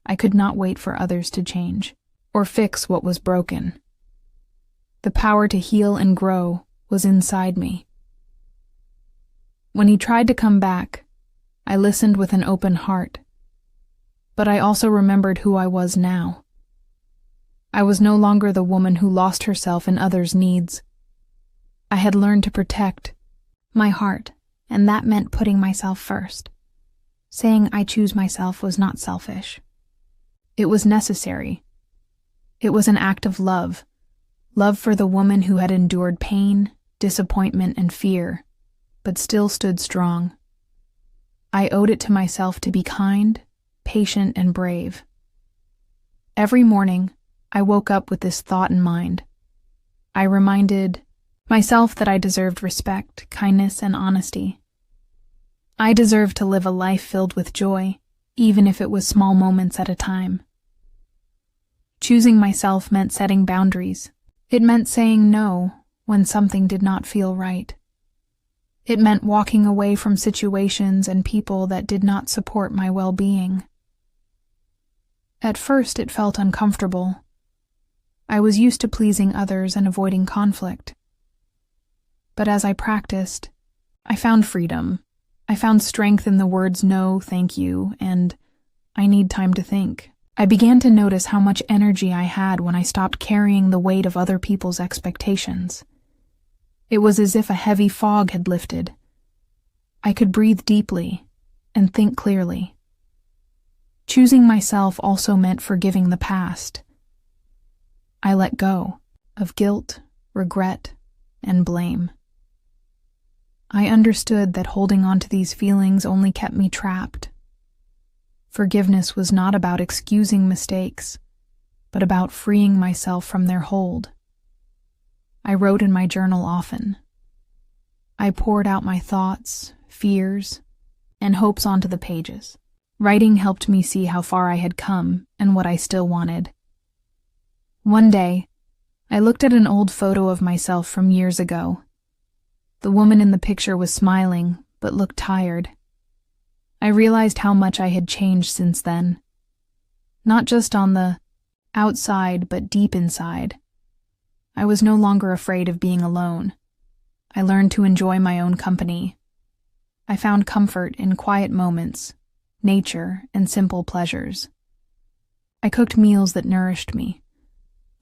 A: I could not wait for others to change or fix what was broken. The power to heal and grow was inside me. When he tried to come back, I listened with an open heart, but I also remembered who I was now. I was no longer the woman who lost herself in others' needs. I had learned to protect my heart, and that meant putting myself first. Saying I choose myself was not selfish. It was necessary. It was an act of love for the woman who had endured pain, disappointment, and fear, but still stood strong. I owed it to myself to be kind, patient, and brave. Every morning, I woke up with this thought in mind. I reminded myself that I deserved respect, kindness, and honesty. I deserved to live a life filled with joy, even if it was small moments at a time. Choosing myself meant setting boundaries. It meant saying no when something did not feel right. It meant walking away from situations and people that did not support my well-being. At first, it felt uncomfortable. I was used to pleasing others and avoiding conflict. But as I practiced, I found freedom. I found strength in the words no, thank you, and I need time to think. I began to notice how much energy I had when I stopped carrying the weight of other people's expectations. It was as if a heavy fog had lifted. I could breathe deeply and think clearly. Choosing myself also meant forgiving the past. I let go of guilt, regret, and blame. I understood that holding on to these feelings only kept me trapped. Forgiveness was not about excusing mistakes, but about freeing myself from their hold. I wrote in my journal often. I poured out my thoughts, fears, and hopes onto the pages. Writing helped me see how far I had come and what I still wanted. One day, I looked at an old photo of myself from years ago. The woman in the picture was smiling, but looked tired. I realized how much I had changed since then. Not just on the outside, but deep inside. I was no longer afraid of being alone. I learned to enjoy my own company. I found comfort in quiet moments, nature, and simple pleasures. I cooked meals that nourished me.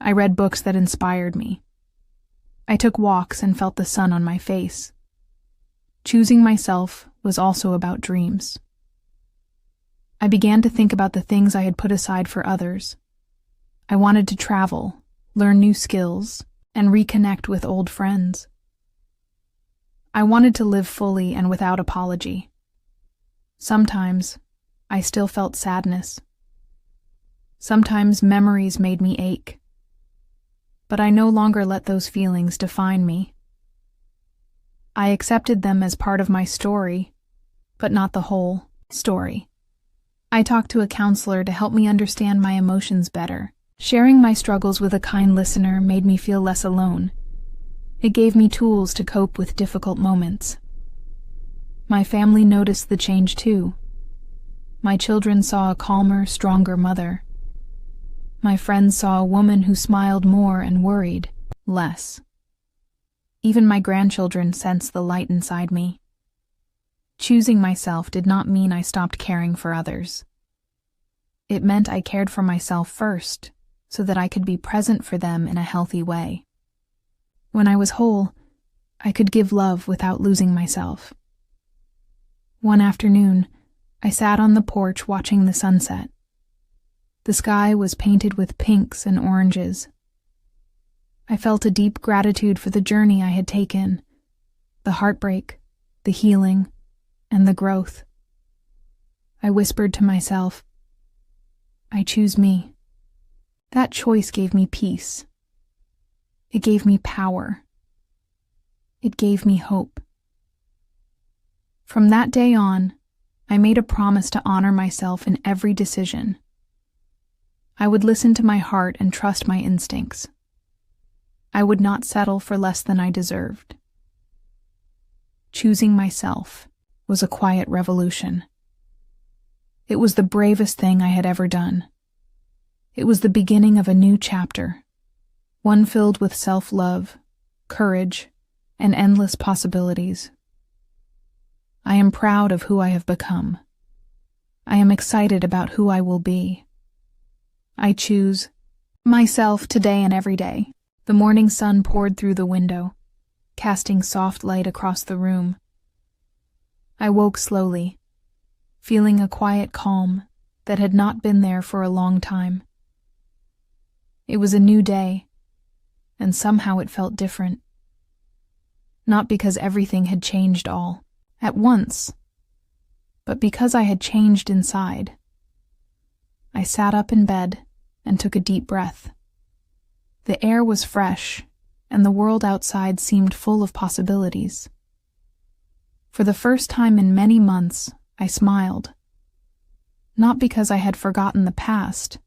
A: I read books that inspired me. I took walks and felt the sun on my face. Choosing myself was also about dreams. I began to think about the things I had put aside for others. I wanted to travel, learn new skills, and reconnect with old friends. I wanted to live fully and without apology. Sometimes, I still felt sadness. Sometimes memories made me ache. But I no longer let those feelings define me. I accepted them as part of my story, but not the whole story. I talked to a counselor to help me understand my emotions better. Sharing my struggles with a kind listener made me feel less alone. It gave me tools to cope with difficult moments. My family noticed the change too. My children saw a calmer, stronger mother. My friends saw a woman who smiled more and worried less. Even my grandchildren sensed the light inside me. Choosing myself did not mean I stopped caring for others. It meant I cared for myself first, so that I could be present for them in a healthy way. When I was whole, I could give love without losing myself. One afternoon, I sat on the porch watching the sunset. The sky was painted with pinks and oranges. I felt a deep gratitude for the journey I had taken, the heartbreak, the healing, and the growth. I whispered to myself, I choose me. That choice gave me peace. It gave me power. It gave me hope. From that day on, I made a promise to honor myself in every decision. I would listen to my heart and trust my instincts. I would not settle for less than I deserved. Choosing myself was a quiet revolution. It was the bravest thing I had ever done. It was the beginning of a new chapter, one filled with self-love, courage, and endless possibilities. I am proud of who I have become. I am excited about who I will be. I choose myself today and every day. The morning sun poured through the window, casting soft light across the room. I woke slowly, feeling a quiet calm that had not been there for a long time. It was a new day, and somehow it felt different. Not because everything had changed all at once, but because I had changed inside. I sat up in bed and took a deep breath. The air was fresh, and the world outside seemed full of possibilities. For the first time in many months, I smiled. Not because I had forgotten the past,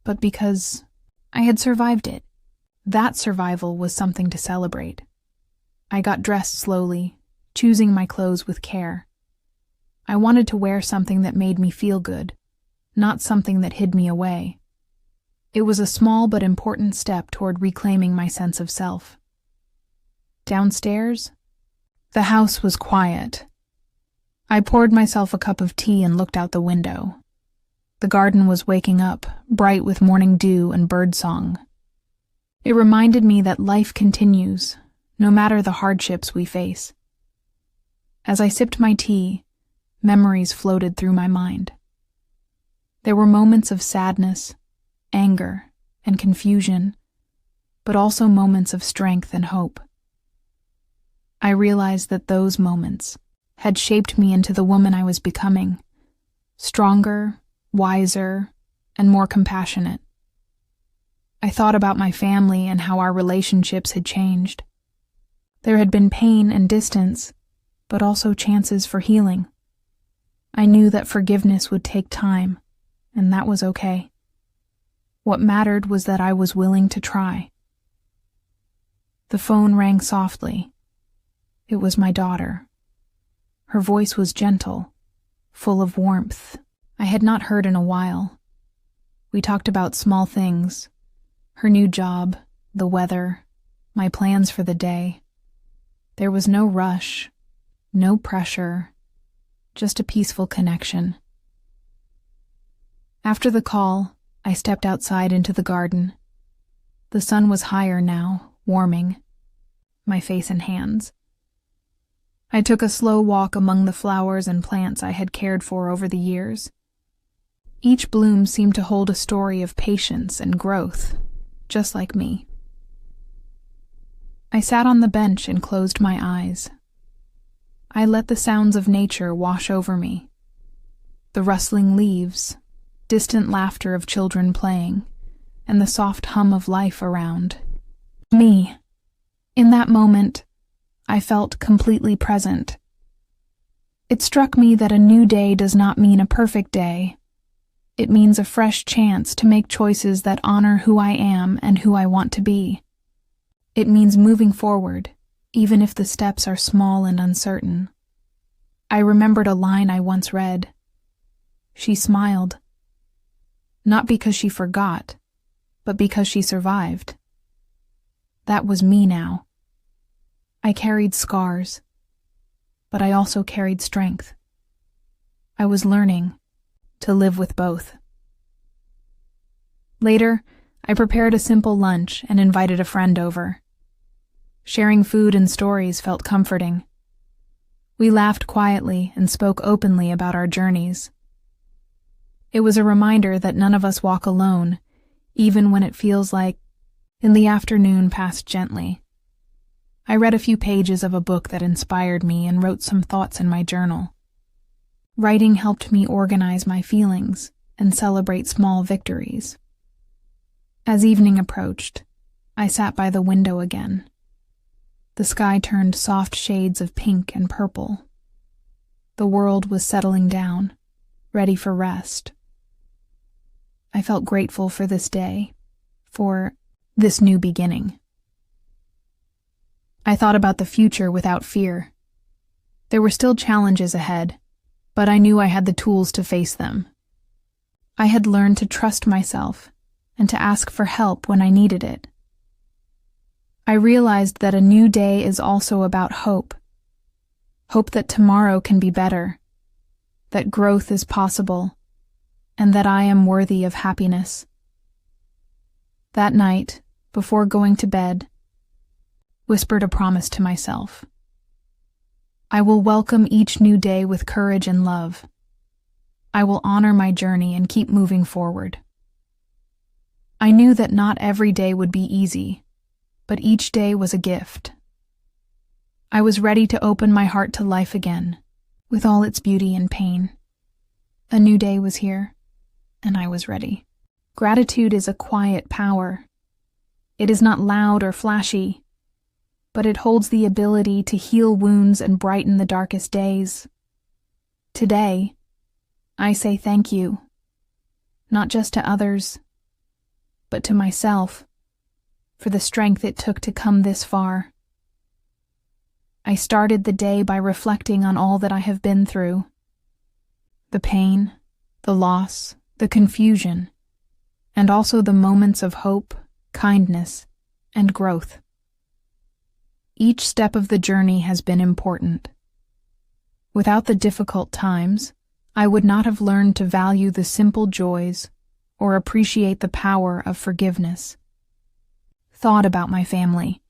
A: but because I had survived it. That survival was something to celebrate. I got dressed slowly, choosing my clothes with care. I wanted to wear something that made me feel good, not something that hid me away. It was a small but important step toward reclaiming my sense of self. Downstairs, the house was quiet. I poured myself a cup of tea and looked out the window. The garden was waking up, bright with morning dew and birdsong. It reminded me that life continues, no matter the hardships we face. As I sipped my tea, memories floated through my mind. There were moments of sadness, anger, and confusion, but also moments of strength and hope. I realized that those moments had shaped me into the woman I was becoming, stronger, wiser, and more compassionate. I thought about my family and how our relationships had changed. There had been pain and distance, but also chances for healing. I knew that forgiveness would take time, and that was okay. What mattered was that I was willing to try. The phone rang softly. It was my daughter. Her voice was gentle, full of warmth. I had not heard in a while. We talked about small things, her new job, the weather, my plans for the day. There was no rush, no pressure, just a peaceful connection. After the call, I stepped outside into the garden. The sun was higher now, warming my face and hands. I took a slow walk among the flowers and plants I had cared for over the years. Each bloom seemed to hold a story of patience and growth, just like me. I sat on the bench and closed my eyes. I let the sounds of nature wash over me. The rustling leaves, distant laughter of children playing, and the soft hum of life around me. In that moment, I felt completely present. It struck me that a new day does not mean a perfect day. It means a fresh chance to make choices that honor who I am and who I want to be. It means moving forward, even if the steps are small and uncertain. I remembered a line I once read. She smiled. Not because she forgot, but because she survived. That was me now. I carried scars, but I also carried strength. I was learning to live with both. Later, I prepared a simple lunch and invited a friend over. Sharing food and stories felt comforting. We laughed quietly and spoke openly about our journeys. It was a reminder that none of us walk alone, even when it feels like the afternoon passed gently. I read a few pages of a book that inspired me and wrote some thoughts in my journal. Writing helped me organize my feelings and celebrate small victories. As evening approached, I sat by the window again. The sky turned soft shades of pink and purple. The world was settling down, ready for rest. I felt grateful for this day, for this new beginning. I thought about the future without fear. There were still challenges ahead, but I knew I had the tools to face them. I had learned to trust myself and to ask for help when I needed it. I realized that a new day is also about hope. Hope that tomorrow can be better, that growth is possible, and that I am worthy of happiness. That night, before going to bed, whispered a promise to myself. I will welcome each new day with courage and love. I will honor my journey and keep moving forward. I knew that not every day would be easy, but each day was a gift. I was ready to open my heart to life again, with all its beauty and pain. A new day was here, and I was ready. Gratitude is a quiet power. It is not loud or flashy, but it holds the ability to heal wounds and brighten the darkest days. Today, I say thank you, not just to others, but to myself, for the strength it took to come this far. I started the day by reflecting on all that I have been through. The pain, the loss, the confusion, and also the moments of hope, kindness, and growth. Each step of the journey has been important. Without the difficult times, I would not have learned to value the simple joys or appreciate the power of forgiveness. Thought about my family.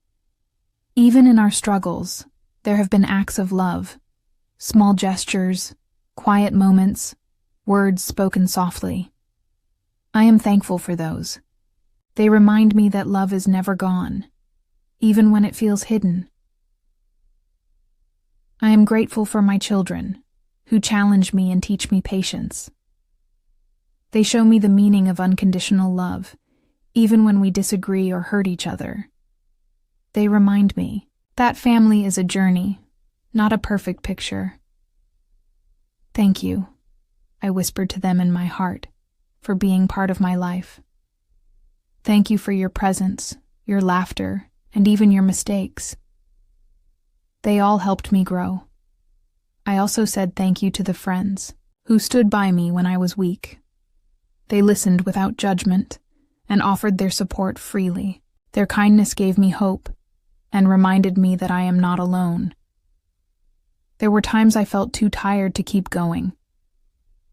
A: Even in our struggles, there have been acts of love, small gestures, quiet moments, words spoken softly. I am thankful for those. They remind me that love is never gone, even when it feels hidden. I am grateful for my children, who challenge me and teach me patience. They show me the meaning of unconditional love, even when we disagree or hurt each other. They remind me that family is a journey, not a perfect picture. Thank you, I whispered to them in my heart, for being part of my life. Thank you for your presence, your laughter, and even your mistakes. They all helped me grow. I also said thank you to the friends who stood by me when I was weak. They listened without judgment and offered their support freely. Their kindness gave me hope and reminded me that I am not alone. There were times I felt too tired to keep going,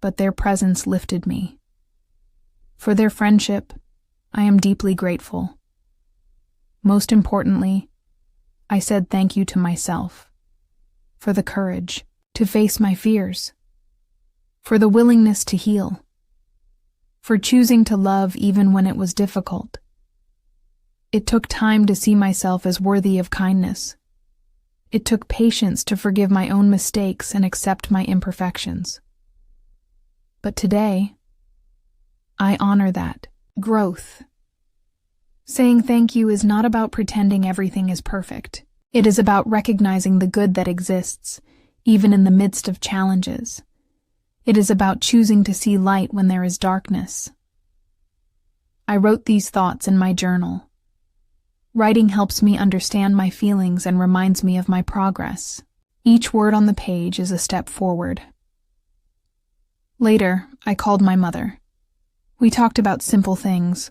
A: but their presence lifted me. For their friendship, I am deeply grateful. Most importantly, I said thank you to myself for the courage to face my fears, for the willingness to heal, for choosing to love even when it was difficult. It took time to see myself as worthy of kindness. It took patience to forgive my own mistakes and accept my imperfections. But today, I honor that growth. Saying thank you is not about pretending everything is perfect. It is about recognizing the good that exists, even in the midst of challenges. It is about choosing to see light when there is darkness. I wrote these thoughts in my journal. Writing helps me understand my feelings and reminds me of my progress. Each word on the page is a step forward. Later, I called my mother. We talked about simple things,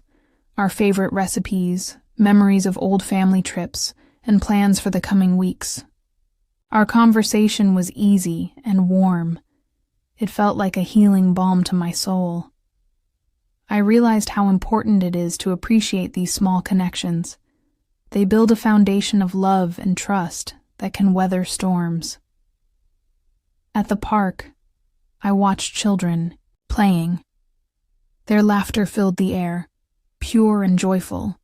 A: our favorite recipes, memories of old family trips, and plans for the coming weeks. Our conversation was easy and warm. It felt like a healing balm to my soul. I realized how important it is to appreciate these small connections. They build a foundation of love and trust that can weather storms. At the park, I watched children playing. Their laughter filled the air, pure and joyful.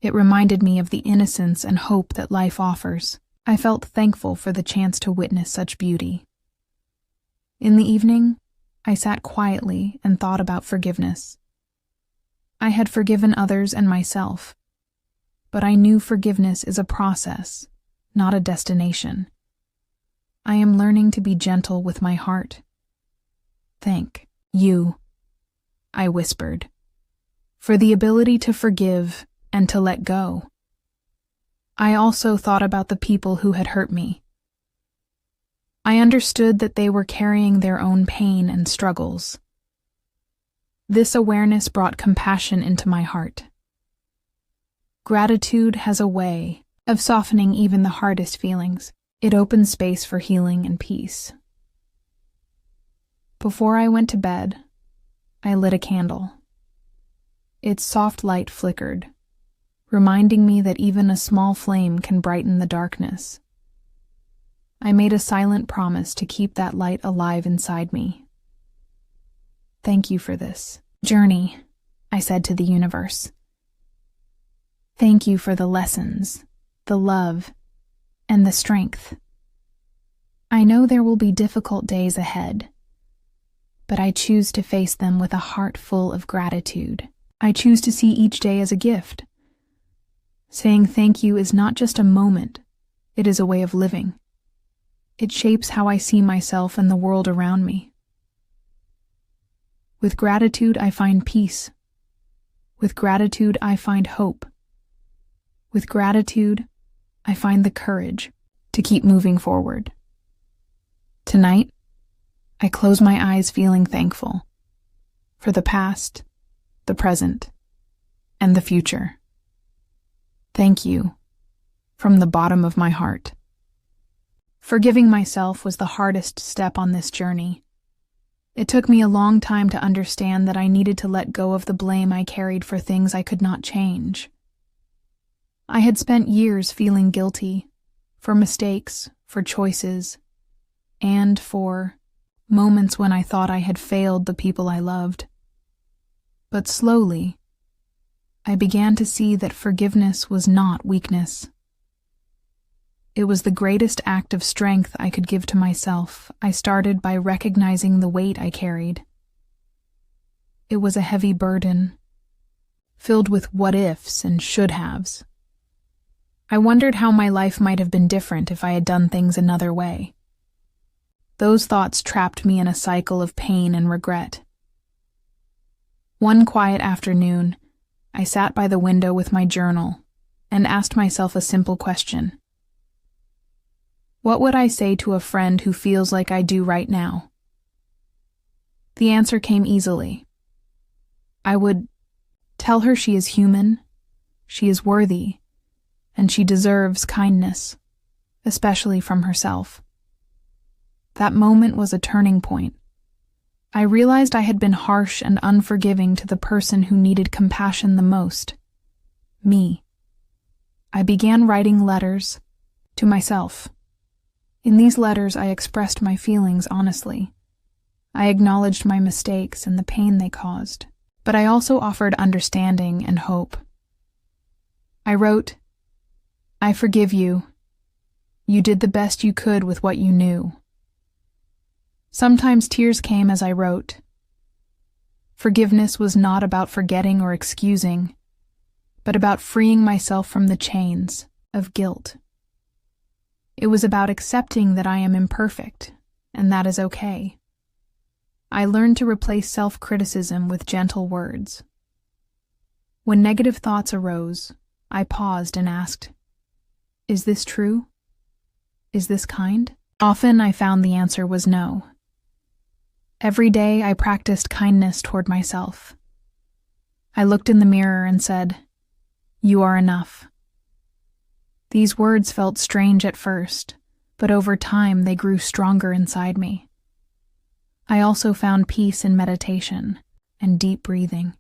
A: It reminded me of the innocence and hope that life offers. I felt thankful for the chance to witness such beauty. In the evening, I sat quietly and thought about forgiveness. I had forgiven others and myself, but I knew forgiveness is a process, not a destination. I am learning to be gentle with my heart. Thank you, I whispered, for the ability to forgive and to let go. I also thought about the people who had hurt me. I understood that they were carrying their own pain and struggles. This awareness brought compassion into my heart. Gratitude has a way of softening even the hardest feelings. It opens space for healing and peace. Before I went to bed, I lit a candle. Its soft light flickered, reminding me that even a small flame can brighten the darkness. I made a silent promise to keep that light alive inside me. Thank you for this journey, I said to the universe. Thank you for the lessons, the love, and the strength. I know there will be difficult days ahead, but I choose to face them with a heart full of gratitude. I choose to see each day as a gift. Saying thank you is not just a moment, it is a way of living. It shapes how I see myself and the world around me. With gratitude, I find peace. With gratitude, I find hope. With gratitude, I find the courage to keep moving forward. Tonight, I close my eyes feeling thankful for the past, the present, and the future. Thank you from the bottom of my heart. Forgiving myself was the hardest step on this journey. It took me a long time to understand that I needed to let go of the blame I carried for things I could not change. I had spent years feeling guilty for mistakes, for choices, and for moments when I thought I had failed the people I loved. But slowly, I began to see that forgiveness was not weakness. It was the greatest act of strength I could give to myself. I started by recognizing the weight I carried. It was a heavy burden, filled with what-ifs and should-haves. I wondered how my life might have been different if I had done things another way. Those thoughts trapped me in a cycle of pain and regret. One quiet afternoon, I sat by the window with my journal and asked myself a simple question. What would I say to a friend who feels like I do right now? The answer came easily. I would tell her she is human, she is worthy, and she deserves kindness, especially from herself. That moment was a turning point. I realized I had been harsh and unforgiving to the person who needed compassion the most, me. I began writing letters to myself. In these letters, I expressed my feelings honestly. I acknowledged my mistakes and the pain they caused, but I also offered understanding and hope. I wrote, "I forgive you. You did the best you could with what you knew." Sometimes tears came as I wrote. Forgiveness was not about forgetting or excusing, but about freeing myself from the chains of guilt. It was about accepting that I am imperfect, and that is okay. I learned to replace self-criticism with gentle words. When negative thoughts arose, I paused and asked, "Is this true? Is this kind?" Often I found the answer was no. Every day I practiced kindness toward myself. I looked in the mirror and said, "You are enough." These words felt strange at first, but over time they grew stronger inside me. I also found peace in meditation and deep breathing.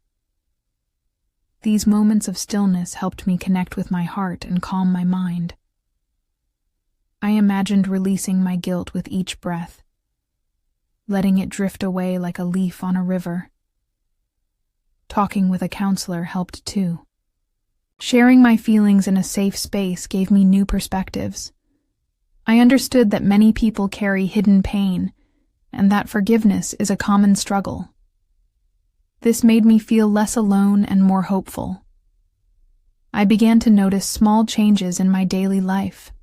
A: These moments of stillness helped me connect with my heart and calm my mind. I imagined releasing my guilt with each breath, letting it drift away like a leaf on a river. Talking with a counselor helped too. Sharing my feelings in a safe space gave me new perspectives. I understood that many people carry hidden pain, and that forgiveness is a common struggle. This made me feel less alone and more hopeful. I began to notice small changes in my daily life.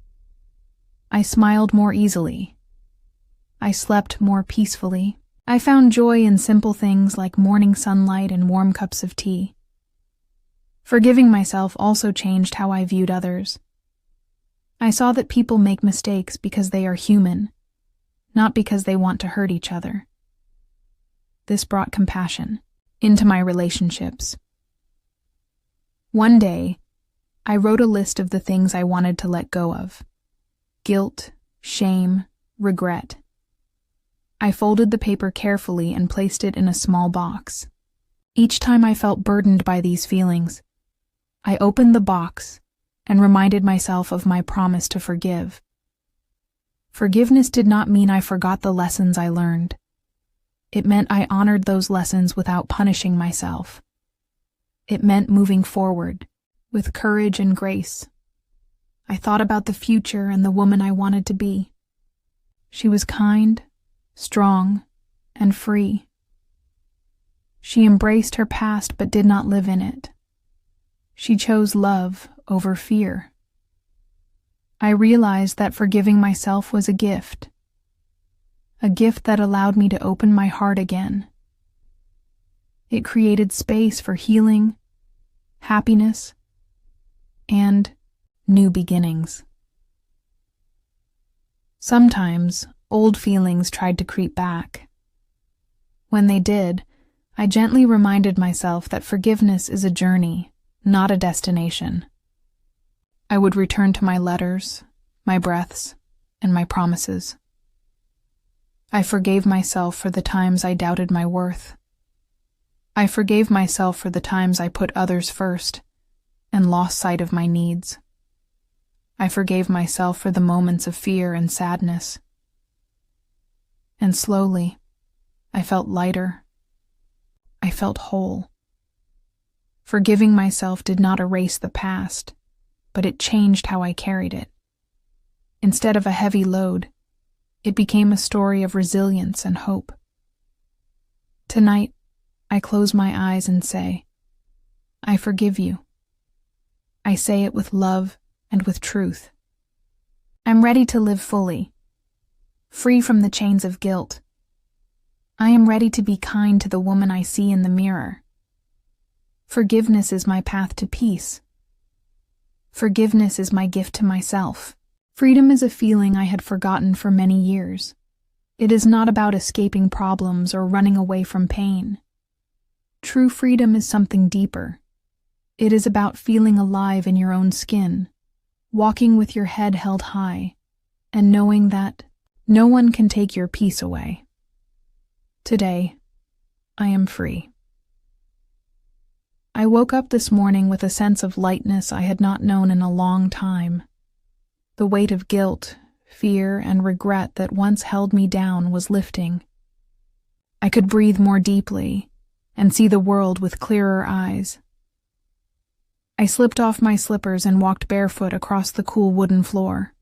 A: I smiled more easily. I slept more peacefully. I found joy in simple things like morning sunlight and warm cups of tea. Forgiving myself also changed how I viewed others. I saw that people make mistakes because they are human, not because they want to hurt each other. This brought compassion into my relationships. One day, I wrote a list of the things I wanted to let go of: guilt, shame, regret. I folded the paper carefully and placed it in a small box. Each time I felt burdened by these feelings, I opened the box and reminded myself of my promise to forgive. Forgiveness did not mean I forgot the lessons I learned. It meant I honored those lessons without punishing myself. It meant moving forward with courage and grace. I thought about the future and the woman I wanted to be. She was kind, strong, and free. She embraced her past but did not live in it. She chose love over fear. I realized that forgiving myself was a gift that allowed me to open my heart again. It created space for healing, happiness, and new beginnings. Sometimes, old feelings tried to creep back. When they did, I gently reminded myself that forgiveness is a journey, not a destination. I would return to my letters, my breaths, and my promises. I forgave myself for the times I doubted my worth. I forgave myself for the times I put others first and lost sight of my needs. I forgave myself for the moments of fear and sadness. And slowly, I felt lighter. I felt whole. Forgiving myself did not erase the past, but it changed how I carried it. Instead of a heavy load, it became a story of resilience and hope. Tonight, I close my eyes and say, I forgive you. I say it with love and with truth. I'm ready to live fully, free from the chains of guilt. I am ready to be kind to the woman I see in the mirror. Forgiveness is my path to peace. Forgiveness is my gift to myself. Freedom is a feeling I had forgotten for many years. It is not about escaping problems or running away from pain. True freedom is something deeper. It is about feeling alive in your own skin, walking with your head held high, and knowing that no one can take your peace away. Today, I am free. I woke up this morning with a sense of lightness I had not known in a long time. The weight of guilt, fear, and regret that once held me down was lifting. I could breathe more deeply and see the world with clearer eyes. I slipped off my slippers and walked barefoot across the cool wooden floor.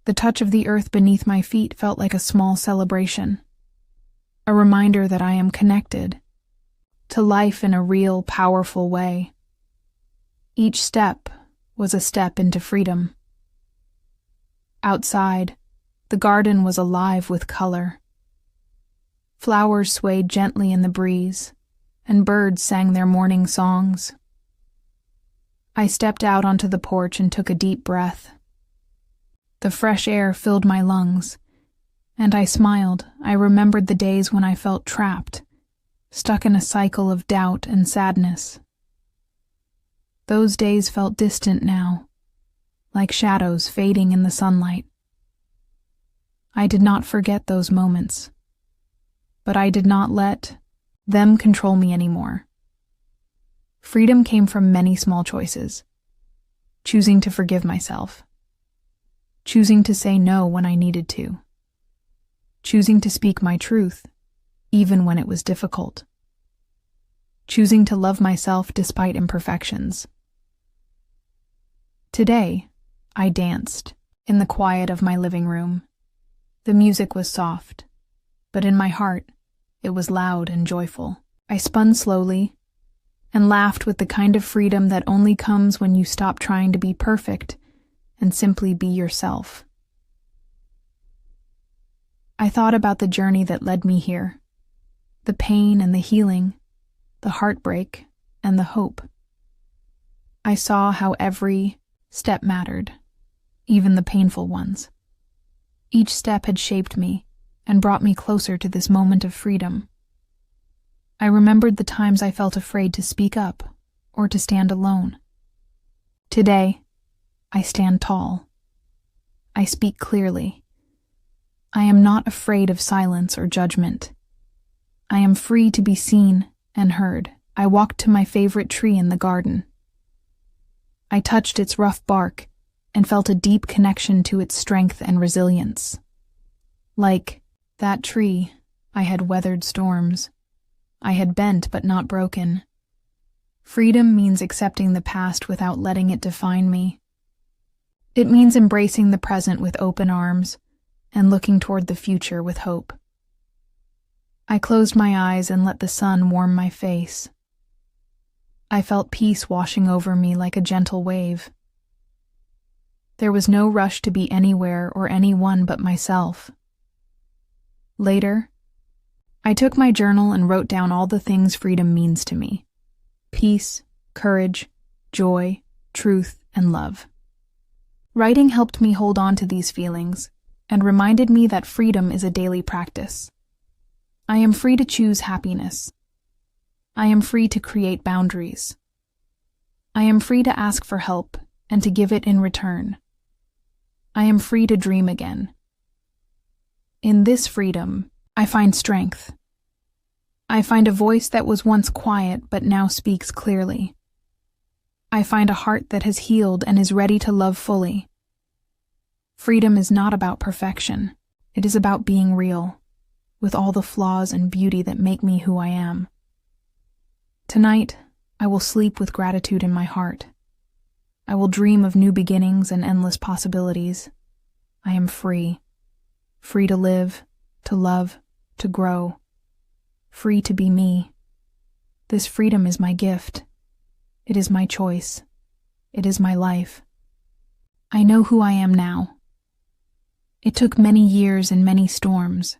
A: The touch of the earth beneath my feet felt like a small celebration, a reminder that I am connected to life in a real, powerful way. Each step was a step into freedom. Outside, the garden was alive with color. Flowers swayed gently in the breeze, and birds sang their morning songs. I stepped out onto the porch and took a deep breath. The fresh air filled my lungs, and I smiled. I remembered the days when I felt trapped, stuck in a cycle of doubt and sadness. Those days felt distant now, like shadows fading in the sunlight. I did not forget those moments, but I did not let them control me anymore. Freedom came from many small choices. Choosing to forgive myself. Choosing to say no when I needed to. Choosing to speak my truth, even when it was difficult. Choosing to love myself despite imperfections. Today, I danced in the quiet of my living room. The music was soft, but in my heart, it was loud and joyful. I spun slowly and laughed with the kind of freedom that only comes when you stop trying to be perfect and simply be yourself. I thought about the journey that led me here, the pain and the healing, the heartbreak and the hope. I saw how every step mattered, even the painful ones. Each step had shaped me and brought me closer to this moment of freedom. I remembered the times I felt afraid to speak up or to stand alone. Today, I stand tall. I speak clearly. I am not afraid of silence or judgment. I am free to be seen and heard. I walked to my favorite tree in the garden. I touched its rough bark and felt a deep connection to its strength and resilience. Like that tree, I had weathered storms. I had bent but not broken. Freedom means accepting the past without letting it define me. It means embracing the present with open arms and looking toward the future with hope. I closed my eyes and let the sun warm my face. I felt peace washing over me like a gentle wave. There was no rush to be anywhere or anyone but myself. Later, I took my journal and wrote down all the things freedom means to me: peace, courage, joy, truth, and love. Writing helped me hold on to these feelings and reminded me that freedom is a daily practice. I am free to choose happiness. I am free to create boundaries. I am free to ask for help and to give it in return. I am free to dream again. In this freedom, I find strength. I find a voice that was once quiet but now speaks clearly. I find a heart that has healed and is ready to love fully. Freedom is not about perfection. It is about being real, with all the flaws and beauty that make me who I am. Tonight, I will sleep with gratitude in my heart. I will dream of new beginnings and endless possibilities. I am free. Free to live, to love, to grow. Free to be me. This freedom is my gift. It is my choice. It is my life. I know who I am now. It took many years and many storms,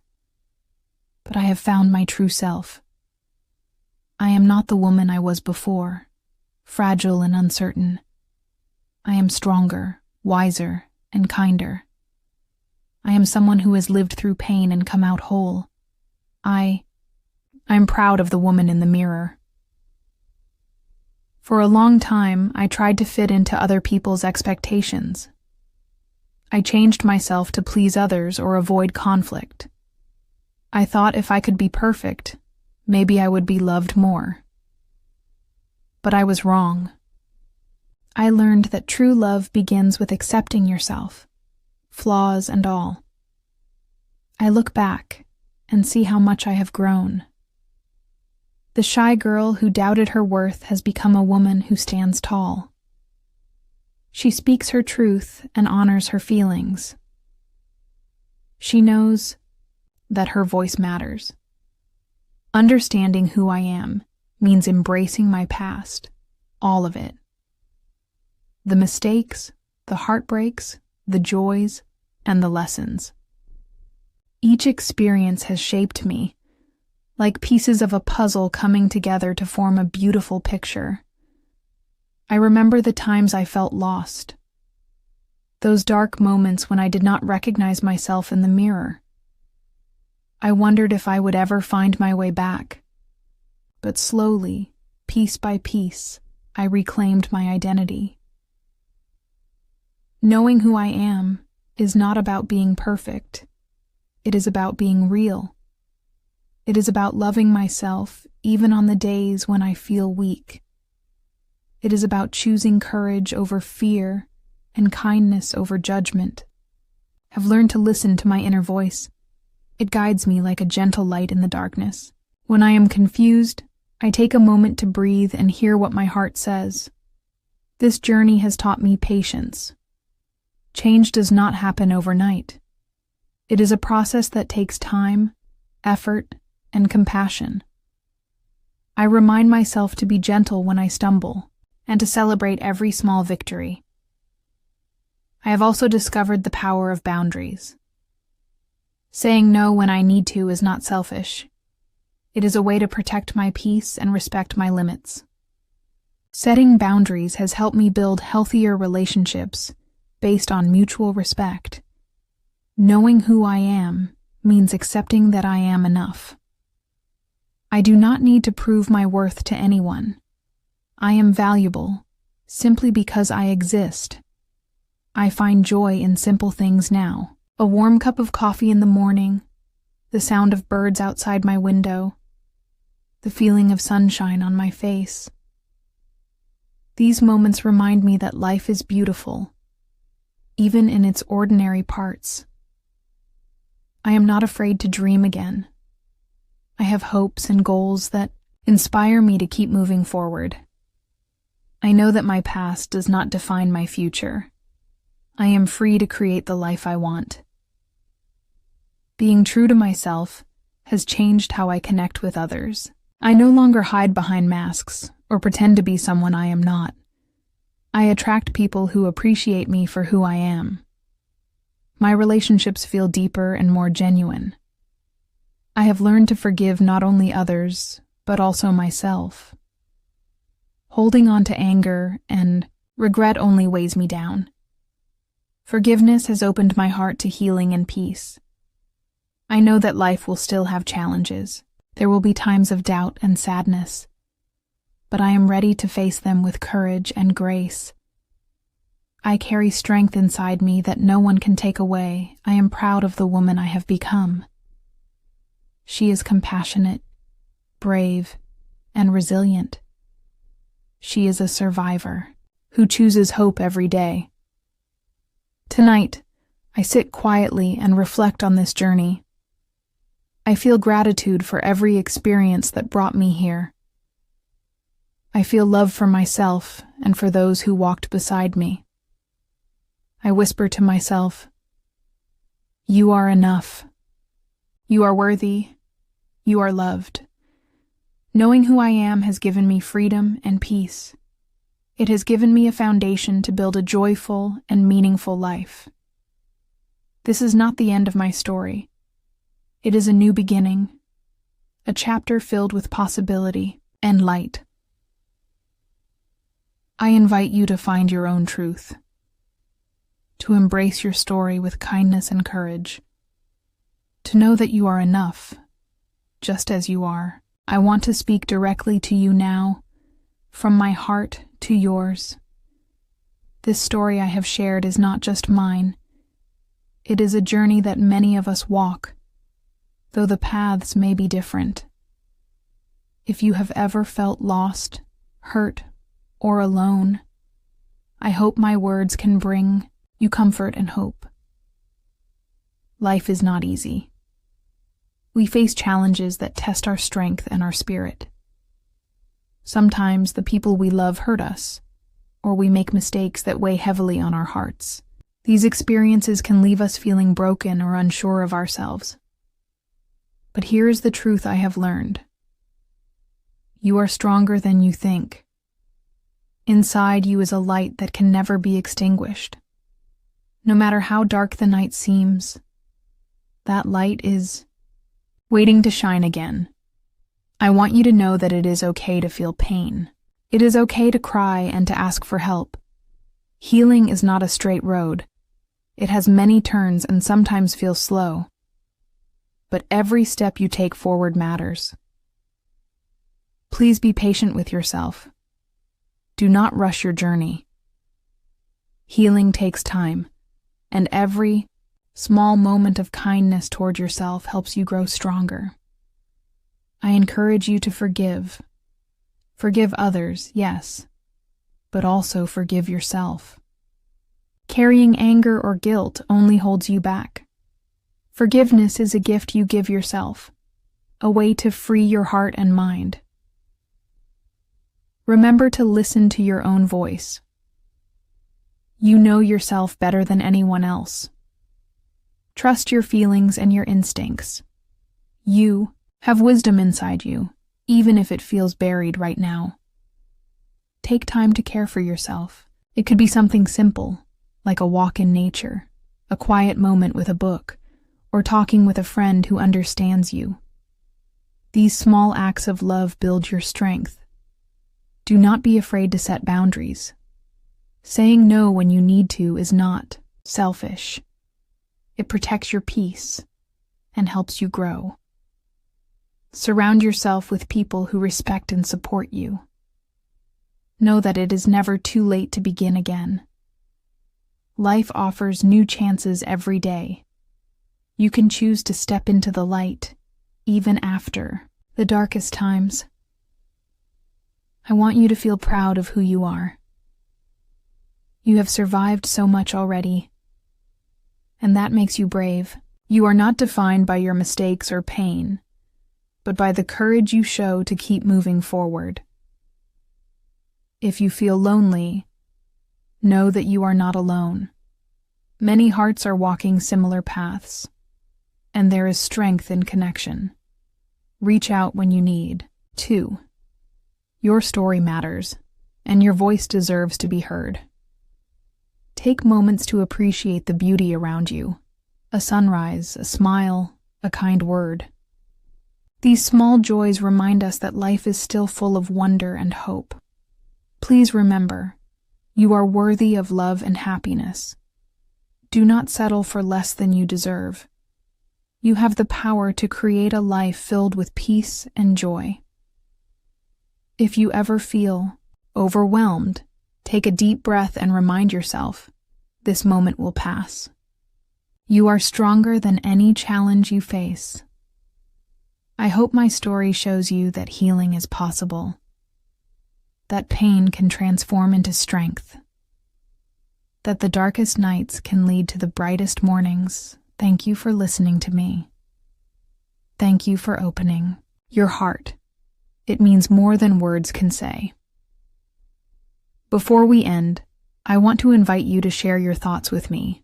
A: but I have found my true self. I am not the woman I was before, fragile and uncertain. I am stronger, wiser, and kinder. I am someone who has lived through pain and come out whole. I'm proud of the woman in the mirror. For a long time, I tried to fit into other people's expectations. I changed myself to please others or avoid conflict. I thought if I could be perfect, maybe I would be loved more. But I was wrong. I learned that true love begins with accepting yourself, flaws and all. I look back and see how much I have grown. The shy girl who doubted her worth has become a woman who stands tall. She speaks her truth and honors her feelings. She knows that her voice matters. Understanding who I am means embracing my past, all of it. The mistakes, the heartbreaks, the joys, and the lessons. Each experience has shaped me, like pieces of a puzzle coming together to form a beautiful picture. I remember the times I felt lost, those dark moments when I did not recognize myself in the mirror. I wondered if I would ever find my way back. But slowly, piece by piece, I reclaimed my identity. Knowing who I am is not about being perfect. It is about being real. It is about loving myself even on the days when I feel weak. It is about choosing courage over fear and kindness over judgment. I've learned to listen to my inner voice. It guides me like a gentle light in the darkness. When I am confused, I take a moment to breathe and hear what my heart says. This journey has taught me patience. Change does not happen overnight. It is a process that takes time, effort, and compassion. I remind myself to be gentle when I stumble, and to celebrate every small victory. I have also discovered the power of boundaries. Saying no when I need to is not selfish. It is a way to protect my peace and respect my limits. Setting boundaries has helped me build healthier relationships based on mutual respect. Knowing who I am means accepting that I am enough. I do not need to prove my worth to anyone. I am valuable simply because I exist. I find joy in simple things now. A warm cup of coffee in the morning, the sound of birds outside my window, the feeling of sunshine on my face. These moments remind me that life is beautiful, even in its ordinary parts. I am not afraid to dream again. I have hopes and goals that inspire me to keep moving forward. I know that my past does not define my future. I am free to create the life I want. Being true to myself has changed how I connect with others. I no longer hide behind masks or pretend to be someone I am not. I attract people who appreciate me for who I am. My relationships feel deeper and more genuine. I have learned to forgive not only others, but also myself. Holding on to anger and regret only weighs me down. Forgiveness has opened my heart to healing and peace. I know that life will still have challenges. There will be times of doubt and sadness, but I am ready to face them with courage and grace. I carry strength inside me that no one can take away. I am proud of the woman I have become. She is compassionate, brave, and resilient. She is a survivor who chooses hope every day. Tonight, I sit quietly and reflect on this journey. I feel gratitude for every experience that brought me here. I feel love for myself and for those who walked beside me. I whisper to myself, "You are enough. You are worthy. You are loved." Knowing who I am has given me freedom and peace. It has given me a foundation to build a joyful and meaningful life. This is not the end of my story. It is a new beginning, a chapter filled with possibility and light. I invite you to find your own truth, to embrace your story with kindness and courage, to know that you are enough, just as you are. I want to speak directly to you now, from my heart to yours. This story I have shared is not just mine. It is a journey that many of us walk, though the paths may be different. If you have ever felt lost, hurt, or alone, I hope my words can bring you comfort and hope. Life is not easy. We face challenges that test our strength and our spirit. Sometimes the people we love hurt us, or we make mistakes that weigh heavily on our hearts. These experiences can leave us feeling broken or unsure of ourselves. But here is the truth I have learned. You are stronger than you think. Inside you is a light that can never be extinguished. No matter how dark the night seems, that light is waiting to shine again. I want you to know that it is okay to feel pain. It is okay to cry and to ask for help. Healing is not a straight road. It has many turns and sometimes feels slow. But every step you take forward matters. Please be patient with yourself. Do not rush your journey. Healing takes time, and every small moment of kindness toward yourself helps you grow stronger. I encourage you to forgive. Forgive others, yes, but also forgive yourself. Carrying anger or guilt only holds you back. Forgiveness is a gift you give yourself, a way to free your heart and mind. Remember to listen to your own voice. You know yourself better than anyone else. Trust your feelings and your instincts. You have wisdom inside you, even if it feels buried right now. Take time to care for yourself. It could be something simple, like a walk in nature, a quiet moment with a book, or talking with a friend who understands you. These small acts of love build your strength. Do not be afraid to set boundaries. Saying no when you need to is not selfish. It protects your peace and helps you grow. Surround yourself with people who respect and support you. Know that it is never too late to begin again. Life offers new chances every day. You can choose to step into the light, even after the darkest times. I want you to feel proud of who you are. You have survived so much already, and that makes you brave. You are not defined by your mistakes or pain, but by the courage you show to keep moving forward. If you feel lonely, know that you are not alone. Many hearts are walking similar paths, and there is strength in connection. Reach out when you need. 2. Your story matters, and your voice deserves to be heard. Take moments to appreciate the beauty around you. A sunrise, a smile, a kind word. These small joys remind us that life is still full of wonder and hope. Please remember, you are worthy of love and happiness. Do not settle for less than you deserve. You have the power to create a life filled with peace and joy. If you ever feel overwhelmed, take a deep breath and remind yourself, this moment will pass. You are stronger than any challenge you face. I hope my story shows you that healing is possible, that pain can transform into strength, that the darkest nights can lead to the brightest mornings. Thank you for listening to me. Thank you for opening your heart. It means more than words can say. Before we end, I want to invite you to share your thoughts with me.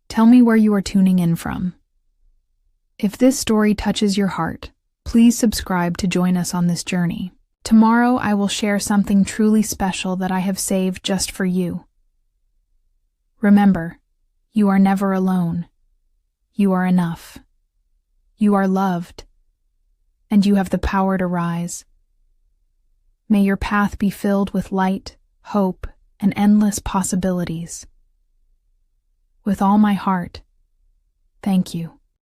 A: Tell me where you are tuning in from. If this story touches your heart, please subscribe to join us on this journey. Tomorrow I will share something truly special that I have saved just for you. Remember, you are never alone. You are enough. You are loved. And you have the power to rise. May your path be filled with light, hope, and endless possibilities. With all my heart, thank you.